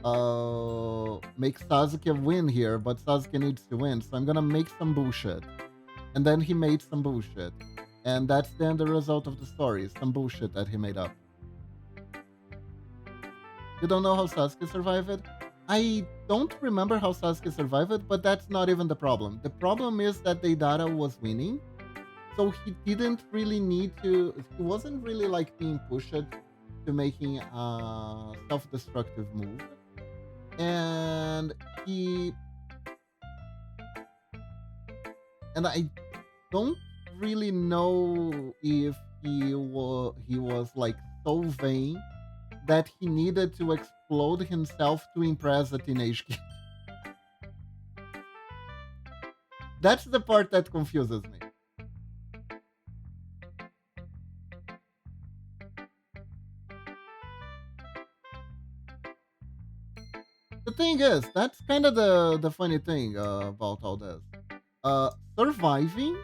Sasuke win here, but Sasuke needs to win, so I'm gonna make some bullshit. And then he made some bullshit. And that's then the result of the story, some bullshit that he made up. You don't know how Sasuke survived it? I don't remember how Sasuke survived it, but that's not even the problem. The problem is that Deidara was winning, so he didn't really need to. He wasn't really like being pushed to making a self-destructive move, and he and I don't really know if he was like so vain that he needed to explode himself to impress a teenage kid. That's the part that confuses me. The thing is, that's kind of the funny thing about all this. Surviving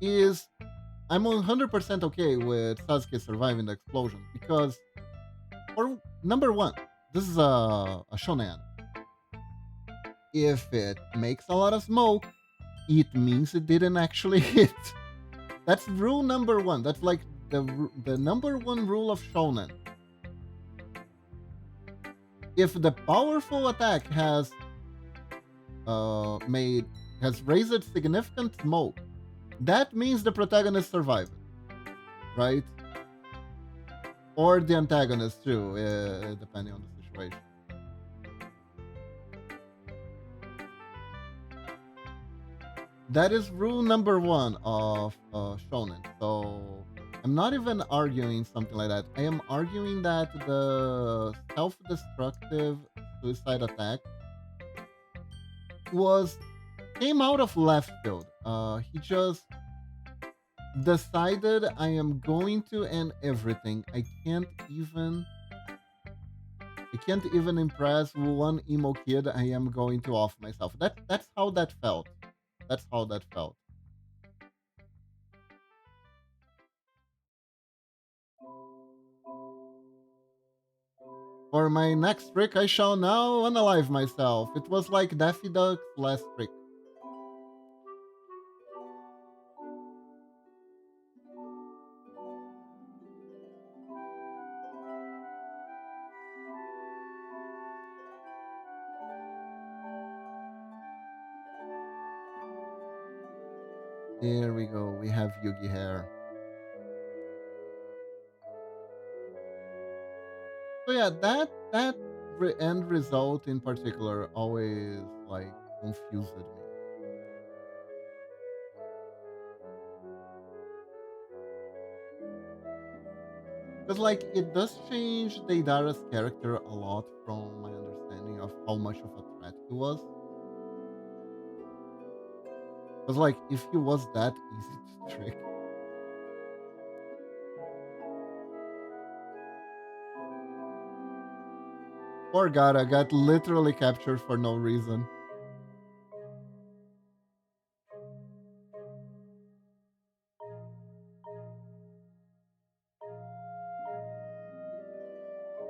is I'm 100% okay with Sasuke surviving the explosion because, for number one, this is a shonen. If it makes a lot of smoke, it means it didn't actually hit. That's rule number one. That's like the number one rule of shonen. If the powerful attack made has raised significant smoke, that means the protagonist survived, right? Or the antagonist too, depending on the situation. That is rule number one of shonen. So I'm not even arguing something like that. I am arguing that the self-destructive suicide attack was came out of left field. He just decided I am going to end everything. I can't even impress one emo kid. I am going to off myself. That's how that felt. That's how that felt. For my next trick, I shall now unalive myself. It was like Daffy Duck's last trick. Here we go. We have Yugi hair. So yeah, that end result in particular always like confused me. Because like it does change Deidara's character a lot from my understanding of how much of a threat he was. Because like if he was that easy to trick, Poor God, I got literally captured for no reason.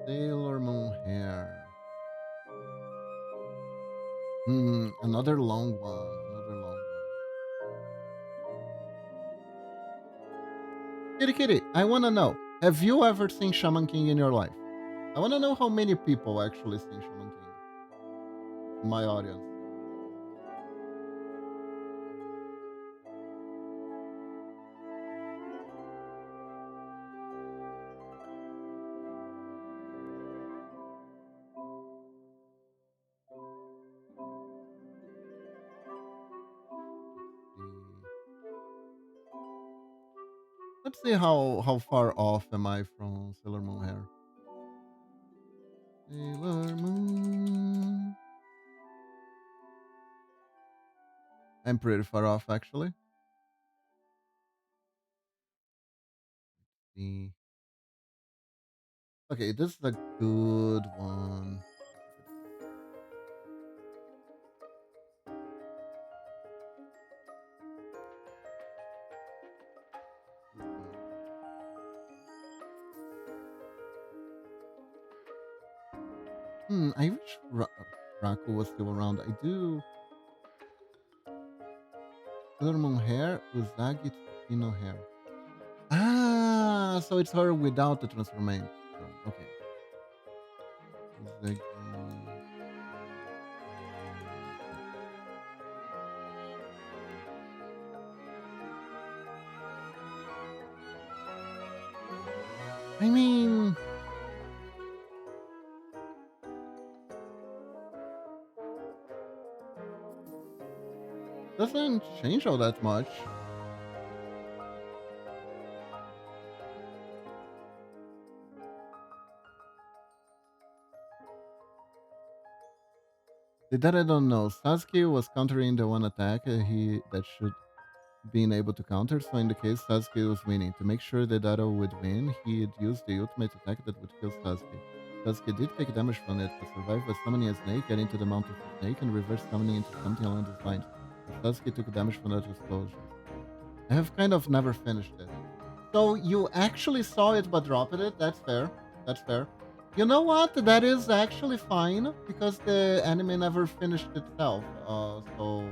Sailor Moon hair. Another long one. Another long one. Kitty Kitty, I wanna know. Have you ever seen Shaman King in your life? I wanna know how many people actually seen Shaman King in my audience. Let's see how far off am I from Sailor Moon hair. Sailor Moon. I'm pretty far off actually. See. Okay, this is a good one. I wish Raku was still around. I do. Sailor Moon hair, Uzagi Tsukino hair. Ah, so it's her without the transformation. Okay. Uzagi. I mean, doesn't change all that much. That I don't know. Sasuke was countering the one attack he that should been able to counter, so in the case Sasuke was winning. To make sure that Dado would win, he had used the ultimate attack that would kill Sasuke. Sasuke did take damage from it, but survived by summoning a snake, getting to the mount of the snake, and reverse summoning into something along those lines. But Sasuke took damage from that explosion. I have kind of never finished it. So you actually saw it but dropped it? That's fair. That's fair. You know what? That is actually fine because the anime never finished itself. So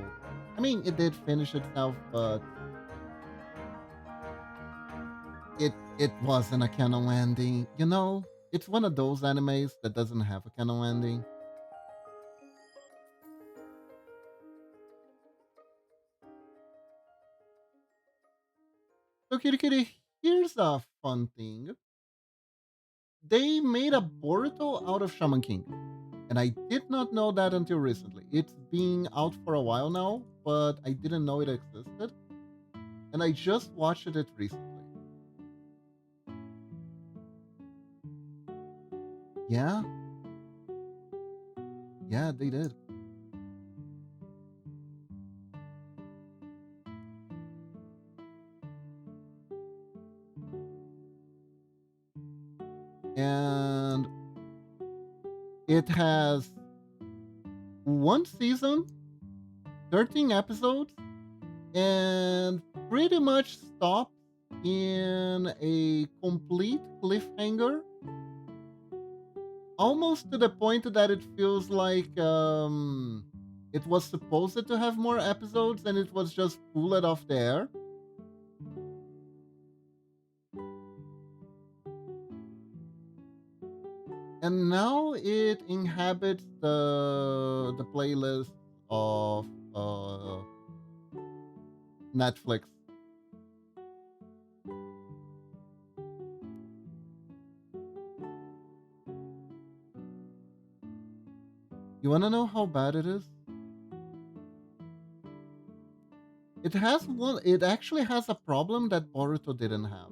I mean, it did finish itself, but it wasn't a canon ending. You know, it's one of those animes that doesn't have a canon ending. So Kitty Kitty, here's a fun thing. They made a Boruto out of Shaman King. And I did not know that until recently. It's been out for a while now, but I didn't know it existed. And I just watched it recently. Yeah, yeah, they did. And it has one season, 13 episodes, and pretty much stops in a complete cliffhanger, almost to the point that it feels like it was supposed to have more episodes and it was just pulled off the air. And now it inhabits the playlist of Netflix. You wanna know how bad it is? It actually has a problem that Boruto didn't have.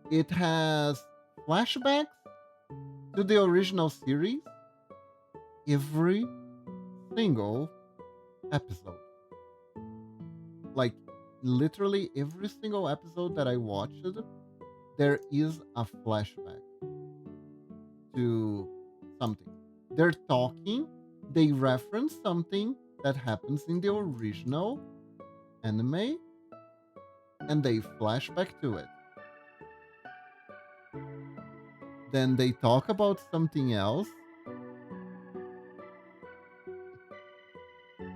It has flashbacks to the original series every single episode. Like literally every single episode that I watched, there is a flashback. to something. They're talking, they reference something that happens in the original anime, and they flash back to it. Then they talk about something else.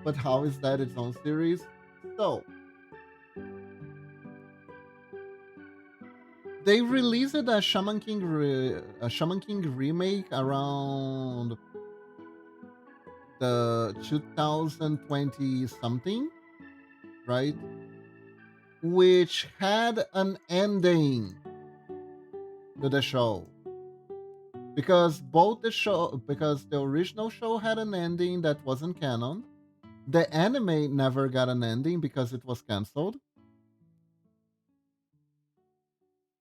But how is that its own series? So, they released a Shaman King remake around the 2020 something, right? Which had an ending to the show. Because the original show had an ending that wasn't canon. The anime never got an ending because it was canceled.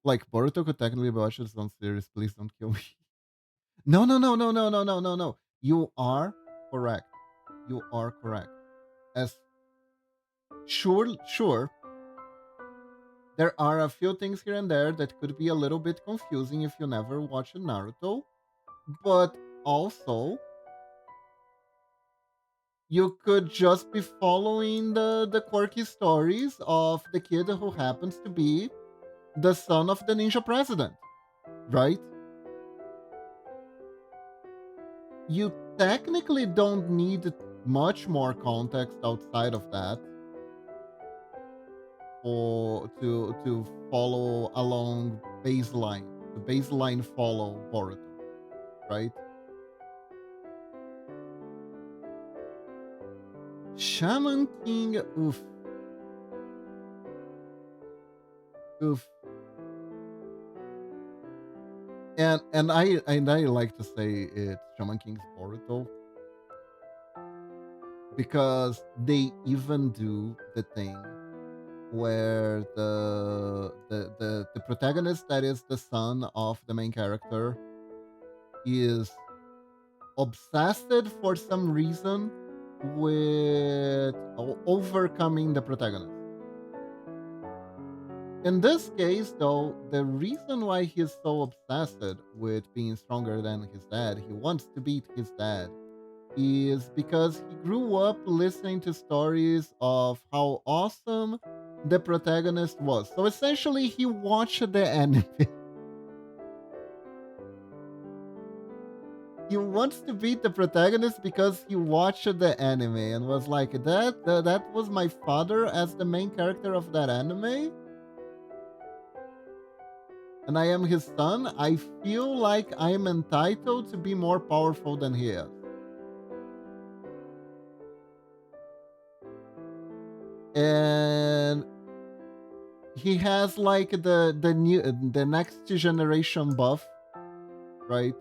Like Boruto could technically watch its own series. Please don't kill me. No, no, no, no, no, no, no, no, no. You are correct. You are correct. As sure, there are a few things here and there that could be a little bit confusing if you never watched Naruto, but also you could just be following the quirky stories of the kid who happens to be the son of the ninja president, right? You technically don't need much more context outside of that for to follow along the baseline follow Boruto, right? Shaman King, oof, oof, and I like to say it's Shaman King's Boruto because they even do the thing where the protagonist that is the son of the main character is obsessed for some reason with overcoming the protagonist. In this case, though, the reason why he's so obsessed with being stronger than his dad, he wants to beat his dad, is because he grew up listening to stories of how awesome the protagonist was. So essentially, he watched the anime. He wants to beat the protagonist because he watched the anime and was like, that was my father as the main character of that anime, and I am his son. I feel like I am entitled to be more powerful than he is. And he has like the next generation buff, right?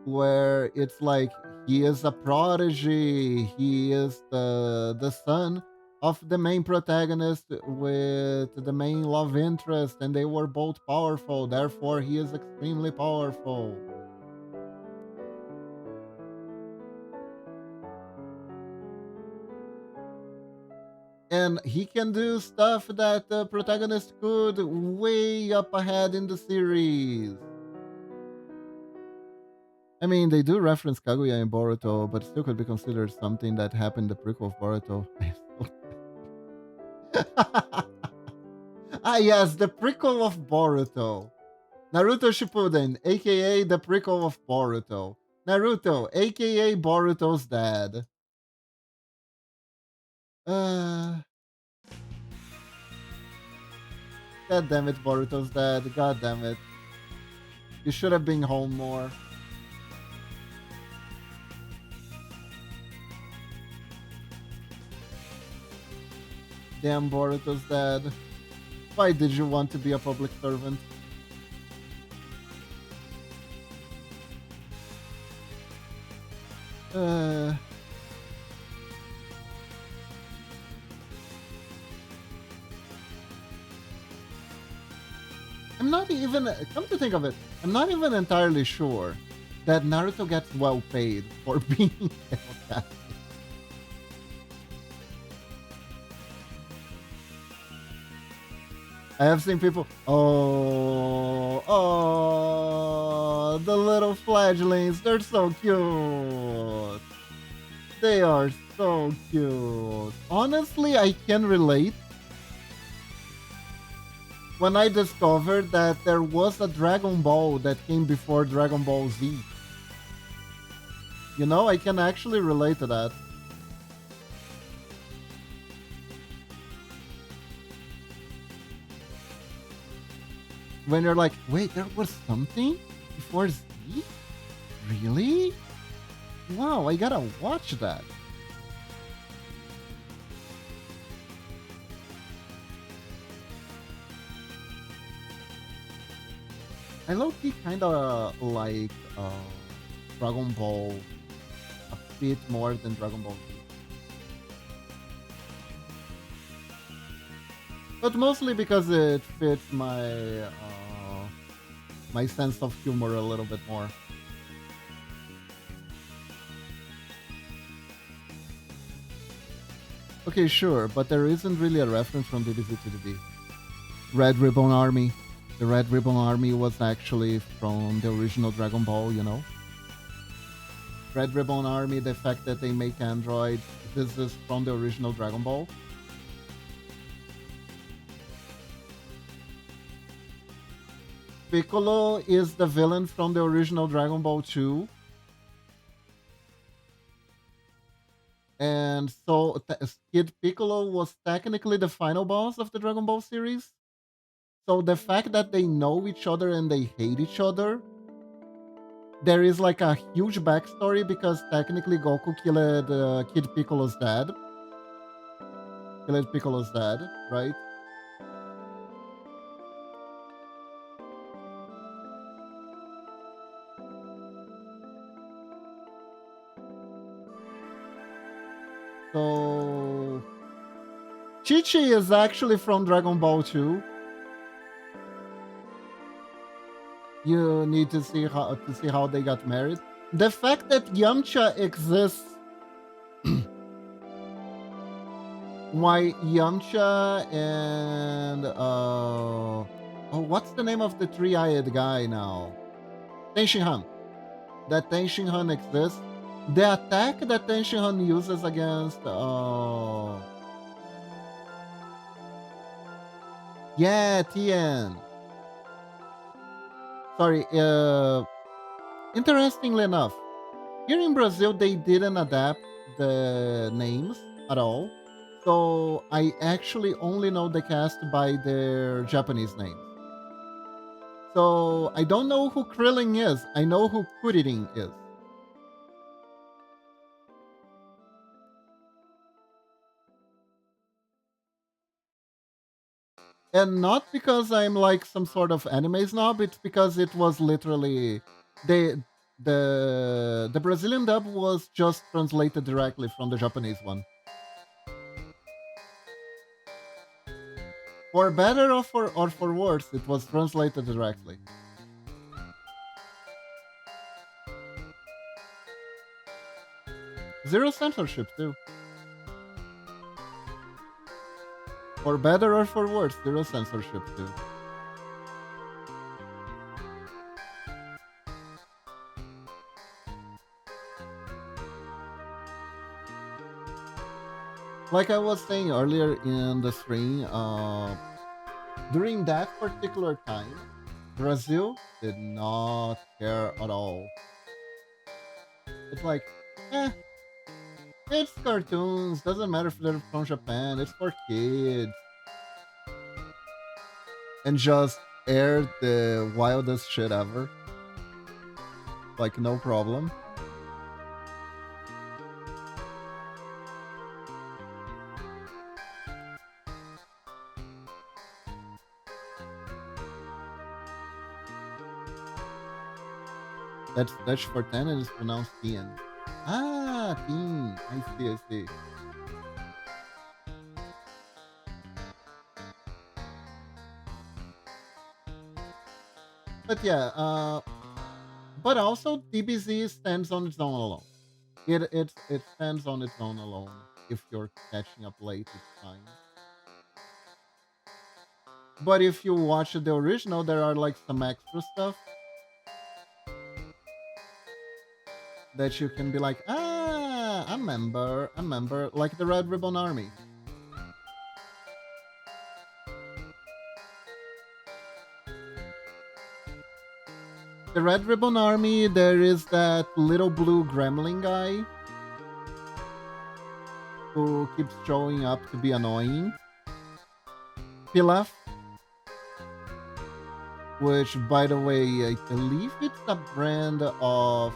Where it's like he is a prodigy, he is the son of the main protagonist with the main love interest, and they were both powerful, therefore he is extremely powerful. And he can do stuff that the protagonist could way up ahead in the series. I mean, they do reference Kaguya in Boruto, but still could be considered something that happened in the prequel of Boruto. Ah, yes, the prequel of Boruto. Naruto Shippuden, aka the prequel of Boruto. Naruto, aka Boruto's dad. Uh, God damn it, Boruto's dad. God damn it. You should have been home more. Damn Boruto's dad. Why did you want to be a public servant? Uh, I'm not even, come to think of it, I'm not even entirely sure that Naruto gets well paid for being a I have seen people, the little fledglings, they're so cute. They are so cute. Honestly, I can relate when I discovered that there was a Dragon Ball that came before Dragon Ball Z. You know, I can actually relate to that. When you're like, wait, there was something before Z? Really? Wow, I gotta watch that. I low-key kinda like Dragon Ball a bit more than Dragon Ball Z. But mostly because it fits my sense of humor a little bit more. Okay, sure, but there isn't really a reference from DBZ to DB. Red Ribbon Army. The Red Ribbon Army was actually from the original Dragon Ball, you know? Red Ribbon Army, the fact that they make androids, this is from the original Dragon Ball. Piccolo is the villain from the original Dragon Ball 2. And so Kid Piccolo was technically the final boss of the Dragon Ball series. So the fact that they know each other and they hate each other, there is like a huge backstory because technically Goku killed Kid Piccolo's dad. Killed Piccolo's dad, right? So Chi-Chi is actually from Dragon Ball 2. You need to see how they got married. The fact that Yamcha exists, why Yamcha and what's the name of the three-eyed guy now? Tenshinhan. That Tenshinhan exists. The attack that Tenshinhan uses against yeah, Tien. Sorry, interestingly enough, here in Brazil they didn't adapt the names at all. So I actually only know the cast by their Japanese names. So I don't know who Krillin is. I know who Kuririn is. And not because I'm like some sort of anime snob, it's because it was literally the the Brazilian dub was just translated directly from the Japanese one. For better or for worse, it was translated directly. Zero censorship too. For better or for worse, zero censorship too. Like I was saying earlier in the stream, during that particular time, Brazil did not care at all. It's like, eh, it's cartoons. Doesn't matter if they're from Japan. It's for kids. And just aired the wildest shit ever. Like, no problem. That's Dutch for 10 and it's pronounced Tien. Ah, Tien. I see, I see. But yeah, but also DBZ stands on its own alone. It stands on its own alone. If you're catching up late, it's fine. But if you watch the original, there are like some extra stuff. that you can be like, ah, a member, like the Red Ribbon Army. The Red Ribbon Army, there is that little blue gremlin guy who keeps showing up to be annoying. Pilaf, which, by the way, I believe it's a brand of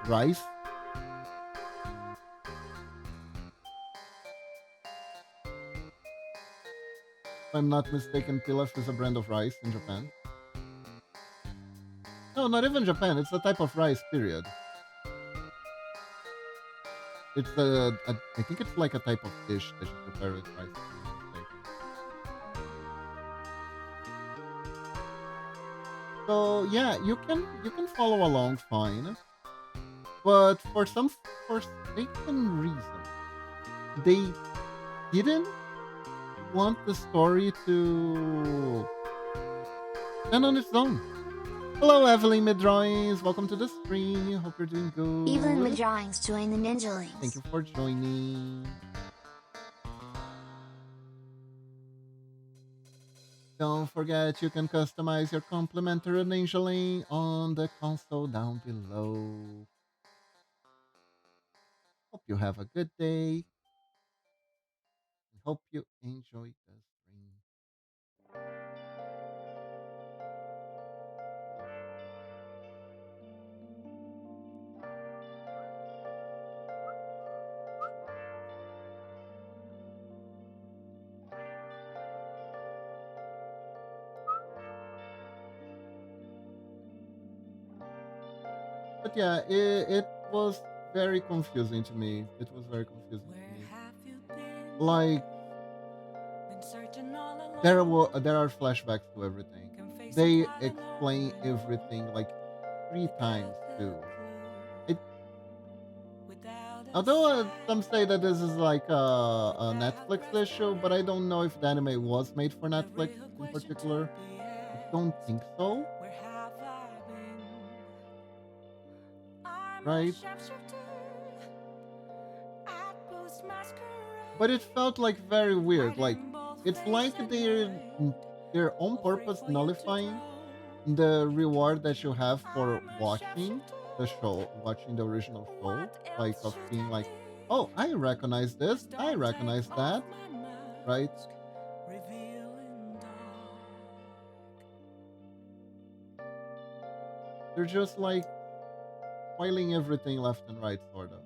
rice. If I'm not mistaken, Pilaf is a brand of rice in Japan. No, not even Japan. It's a type of rice, period. It's I think it's like a type of dish that you prepare with rice. If I'm not mistaken. So yeah, you can follow along fine, but for some forsaken reason, they didn't want the story to stand on its own. Hello, Evelyn Middrawings. Welcome to the stream. Hope you're doing good. Evelyn Middrawings join the Ninjalings. Thank you for joining. Don't forget you can customize your complimentary Ninjaling on the console down below. Hope you have a good day. Hope you enjoy the stream. But yeah, it was very confusing to me. It was very confusing to me. Like, there are flashbacks to everything. They explain everything like 3 times too. It, although some say that this is like a Netflix issue, but I don't know if the anime was made for Netflix in particular. I don't think so. Right? But it felt like very weird. Like, it's like they're on purpose nullifying the reward that you have for watching the show, watching the original show, like of being like, oh, I recognize this, I recognize that, right? They're just like spoiling everything left and right, sort of.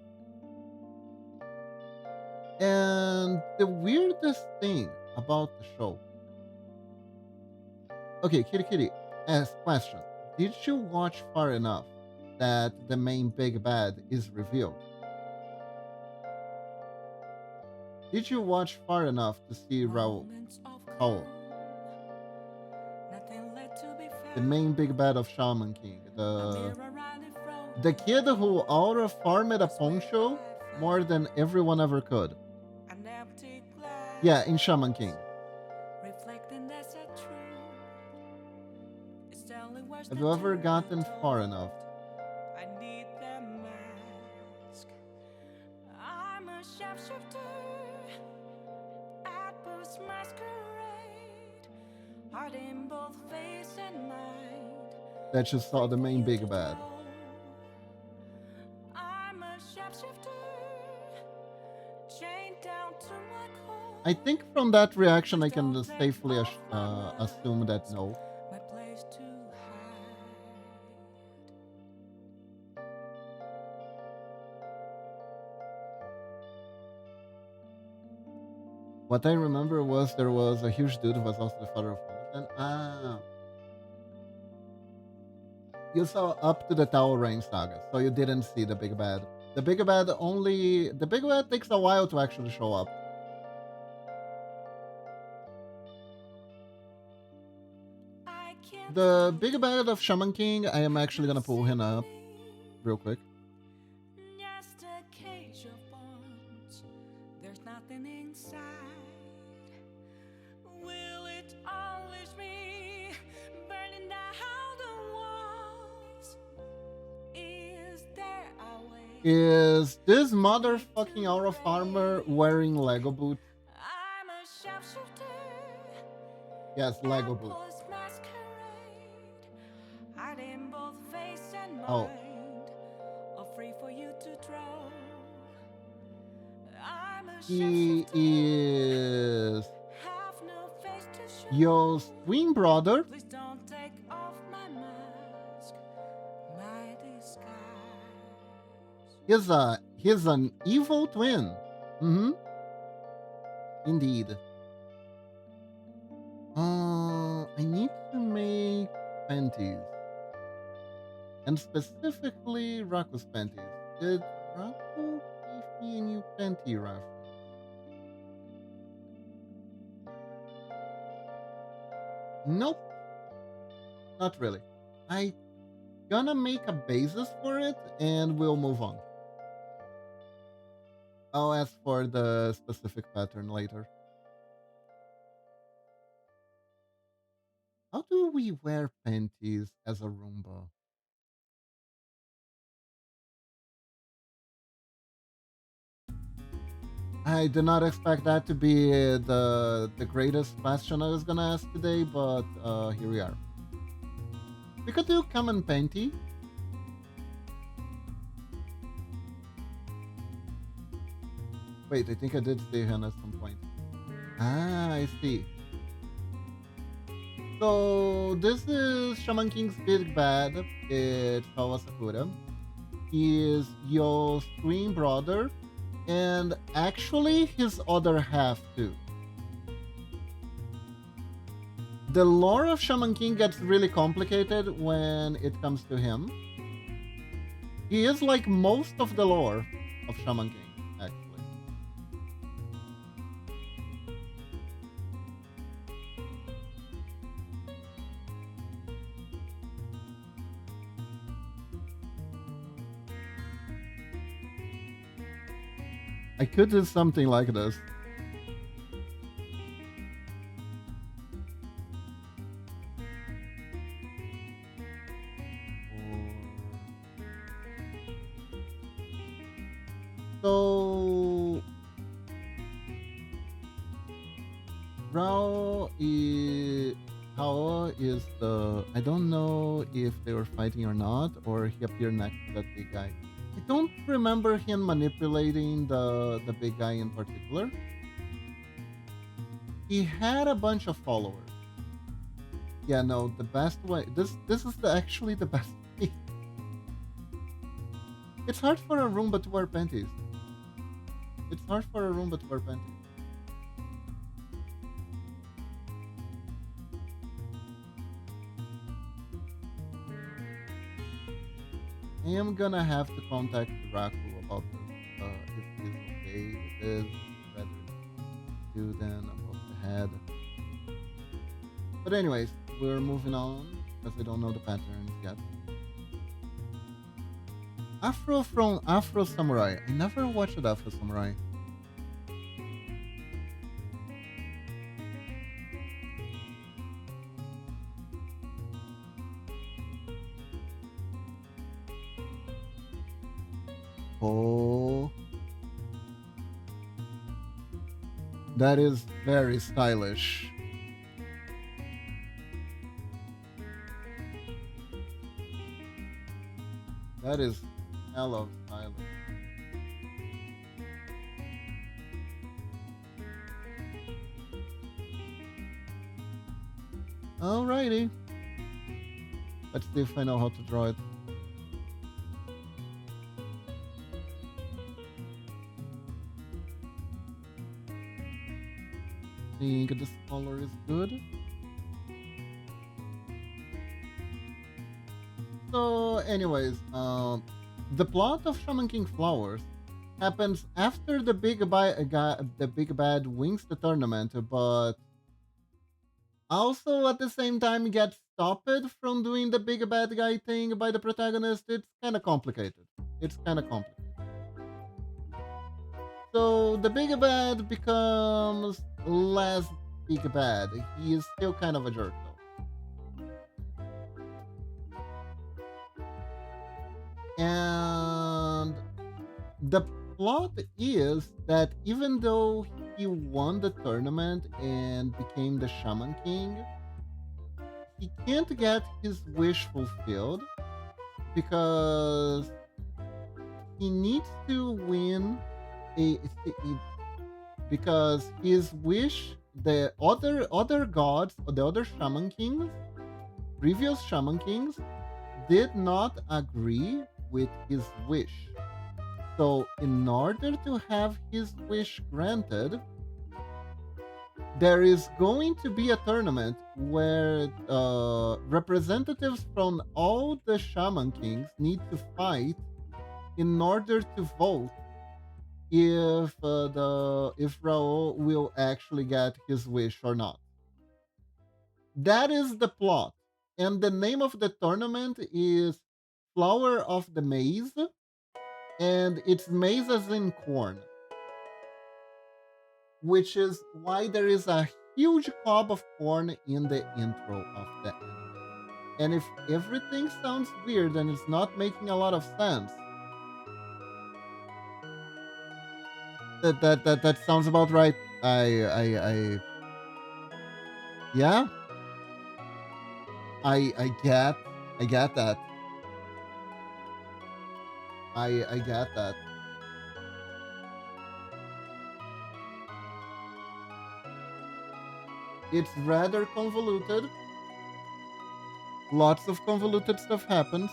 And the weirdest thing about the show. Okay, Kitty Kitty, ask question. Did you watch far enough that the main big bad is revealed? Did you watch far enough to see Raul? The main big bad of Shaman King. The kid who ought farmed a poncho more than everyone ever could. Yeah, in Shaman King. Have you ever gotten far enough? That you saw the main big bad. I think from that reaction, I can safely assume that no. What I remember was there was a huge dude who was also the father of Fulton. Ah. You saw up to the Tower Rain saga, so you didn't see the big bad. The big bad takes a while to actually show up. The big bad of Shaman King, I am actually gonna pull him up real quick. Is this motherfucking Aura Farmer wearing Lego boots? I'm a sharpshooter. Yes, Lego boots. Apples masquerade. Hiding both face and Oh, mind. All free for you to draw. I'm a he sharpshooter. is Have no face to show. your twin brother. Please don't take off my mask. My disguise. He's an evil twin. Mm-hmm. Indeed. I need to make panties. And specifically Raku's panties. Did Raku give me a new panty raffle? Nope. Not really. I gonna make a basis for it and we'll move on. I'll ask for the specific pattern later. How do we wear panties as a Roomba? I did not expect that to be the greatest question I was gonna ask today, but here we are. We could do common panty. Wait, I think I did say him at some point. Ah, I see. So this is Shaman King's big bad. It's Kawasakura. He is Yo's twin brother, and actually his other half too. The lore of Shaman King gets really complicated when it comes to him. He is like most of the lore of Shaman King, actually. I could do something like this. So Rao is the, I don't know if they were fighting or not, or he appeared next to that big guy. I don't remember him manipulating the big guy in particular. He had a bunch of followers. Yeah, no, the best way. This is actually the best way. It's hard for a Roomba to wear panties. It's hard for a Roomba to wear panties. I am gonna have to contact Raku about this. If he's okay with this, better do than above the head. But anyways, we're moving on because I don't know the patterns yet. Afro from Afro Samurai. I never watched Afro Samurai. Oh, that is very stylish. That is hella stylish. Alrighty. Let's see if I know how to draw it. I think this color is good. So, anyways, the plot of Shaman King Flowers happens after the big bad wins the tournament, but also at the same time gets stopped from doing the big bad guy thing by the protagonist. It's kind of complicated. So the big bad becomes less big bad. He is still kind of a jerk though. And The plot is that even though he won the tournament and became the Shaman King, he can't get his wish fulfilled because he needs to win a because his wish, the other gods, the other shaman kings, previous shaman kings, did not agree with his wish. So in order to have his wish granted, there is going to be a tournament where representatives from all the shaman kings need to fight in order to vote if Raul will actually get his wish or not. That is the plot. And the name of the tournament is Flower of the Maize, and it's maize as in corn, which is why there is a huge cob of corn in the intro of the anime. And if everything sounds weird and it's not making a lot of sense, that sounds about right. I yeah, I get that. I get that. It's rather convoluted. Lots of convoluted stuff happens.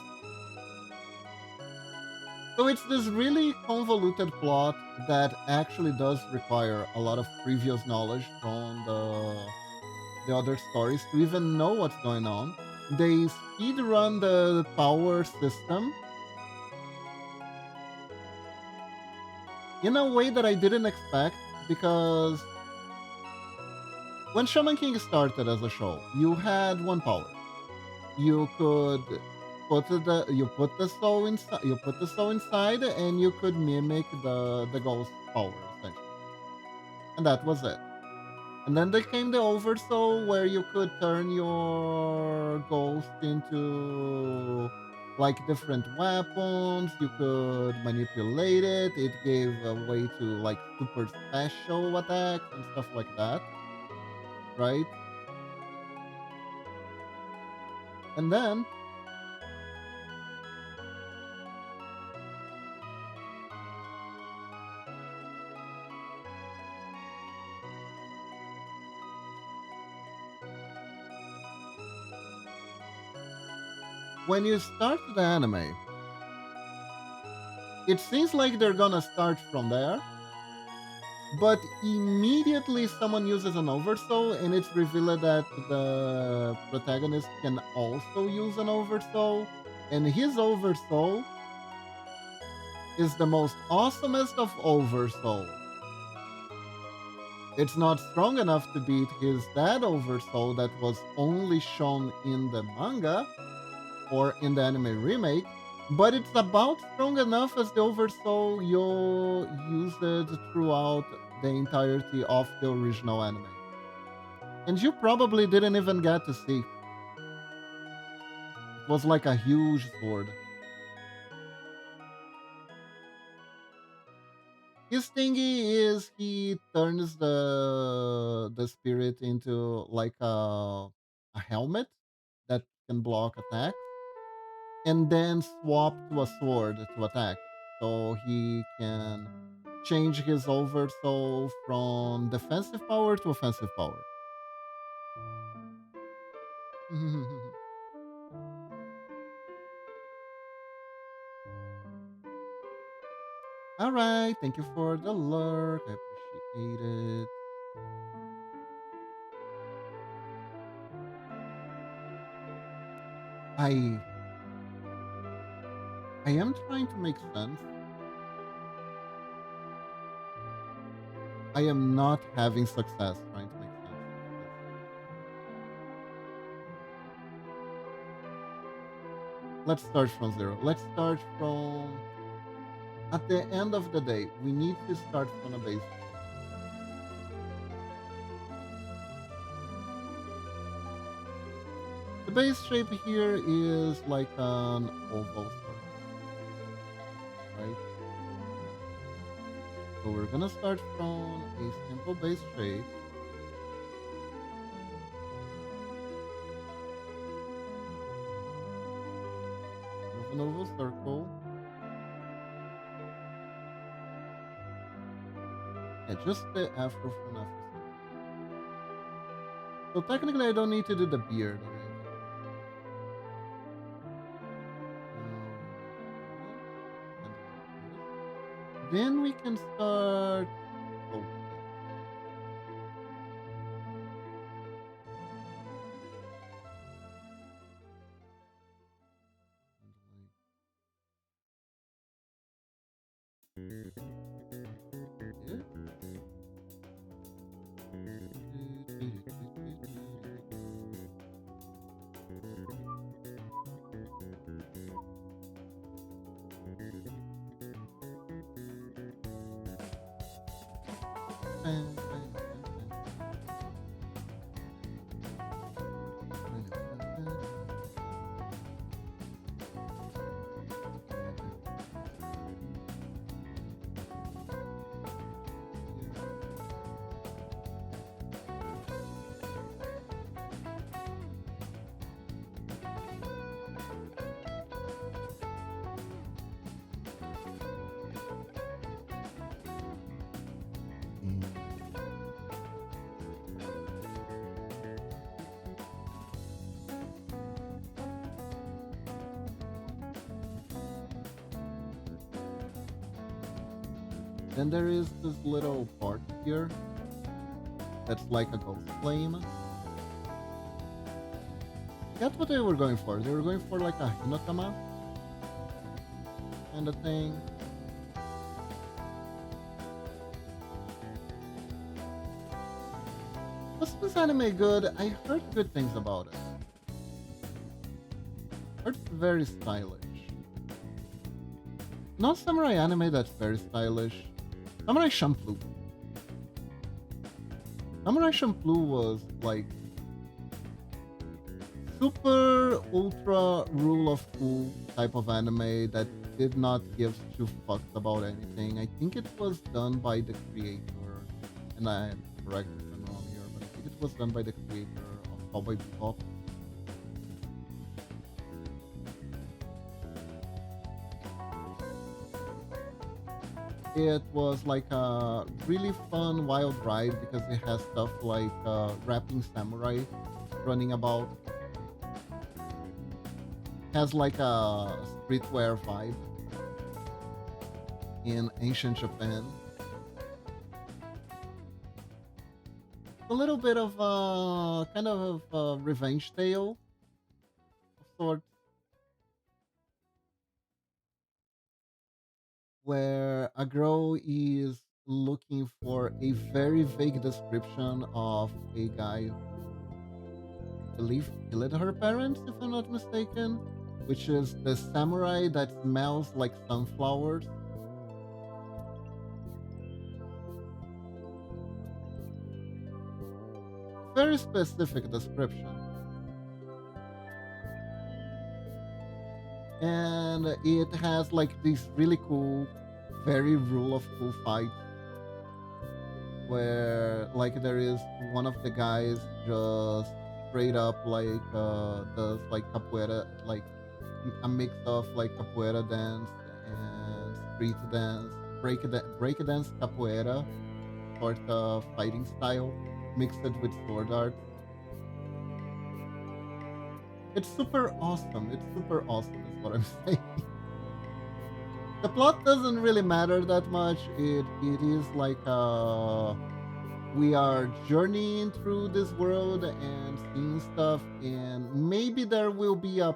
So it's this really convoluted plot that actually does require a lot of previous knowledge from the other stories to even know what's going on. They speed run the power system in a way that I didn't expect because when Shaman King started as a show, you had one power. You could put the soul inside, and you could mimic the ghost power essentially, and that was it. And then there came the oversoul where you could turn your ghost into like different weapons. You could manipulate it. It gave a way to like super special attacks and stuff like that, right? And then when you start the anime, it seems like they're gonna start from there, but immediately someone uses an oversoul and it's revealed that the protagonist can also use an oversoul, and his oversoul is the most awesomest of oversoul. It's not strong enough to beat his dad oversoul that was only shown in the manga or in the anime remake, but it's about strong enough as the oversoul you used it throughout the entirety of the original anime. And you probably didn't even get to see. It was like a huge sword. His thingy is he turns the spirit into like a helmet that can block attacks, and then swap to a sword to attack. So he can change his oversoul from defensive power to offensive power. All right, thank you for the lurk. I appreciate it. I I am trying to make sense. I am not having success trying to make sense of this. Let's start from zero. Let's start from at the end of the day. We need to start from a base. The base shape here is like an oval circle, right? So we're gonna start from a simple base shape. Move an oval circle. Yeah, just the afro for now. So technically I don't need to do the beard or anything. Then we can start. Oh, Then there is this little part here that's like a ghost flame. That's what they were going for. They were going for like a Hinokama kind of thing. Was this anime good? I heard good things about it. Heard it's very stylish. Not samurai anime that's very stylish. Samurai Champloo. Samurai Champloo was like super ultra rule of cool type of anime that did not give two fucks about anything. I think it was done by the creator, and I am correct if I'm wrong here, but I think it was done by the creator of Cowboy Bebop. It was like a really fun wild ride because it has stuff like rapping samurai running about. Has like a streetwear vibe in ancient Japan. A little bit of a kind of a revenge tale of sorts, where a girl is looking for a very vague description of a guy who I believe killed her parents, if I'm not mistaken, which is the samurai that smells like sunflowers. Very specific description. And it has like these really cool, very rule of cool fights where like there is one of the guys just straight up like does like capoeira, like a mix of like capoeira dance and street dance, break dance capoeira sort of fighting style mixed with sword art. It's super awesome. It's super awesome is what I'm saying. The plot doesn't really matter that much. It is like we are journeying through this world and seeing stuff, and maybe there will be a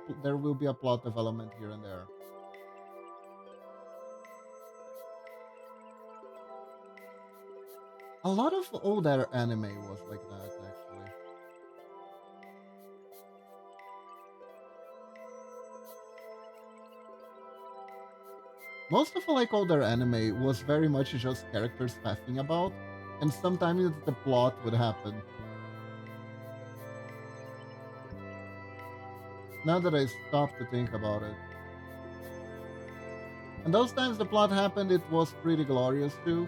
plot development here and there. A lot of older anime was like that actually. Most of like older anime was very much just characters faffing about, and sometimes the plot would happen. Now that I stopped to think about it. And those times the plot happened, it was pretty glorious too.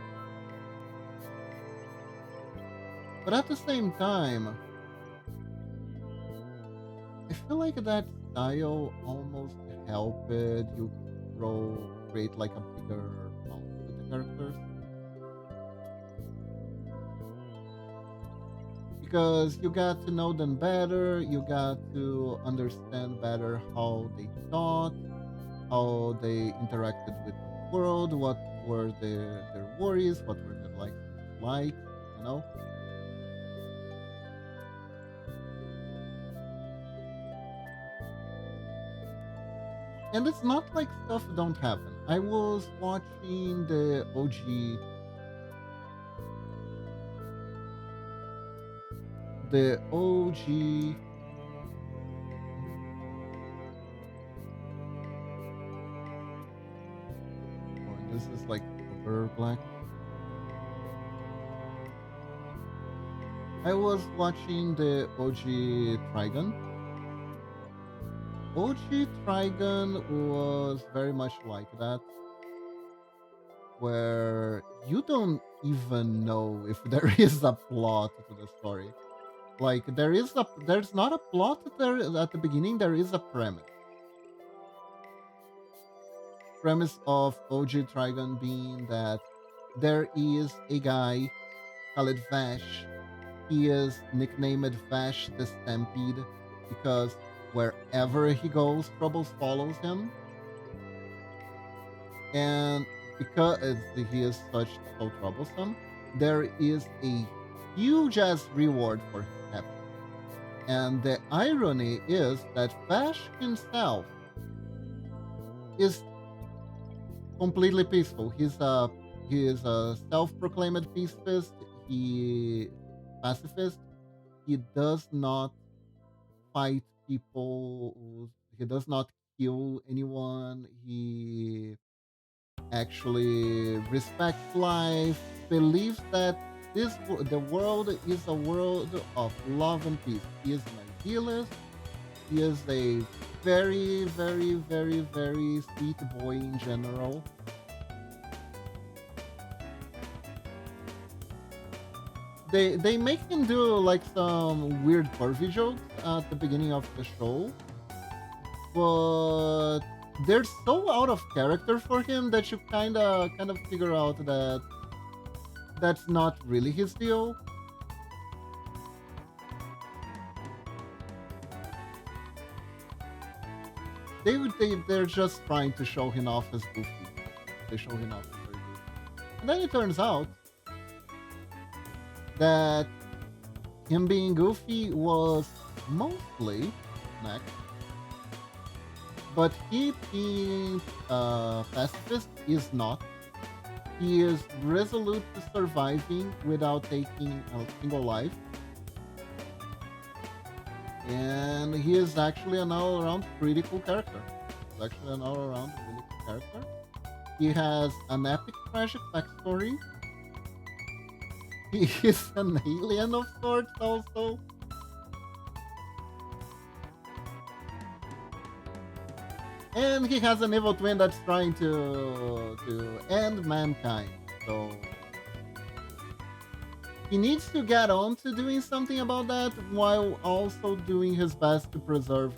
But at the same time, I feel like that style almost helped you create like a bigger bond with the characters because you got to know them better, you got to understand better how they thought, how they interacted with the world, what were their worries, what were their likes and dislikes, you know? And it's not like stuff don't happen. I was watching the OG. Oh, and this is like super black. I was watching the OG Trigon. OG Trigon was very much like that, where you don't even know if there is a plot to the story. Like there's not a plot there at the beginning, there is a premise. Premise of OG Trigon being that there is a guy called Vash. He is nicknamed Vash the Stampede because wherever he goes, troubles follows him. And because he is so troublesome, there is a huge ass reward for his capture. And the irony is that Vash himself is completely peaceful. He is a self-proclaimed pacifist. He pacifist. He does not fight people. He does not kill anyone. He actually respects life. Believes that the world is a world of love and peace. He is an idealist. He is a very, very, very, very sweet boy in general. They make him do like some weird pervy jokes at the beginning of the show, but they're so out of character for him that you kind of figure out that that's not really his deal. They're just trying to show him off as goofy. They show him off as very goofy, and then it turns out that him being goofy was mostly next, but he being pacifist is not. He is resolute to surviving without taking a single life, and he is actually an all-around pretty cool character. He's actually an all-around really cool character. He has an epic tragic backstory. He is an alien of sorts also. And he has an evil twin that's trying to end mankind. So he needs to get on to doing something about that while also doing his best to preserve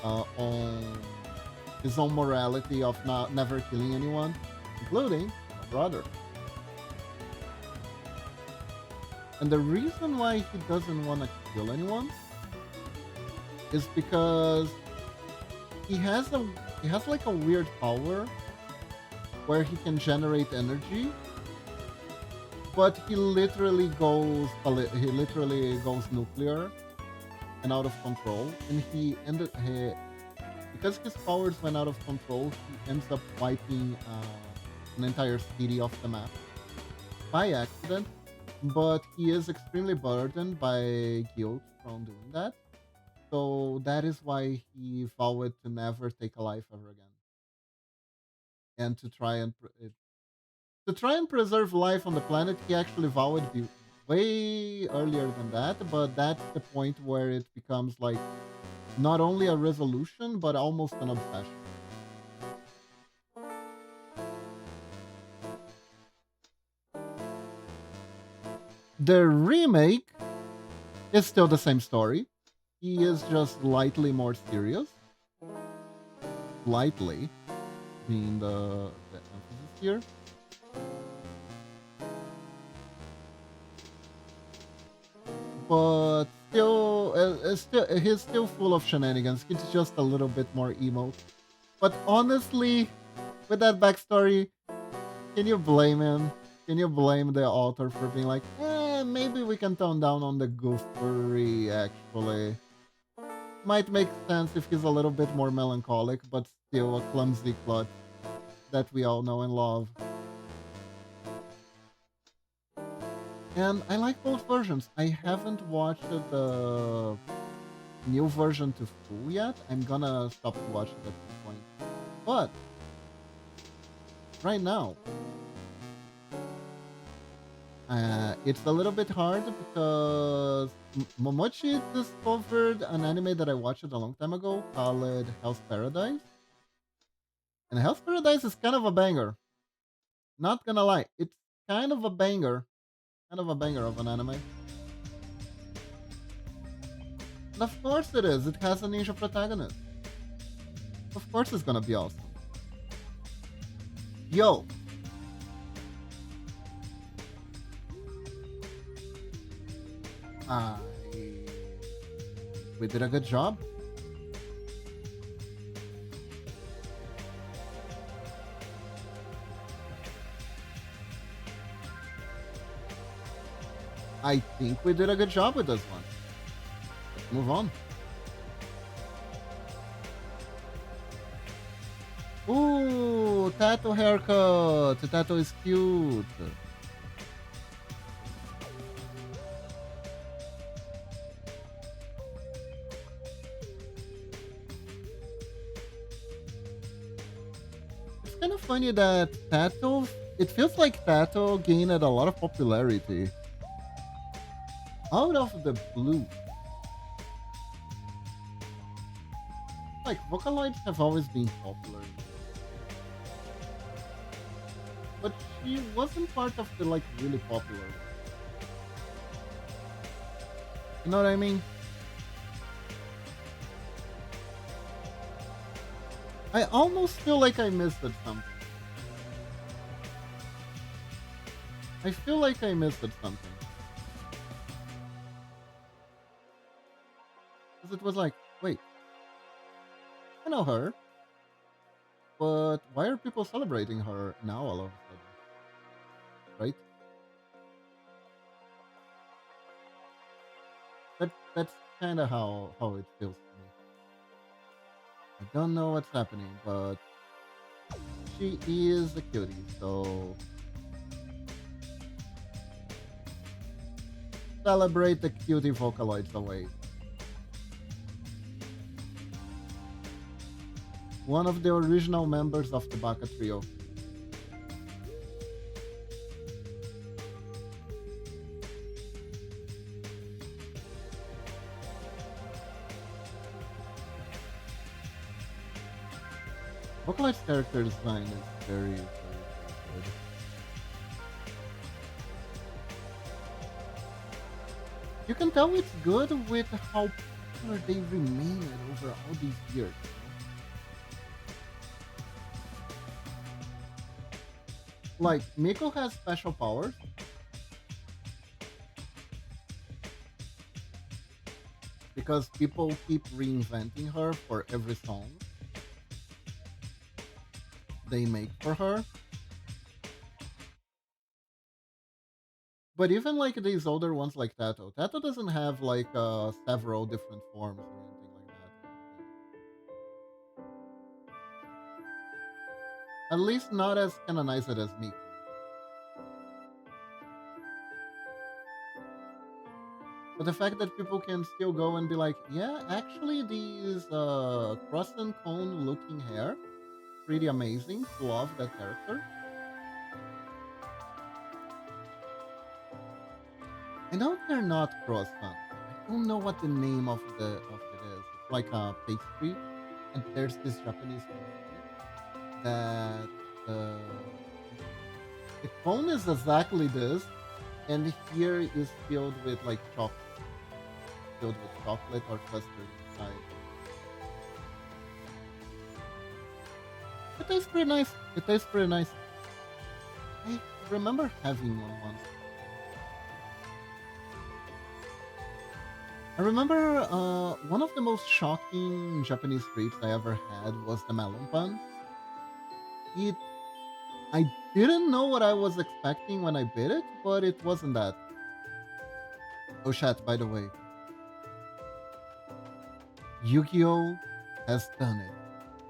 uh, own his own morality of not never killing anyone, including my brother. And the reason why he doesn't want to kill anyone is because he has like a weird power where he can generate energy, but he literally goes nuclear and out of control, and because his powers went out of control, he ends up wiping an entire city off the map by accident. But he is extremely burdened by guilt from doing that. So that is why he vowed to never take a life ever again, and to try and preserve life on the planet. He actually vowed way earlier than that, but that's the point where it becomes like not only a resolution but almost an obsession. The remake is still the same story. He is just slightly more serious. Slightly being the emphasis here. But still, he's still full of shenanigans. He's just a little bit more emo. But honestly, with that backstory, can you blame him? Can you blame the author for being like, maybe we can tone down on the goofery, actually? Might make sense if he's a little bit more melancholic, but still a clumsy plot that we all know and love. And I like both versions. I haven't watched the new version to full yet. I'm gonna stop to watch it at some point. But right now, it's a little bit hard because Momochi discovered an anime that I watched a long time ago called Hell's Paradise. And Hell's Paradise is kind of a banger. Not gonna lie, it's kind of a banger. Kind of a banger of an anime. And of course it is. It has a ninja protagonist. Of course it's gonna be awesome. Yo. We did a good job. I think we did a good job with this one. Let's move on. Ooh, tattoo haircut. The tattoo is cute. It's kind of funny that tattoo. It feels like tattoo gained a lot of popularity out of the blue. Like, Vocaloids have always been popular. But she wasn't part of the, like, really popular one. You know what I mean? I almost feel like I missed it something. I feel like I missed it something. Because it was like, wait, I know her, but why are people celebrating her now all of a sudden? Right? That's kind of how it feels to me. I don't know what's happening, but she is a cutie, so celebrate the cutie Vocaloids away. One of the original members of the Baka Trio. Vocaloid's character design is very, very, very good. You can tell it's good with how popular they remained over all these years. Like, Miko has special powers. Because people keep reinventing her for every song they make for her. But even like these older ones like Tato. Tato doesn't have like several different forms or anything like that. At least not as canonized as Miko. But the fact that people can still go and be like, yeah, actually these cross and cone looking hair, pretty amazing. Love that character. I know they're not cross cone. I don't know what the name of it is. It's like a pastry, and there's this Japanese pastry that the cone is exactly this, and here is filled with like chocolate, filled with chocolate or custard inside. It tastes pretty nice. It tastes pretty nice. I remember having one once. I remember one of the most shocking Japanese treats I ever had was the melon pan. It I didn't know what I was expecting when I bit it, but it wasn't that. Oh chat, by the way, Yu-Gi-Oh has done it.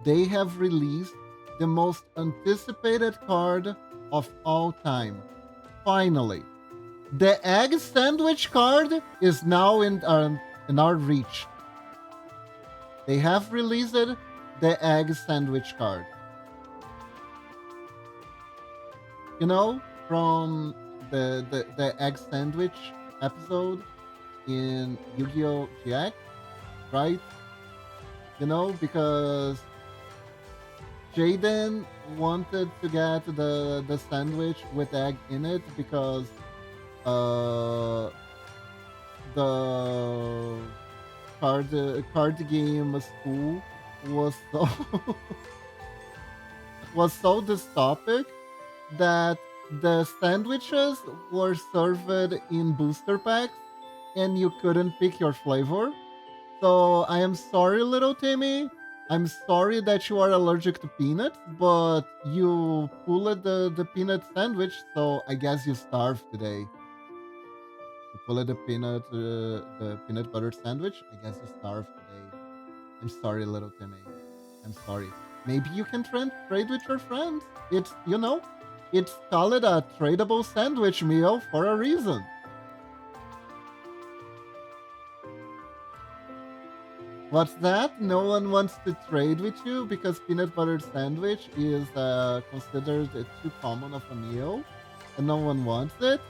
They have released the most anticipated card of all time. Finally, the egg sandwich card is now in our reach. They have released the egg sandwich card. You know, from the egg sandwich episode in Yu-Gi-Oh! GX, right? You know, because Jaden wanted to get the sandwich with egg in it because uh the card game school was so was so dystopic that the sandwiches were served in booster packs and you couldn't pick your flavor. So I am sorry, little Timmy. I'm sorry that you are allergic to peanuts, but you pulled the peanut sandwich, so I guess you starved today. You pulled the peanut butter sandwich. I guess you starved today. I'm sorry, little Timmy. I'm sorry. Maybe you can trade with your friends. It's it's called a tradable sandwich meal for a reason. What's that? No one wants to trade with you because peanut butter sandwich is considered too common of a meal and no one wants it?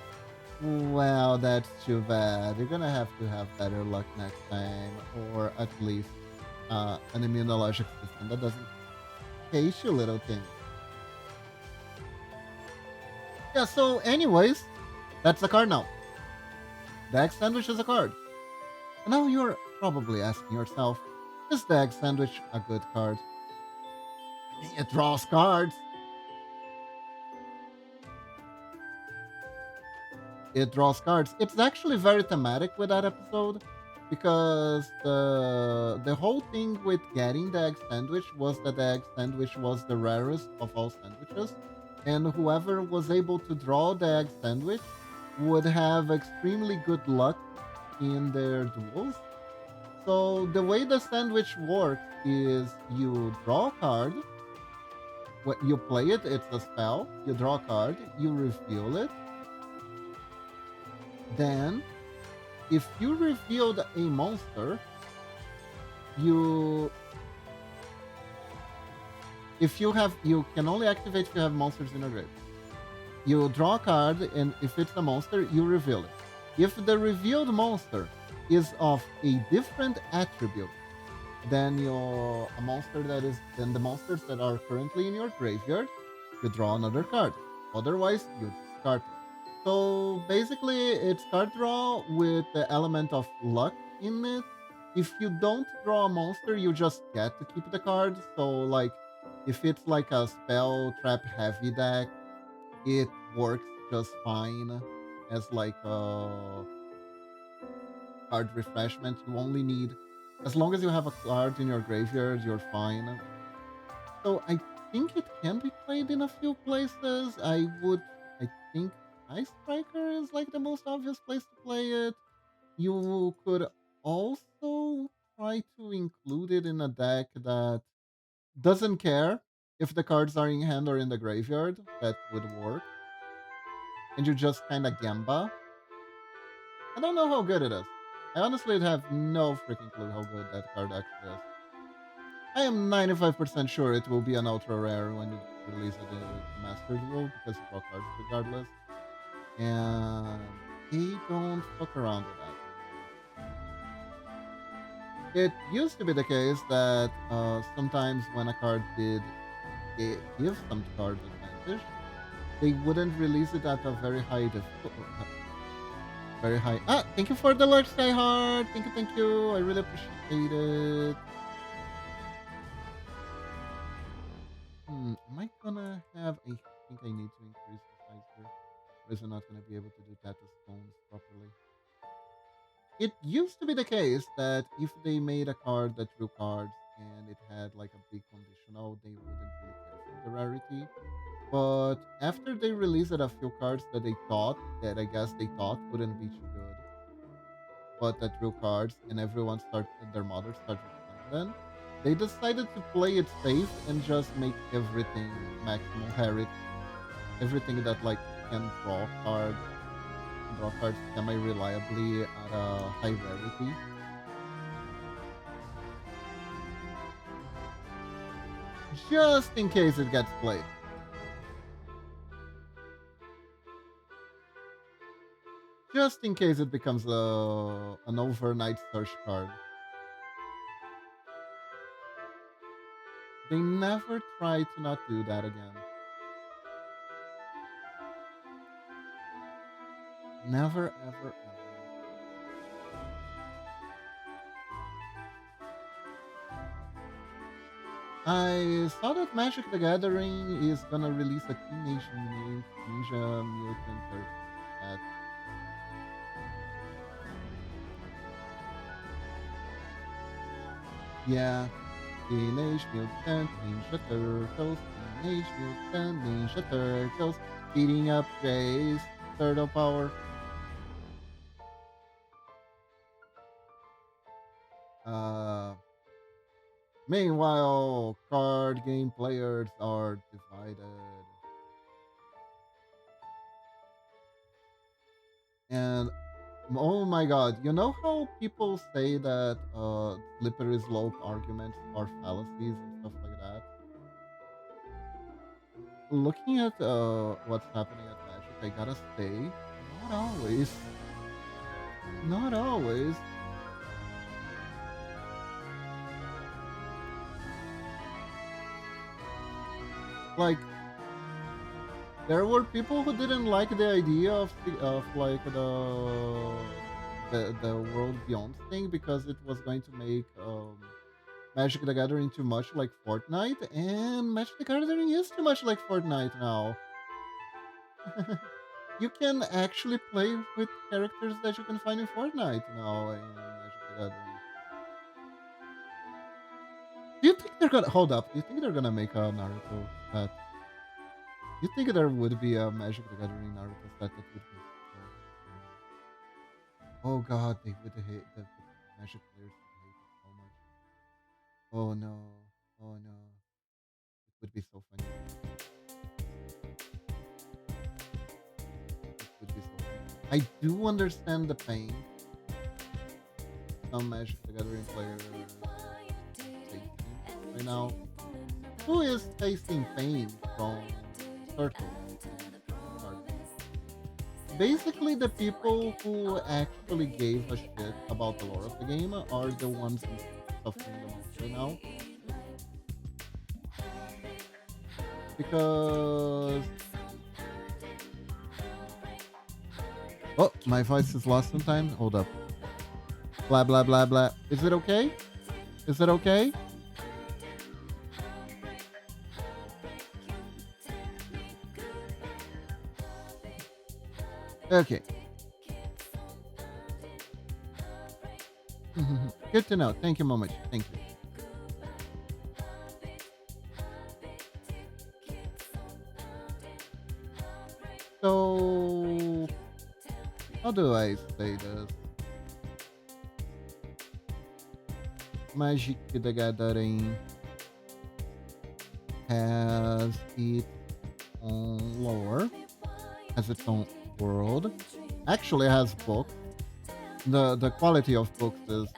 Well, that's too bad. You're gonna have to have better luck next time, or at least an immunologic system that doesn't hate you, little thing. Yeah, so anyways, that's a card now. The egg sandwich is a card. And now you're probably asking yourself, is the egg sandwich a good card? It draws cards. It draws cards. It's actually very thematic with that episode because the whole thing with getting the egg sandwich was that the egg sandwich was the rarest of all sandwiches, and whoever was able to draw the egg sandwich would have extremely good luck in their duels. So the way the sandwich works is you draw a card. When you play it, it's a spell. You draw a card, you reveal it. Then, if you revealed a monster, you can only activate if you have monsters in your grave. You draw a card, and if it's a monster, you reveal it. If the revealed monster is of a different attribute than the monsters that are currently in your graveyard, you draw another card. Otherwise, you discard it. So basically, it's card draw with the element of luck in it. If you don't draw a monster, you just get to keep the card. So like, if it's like a spell trap heavy deck, it works just fine as like a card refreshment. You only need, as long as you have a card in your graveyard, you're fine. So I think it can be played in a few places. I think Ice Striker is like the most obvious place to play it. You could also try to include it in a deck that doesn't care if the cards are in hand or in the graveyard. That would work. And you just kind of gamba. I don't know how good it is. I honestly have no freaking clue how good that card actually is. I am 95% sure it will be an ultra rare when you release it in the Mastered Duel because you draw cards regardless. And they don't fuck around with that. It used to be the case that sometimes when a card did give some card advantage, they wouldn't release it at a very high very high. Ah, thank you for the large sky heart. Thank you. I really appreciate it. Am I gonna have? I think I need to increase the size here. Otherwise, I'm not gonna be able to do tattoo stones properly. It used to be the case that if they made a card that drew cards and it had like a big conditional, they wouldn't really care for the rarity. But after they released a few cards that they thought that I guess they thought wouldn't be too good, but that drew cards and everyone started their mother started playing them, they decided to play it safe and just make everything maximum rarity. Everything that like can draw cards semi reliably at a high rarity. Just in case it gets played. Just in case it becomes an overnight search card. They never try to not do that again. Never, ever, ever. I saw that Magic the Gathering is gonna release a Teenage Mutant Ninja Mutant Turtles set. Yeah, Teenage Mutant Ninja Turtles, Teenage Mutant Ninja Turtles, beating up Jay's turtle power. Uh, Meanwhile, card game players are divided. And oh my god, you know how people say that slippery slope arguments are fallacies and stuff like that? Looking at what's happening at Magic, I gotta say, not always. Not always. Like, there were people who didn't like the idea of like the world beyond thing because it was going to make Magic the Gathering too much like Fortnite, and Magic the Gathering is too much like Fortnite now. You can actually play with characters that you can find in Fortnite now in Magic the Gathering. Do you think they're gonna hold up? Do you think they're gonna make a Naruto set? You think there would be a Magic the Gathering Naruto set that would be so oh god, they would hate the Magic players would hate it so much. Oh no. Oh no. It would be so funny. It would be so funny. I do understand the pain some Magic the Gathering players facing right now. Who is facing pain from Turtle? Basically, the people who actually gave a shit about the lore of the game are the ones suffering the most right now. Because oh, my voice is lost sometimes. Hold up. Blah blah blah blah. Is it okay? Is it okay? Okay. Good to know. Thank you, Momich. Thank you. So, how do I say this? Magic the Gathering has its own lore, has its own world. Actually, has books. The quality of books is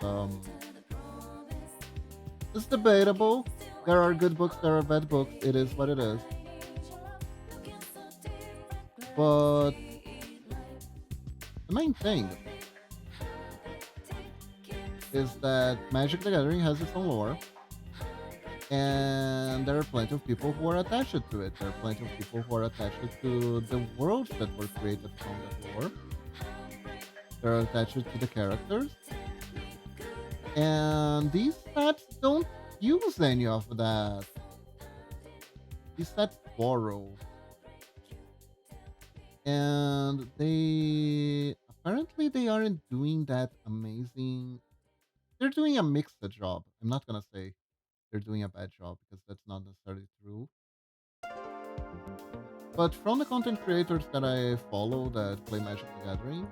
debatable. There are good books, there are bad books. It is what it is. But the main thing is that Magic the Gathering has its own lore, and there are plenty of people who are attached to it. There are plenty of people who are attached to the worlds that were created from that lore. They're attached to the characters. And these sets don't use any of that. These sets borrow. And they apparently they aren't doing that amazing. They're doing a mixed job. I'm not gonna say they're doing a bad job because that's not necessarily true. But from the content creators that I follow that play Magic the Gathering,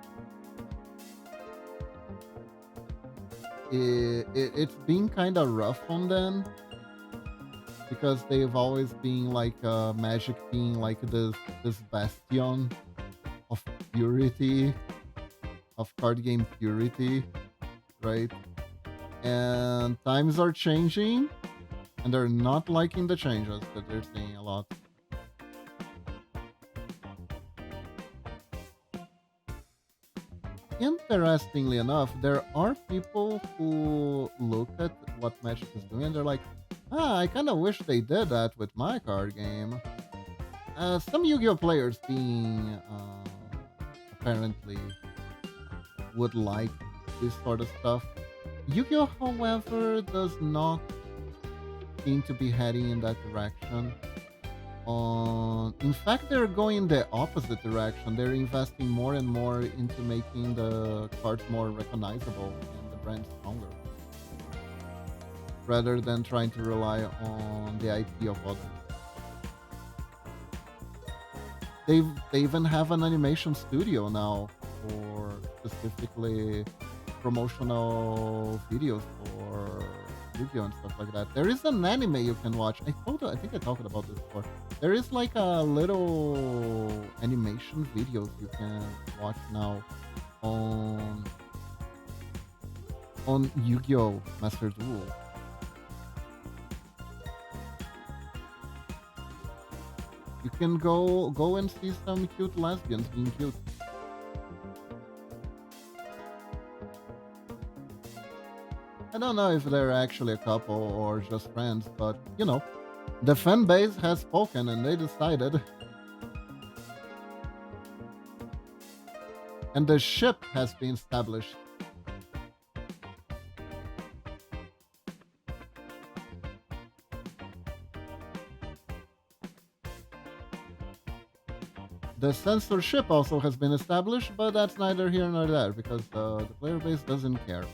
it's been kind of rough on them because they've always been like Magic being like this bastion of purity, of card game purity, right? And times are changing, and they're not liking the changes that they're seeing a lot. Interestingly enough, there are people who look at what Magic is doing and they're like, I kind of wish they did that with my card game. Some Yu-Gi-Oh players being apparently would like this sort of stuff. Yu-Gi-Oh, however, does not seem to be heading in that direction. In fact, they're going the opposite direction. They're investing more and more into making the cards more recognizable and the brand stronger, rather than trying to rely on the IP of others. They even have an animation studio now for specifically promotional videos for Yu-Gi-Oh and stuff like that. There is an anime you can watch. I think I talked about this before. There is like a little animation videos you can watch now on Yu-Gi-Oh Master Duel. You can go and see some cute lesbians being cute. I don't know if they're actually a couple or just friends, but you know, the fan base has spoken and they decided. And the ship has been established. The censorship also has been established, but that's neither here nor there because the player base doesn't care.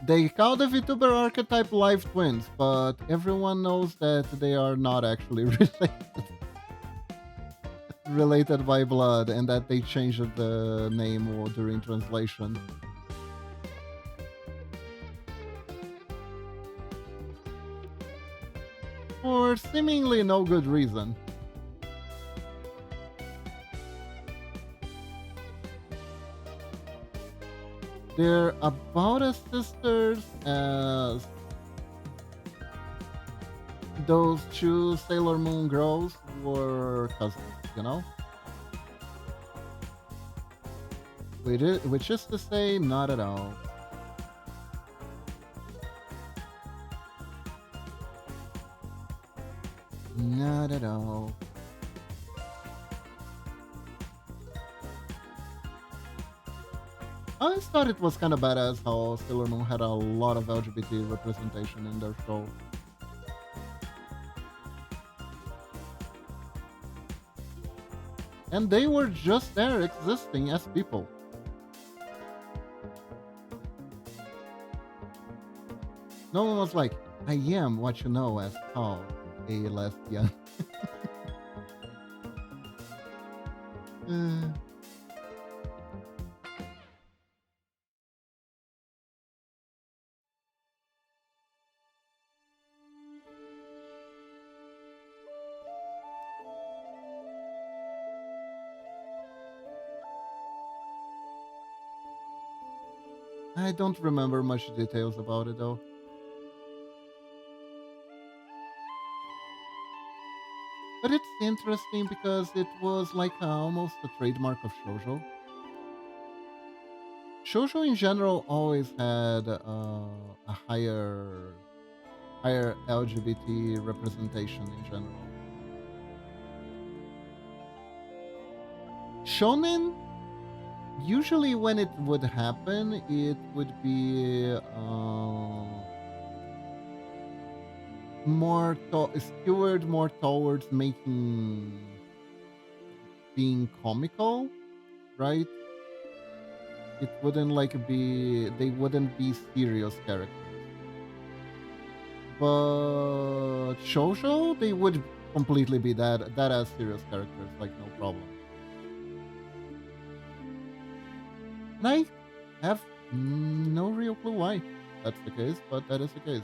They call the VTuber archetype live twins, but everyone knows that they are not actually related by blood and that they changed the name during translation. For seemingly no good reason. They're about as sisters as those two Sailor Moon girls were cousins, you know? Which is to say, not at all. Not at all. I always thought it was kind of badass how Sailor Moon had a lot of LGBT representation in their show. And they were just there existing as people. No one was like, I am what you know as called a lesbian. Uh, I don't remember much details about it though. But it's interesting because it was like almost a trademark of shoujo. Shoujo in general always had a higher LGBT representation in general. Shonen, usually when it would happen, it would be more skewed more towards making being comical, right? It wouldn't like be they wouldn't be serious characters. But shoujo, they would completely be that as serious characters, like no problem. And I have no real clue why that's the case, but that is the case.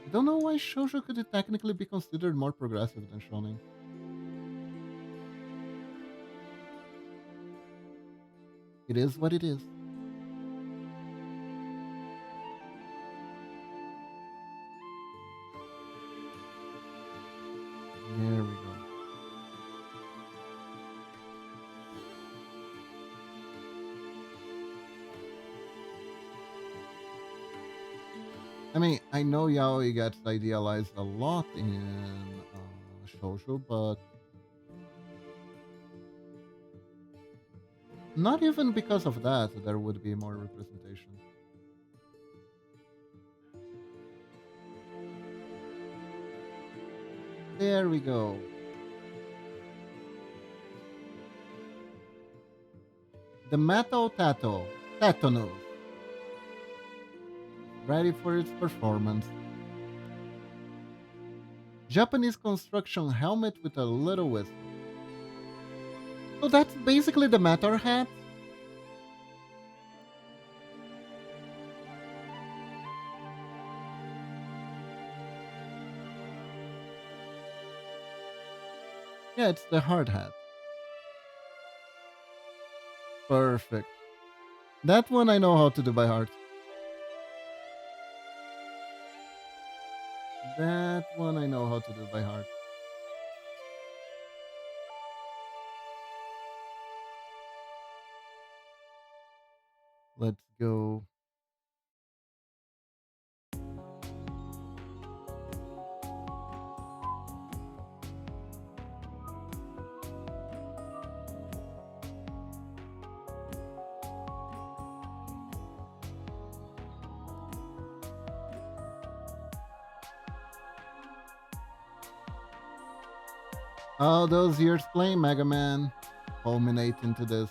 I don't know why shoujo could technically be considered more progressive than shonen. It is what it is. There we go. I mean, I know yaoi gets idealized a lot in shoujo, but not even because of that there would be more representation. There we go. The Mato Tato, Tatonus, ready for its performance. Japanese construction helmet with a little whistle. So that's basically the Matter hat? Yeah, it's the hard hat. Perfect. That one I know how to do by heart. That one I know how to do by heart. Let's go. All those years playing Mega Man culminate into this.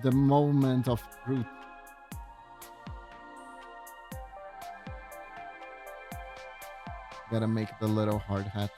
The moment of truth. Gotta make the little hard hat.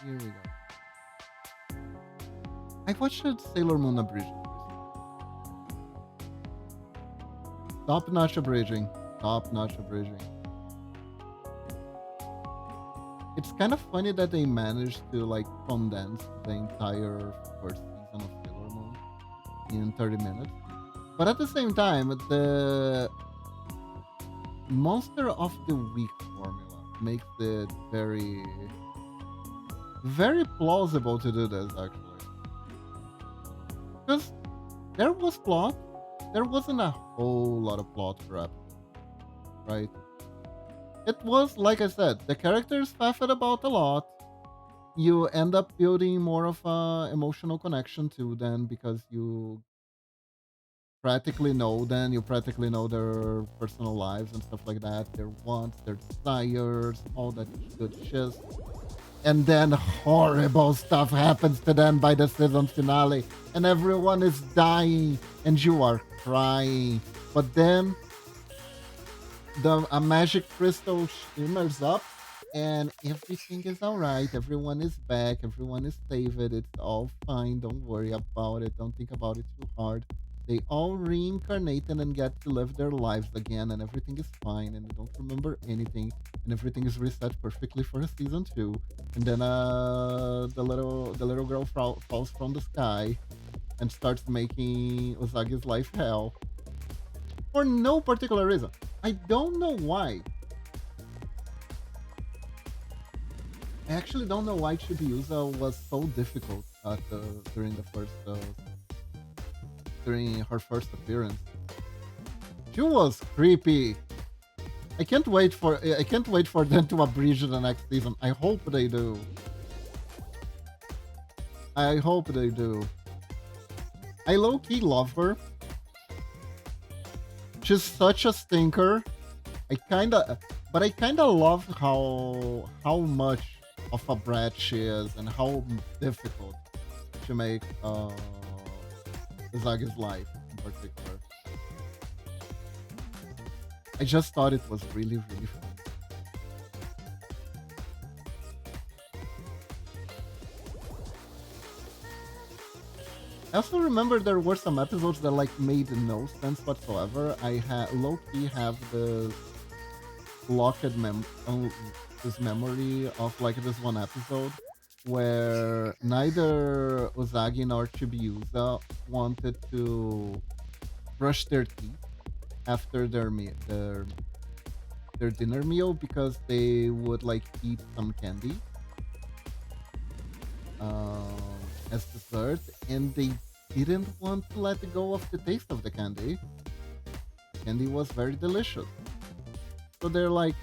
Here we go. I watched Sailor Moon abridged. Top-notch abridging. Top-notch abridging. It's kind of funny that they managed to like condense the entire first season of Sailor Moon in 30 minutes. But at the same time, the Monster of the Week formula makes it very plausible to do this, actually. Because there was plot. There wasn't a whole lot of plot for episode, right? It was, like I said, the characters faffed about a lot. You end up building more of a emotional connection to them because you practically know their personal lives and stuff like that, their wants, their desires, all that good shit. And then horrible stuff happens to them by the season finale, and everyone is dying, and you are crying. But then a magic crystal shimmers up, and everything is all right. Everyone is back. Everyone is saved. It's all fine. Don't worry about it. Don't think about it too hard. They all reincarnate and get to live their lives again, and everything is fine. And you don't remember anything, and everything is reset perfectly for a season two. And then the little girl falls from the sky and starts making Usagi's life hell for no particular reason. I don't know why. I actually don't know why Chibiusa was so difficult during the first during her first appearance. She was creepy. I can't wait for them to abridge the next season. I hope they do. I hope they do. I low key love her. She's such a stinker. I kinda love how much of a brat she is and how difficult she makes Usagi's life in particular. I just thought it was really, really fun. I also remember there were some episodes that like made no sense whatsoever. I had low key have locked this memory of like this one episode where neither Usagi nor Chibiusa wanted to brush their teeth after their dinner meal because they would like eat some candy as dessert, and they didn't want to let go of the taste of the candy. Candy was very delicious. So they're like,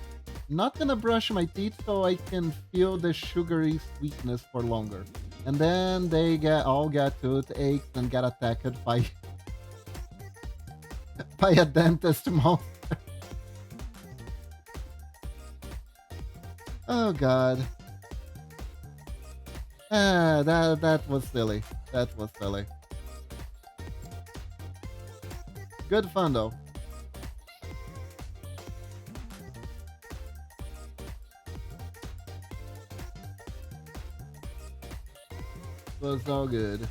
not gonna brush my teeth so I can feel the sugary sweetness for longer. And then they get toothaches and get attacked by by a dentist monster. Oh god. That was silly. That was silly. Good fun though. Was all good.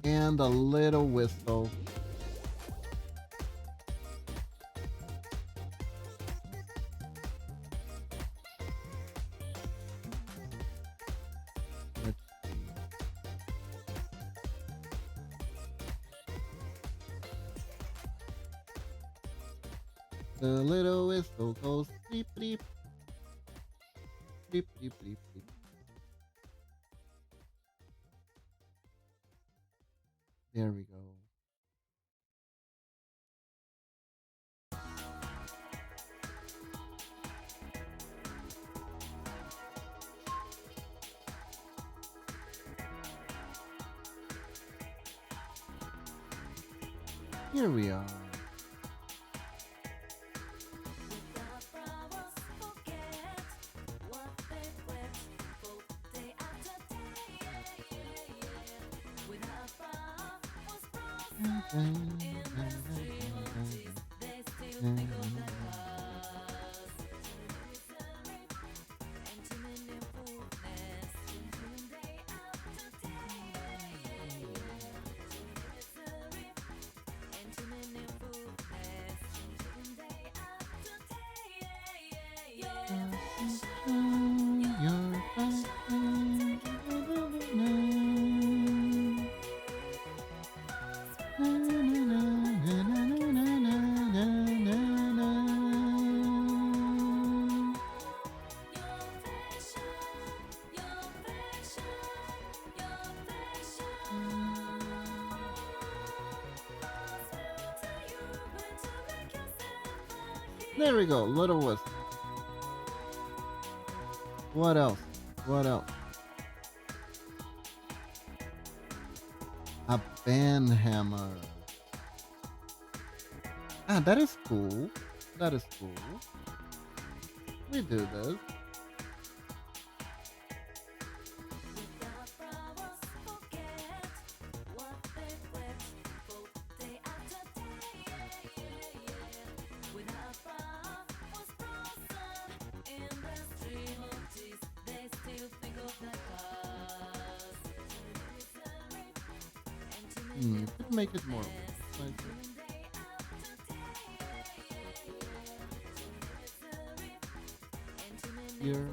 And a little whistle. Let's see. The little whistle goes bleep bleep. Bleep bleep bleep bleep. There we go. Here we are. There we go, little wisp. What else? What else? A band hammer. Ah, that is cool. That is cool. We do this. Could make it more. Here.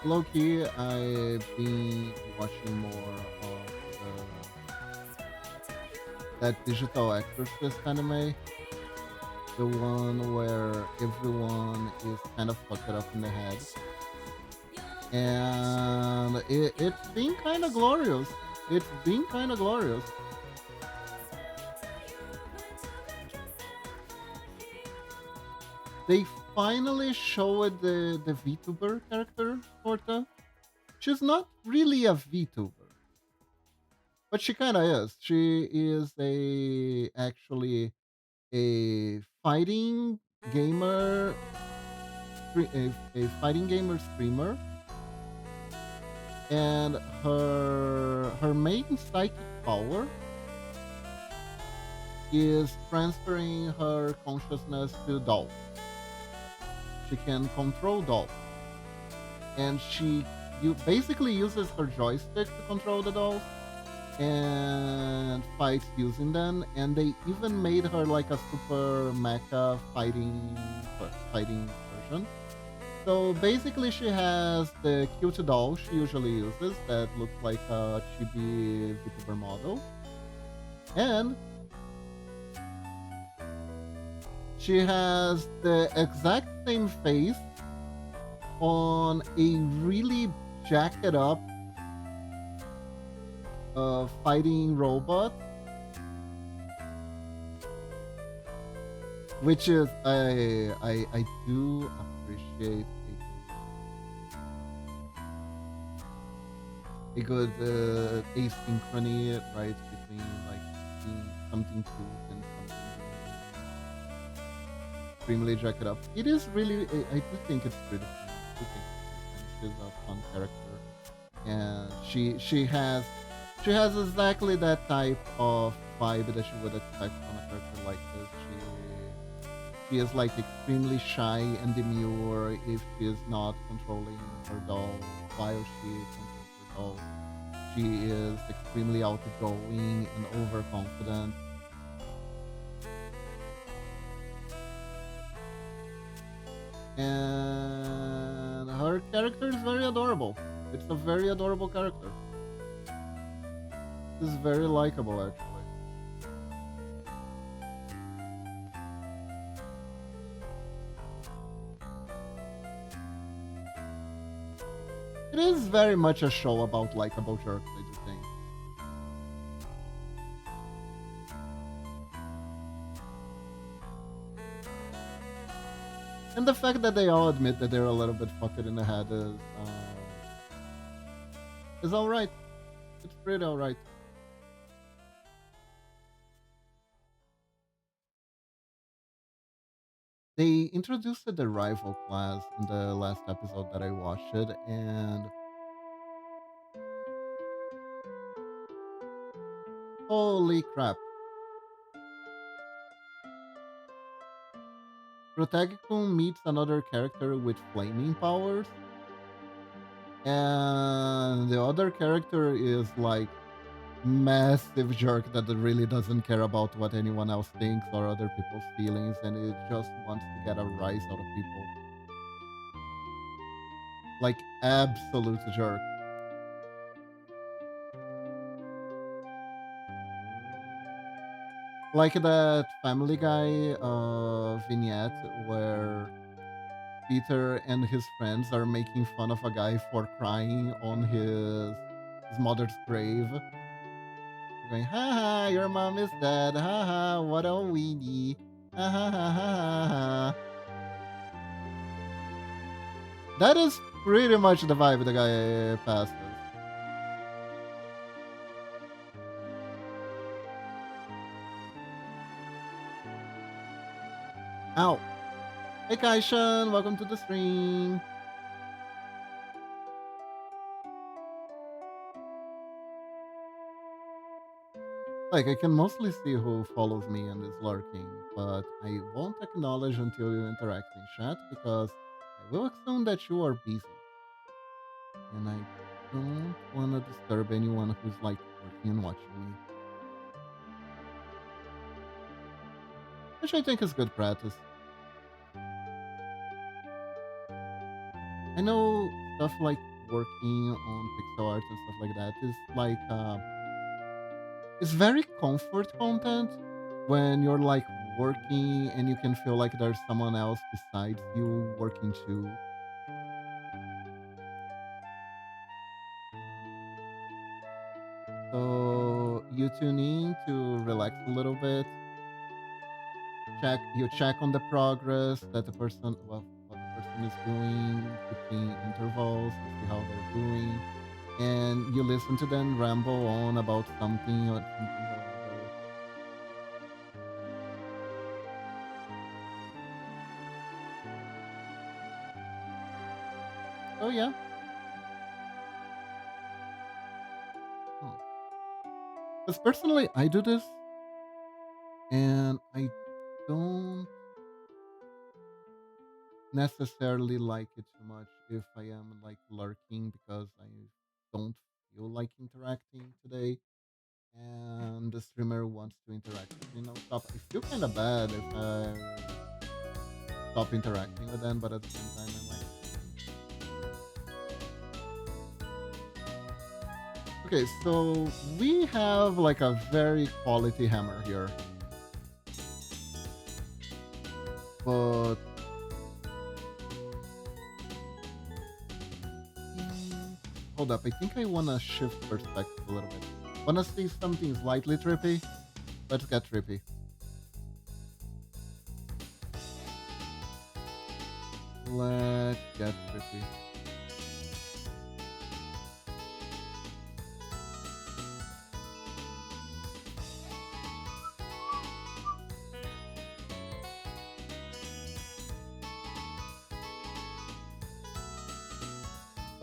Low-key, I've been watching more of that digital exorcist anime. The one where everyone is kind of fucked up in the head. And it's been kind of glorious. It's been kind of glorious. They finally showed the VTuber character, Horta. She's not really a VTuber, but she kind of is. She is actually a fighting gamer, a fighting gamer streamer, and her main psychic power is transferring her consciousness to dolls. She can control dolls, and basically uses her joystick to control the dolls and fights using them. And they even made her like a super mecha fighting version. So basically, she has the cute doll she usually uses that looks like a chibi VTuber model, and she has the exact same face on a really jacked up fighting robot, which is I do appreciate a good asynchrony, right, between like being something cute and something extremely jacked up. It is really, I do think it's pretty fun. I do think she's a fun character, and she has exactly that type of vibe that you would expect from a character like this. She is like extremely shy and demure if she is not controlling her doll. While she controls her doll, she is extremely outgoing and overconfident. And her character is very adorable. It's a very adorable character. It's very likable, actually. It is very much a show about likable jerks, I do think. And the fact that they all admit that they're a little bit fucked in the head is alright. It's pretty alright. They introduced the rival class in the last episode that I watched it, and holy crap. Protagicum meets another character with flaming powers, and the other character is like massive jerk that really doesn't care about what anyone else thinks or other people's feelings, and it just wants to get a rise out of people. Like absolute jerk. Like that Family Guy vignette where Peter and his friends are making fun of a guy for crying on his mother's grave. You're going, haha, your mom is dead. Haha, what a weenie. Ha ha ha ha ha ha. That is pretty much the vibe the guy passes. Ow. Hey Kaishan, welcome to the stream. Like, I can mostly see who follows me and is lurking, but I won't acknowledge until you interact in chat because I will assume that you are busy. And I don't want to disturb anyone who's like working and watching me. Which I think is good practice. I know stuff like working on pixel art and stuff like that is like it's very comfort content when you're like working and you can feel like there's someone else besides you working too. So you tune in to relax a little bit. Check on the progress that the person what the person is doing between intervals to see how they're doing, and you listen to them ramble on about something or something or other. So yeah. Because personally, I do this, and I don't necessarily like it too much if I am like lurking because I don't feel like interacting today, and the streamer wants to interact with me non-stop. I feel kind of bad if I stop interacting with them, but at the same time, I'm like, okay, so we have like a very quality hammer here, but hold up, I think I want to shift perspective a little bit. Want to see something slightly trippy? Let's get trippy. Let's get trippy.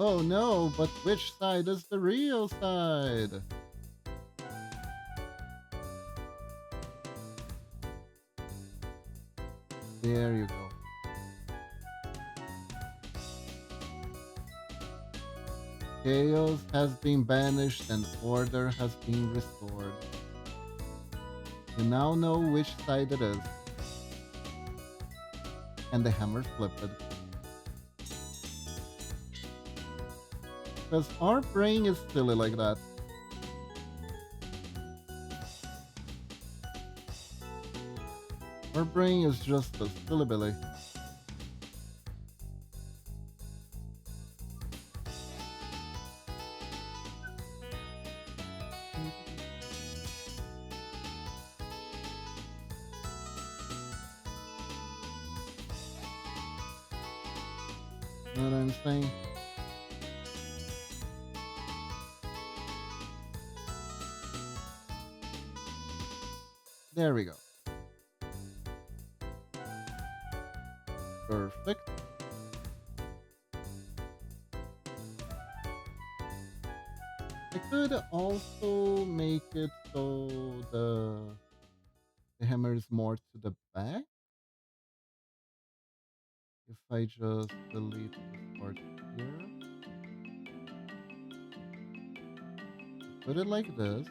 Oh no, but which side is the real side? There you go. Chaos has been banished and order has been restored. You now know which side it is. And the hammer flipped. Because our brain is silly like that. Our brain is just a silly billy. Know what I'm saying? There we go. Perfect. I could also make it so the hammer is more to the back. If I just delete this part here, put it like this,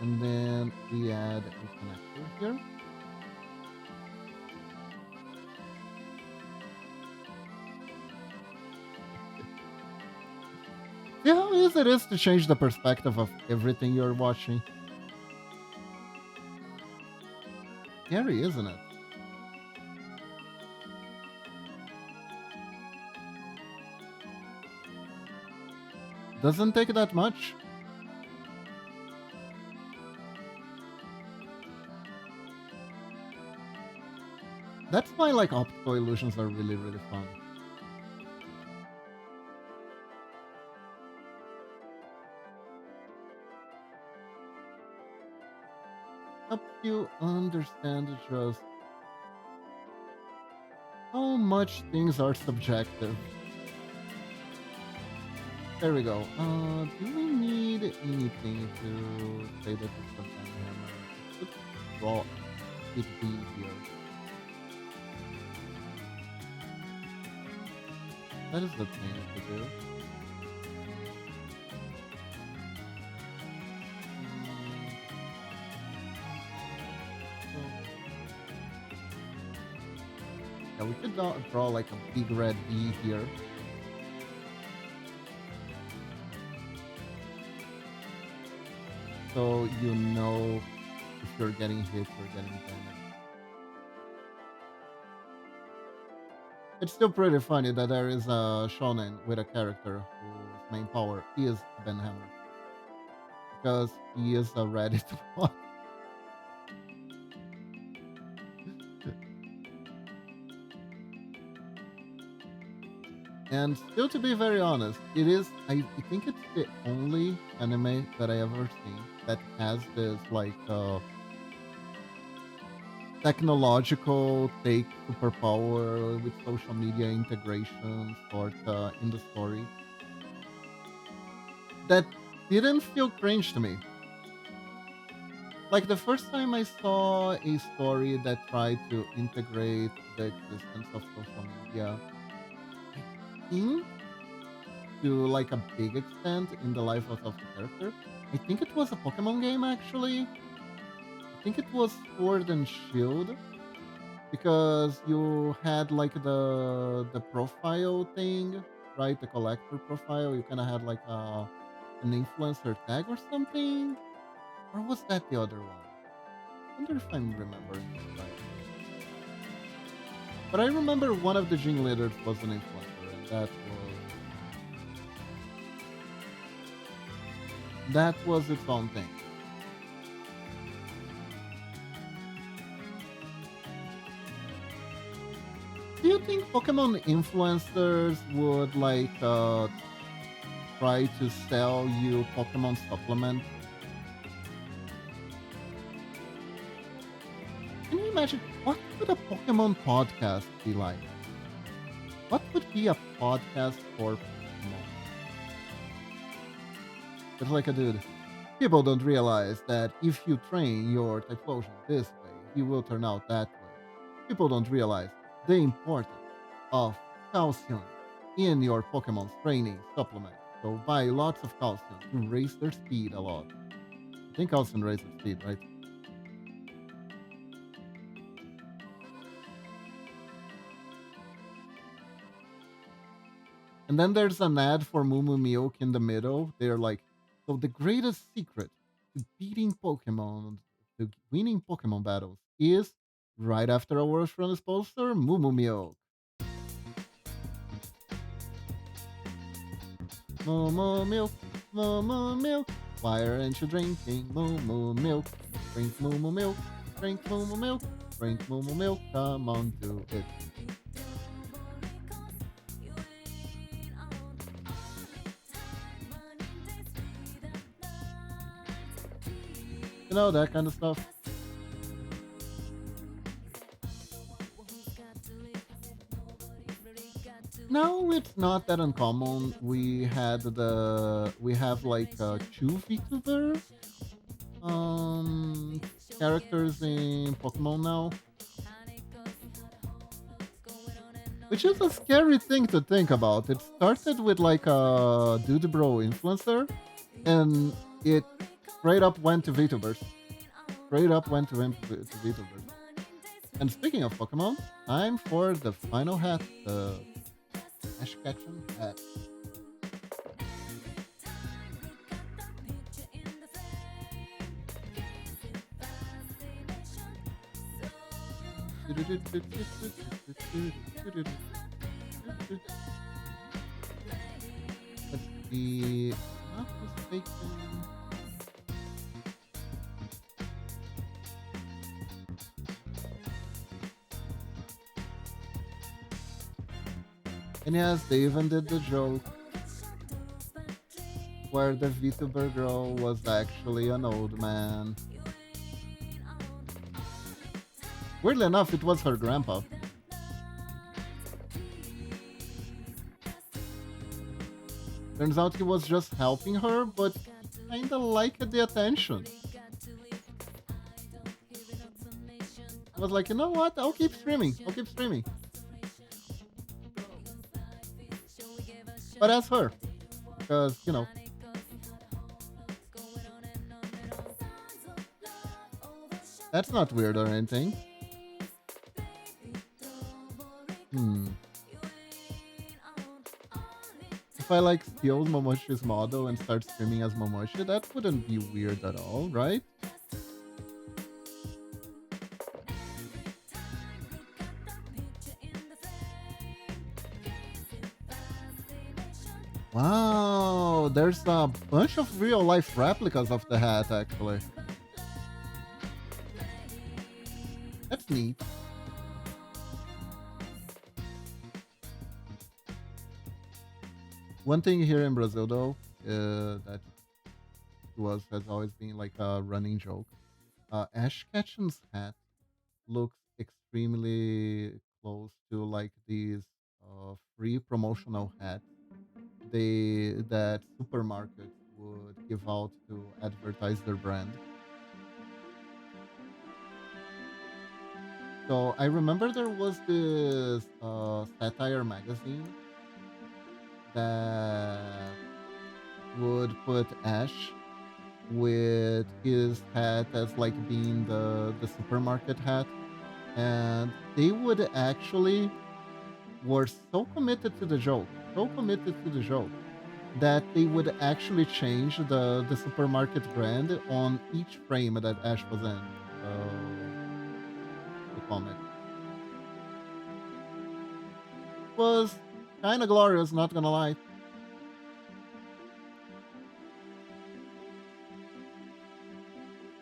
and then we add a connector here. See how easy it is to change the perspective of everything you're watching? Scary, isn't it? Doesn't take that much. That's why like optical illusions are really, really fun. Help you understand just how much things are subjective. There we go. Do we need anything to say that it's a banhammer? It could draw it be here. That is the thing to do. Yeah, we could draw like a big red V here. So you know if you're getting hit or getting damaged. It's still pretty funny that there is a shonen with a character whose main power is Ben Hammer. Because he is a Reddit bot. And still, to be very honest, it is, I think it's the only anime that I ever seen that has this, like, technological take superpower with social media integration sort in the story that didn't feel cringe to me. Like the first time I saw a story that tried to integrate the existence of social media, I think to like a big extent in the life of the character. I think it was a Pokemon game actually. I think it was Sword and Shield because you had like the profile thing, right? The collector profile. You kind of had like an influencer tag or something, or was that the other one? I wonder if I'm remembering it right. But I remember one of the gym leaders was an influencer, and that was its own thing. Do you think Pokemon influencers would like try to sell you Pokemon supplement? Can you imagine what would a Pokemon podcast be like? What would be a podcast for Pokemon? It's like a dude. People don't realize that if you train your Typhlosion this way, he will turn out that way. People don't realize the importance of calcium in your Pokemon's training supplement. So buy lots of calcium to raise their speed a lot. I think calcium raises speed, right? And then there's an ad for Moo Moo Milk in the middle. They're like, so the greatest secret to beating Pokemon, to winning Pokemon battles is right after a word from the sponsor, Moo Moo Milk. Moo Moo Milk, Moo Moo Milk. Why aren't you drinking Moo Moo Milk? Drink Moo Moo Milk, drink Moo Moo Milk, drink Moo Moo Milk. Come on, do it. You know, that kind of stuff. No, it's not that uncommon. We have like two VTuber characters in Pokemon now. Which is a scary thing to think about. It started with like a dude bro influencer and it straight up went to VTubers. Straight up went to VTubers. And speaking of Pokemon, time for the final hat, the Ash Ketchum hat. Let's see. Not mistaken. And yes, they even did the joke where the VTuber girl was actually an old man. Weirdly enough, it was her grandpa. Turns out he was just helping her, but kinda liked the attention. I was like, you know what? I'll keep streaming. I'll keep streaming. But that's her. Because, you know. That's not weird or anything. Hmm. If I like steal Momoshi's model and start streaming as Momoshi, that wouldn't be weird at all, right? Wow, there's a bunch of real life replicas of the hat actually. That's neat. One thing here in Brazil though, that has always been like a running joke. Ash Ketchum's hat looks extremely close to like these free promotional hats that supermarkets would give out to advertise their brand. So I remember there was this satire magazine that would put Ash with his hat as like being the supermarket hat, and they would actually were so committed to the joke, so committed to the joke that they would actually change the supermarket brand on each frame that Ash was in the comic. Was kind of glorious, not gonna lie.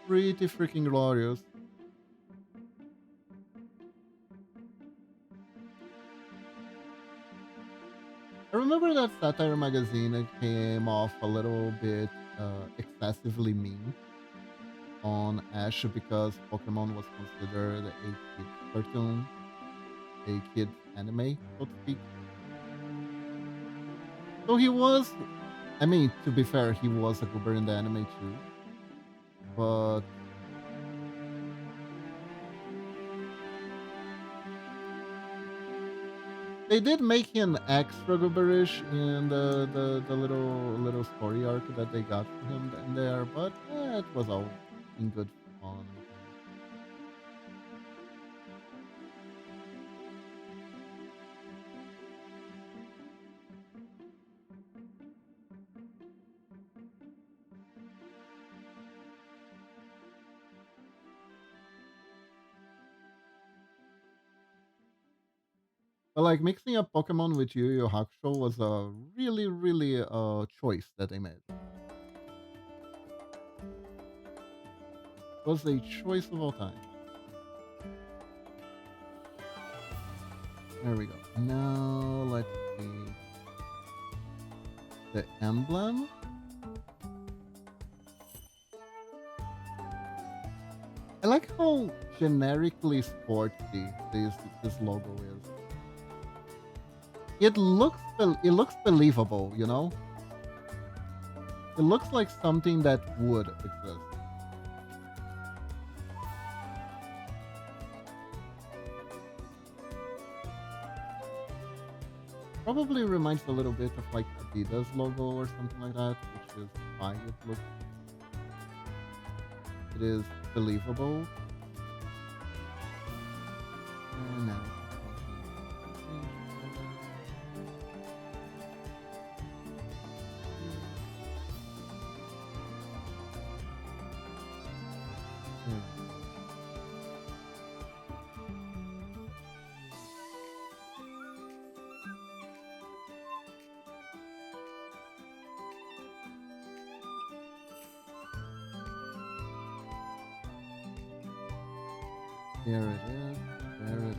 Pretty freaking glorious. I remember that satire magazine came off a little bit excessively mean on Ash because Pokemon was considered a kid's cartoon, a kid's anime, so to speak. So he was, I mean, to be fair, he was a goober in the anime too. But they did make him extra gooberish in the little story arc that they got for him in there, but it was all in good fun. But like mixing up Pokemon with Yu Yu Hakusho was a really choice that they made. It was a choice of all time. There we go. Now let's see the emblem. I like how generically sporty this logo is. It looks believable, you know? It looks like something that would exist. Probably reminds a little bit of like Adidas logo or something like that, which is why it looks. It is believable. No. There it is. There it is.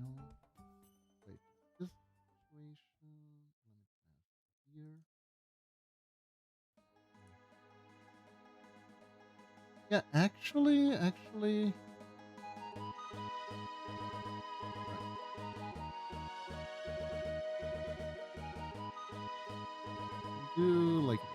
No. Wait. This situation. Let me pass here. Yeah, actually. Do like this.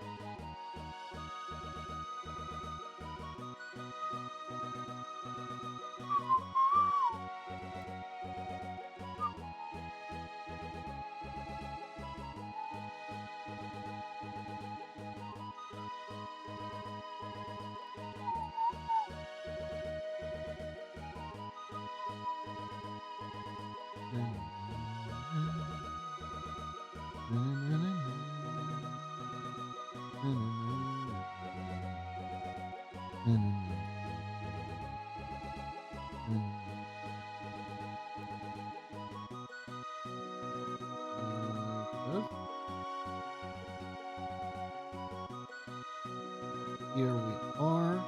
Here we are.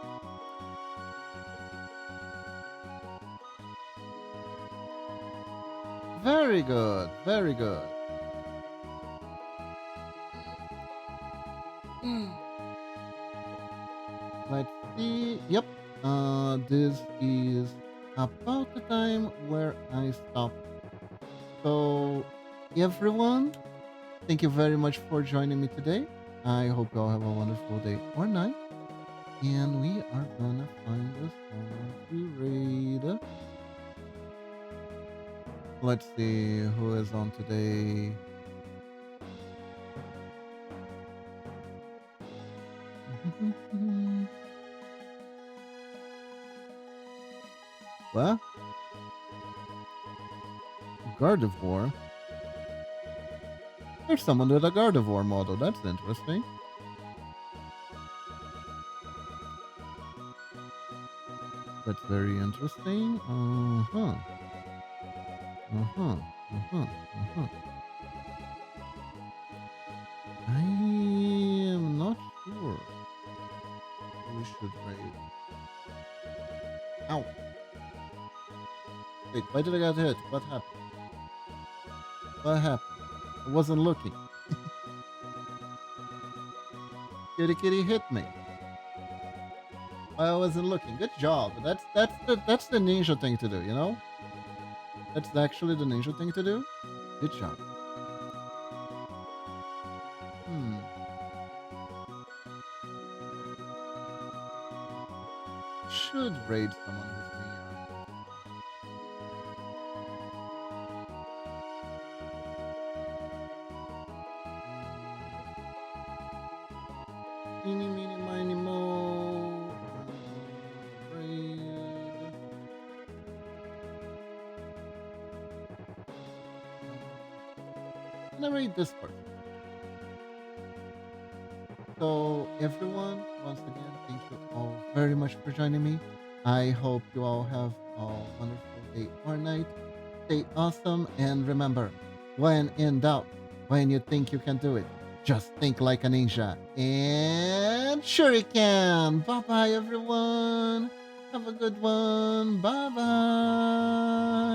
Very good. Very good. Let's see. Yep. This is about the time where I stop. So, everyone, thank you very much for joining me today. I hope you all have a wonderful day or night. And we are gonna find us someone to raid. Let's see who is on today. What? Gardevoir? There's someone with a Gardevoir model. That's interesting. That's very interesting. Uh-huh. Uh-huh. Uh-huh. Uh-huh. I am not sure. We should raid. Ow. Wait, why did I get hit? What happened? What happened? I wasn't looking. Kitty hit me. I wasn't looking. Good job. That's the ninja thing to do, you know? That's actually the ninja thing to do. Good job. Should raid someone with me. Eeny, meeny, miny, mo. Raid. I'm gonna raid this person. So, everyone, once again, thank you all very much for joining me. I hope you all have a wonderful day or night. Stay awesome, and remember, when in doubt, when you think you can do it, just think like a ninja. And sure you can. Bye bye, everyone. Have a good one. Bye bye.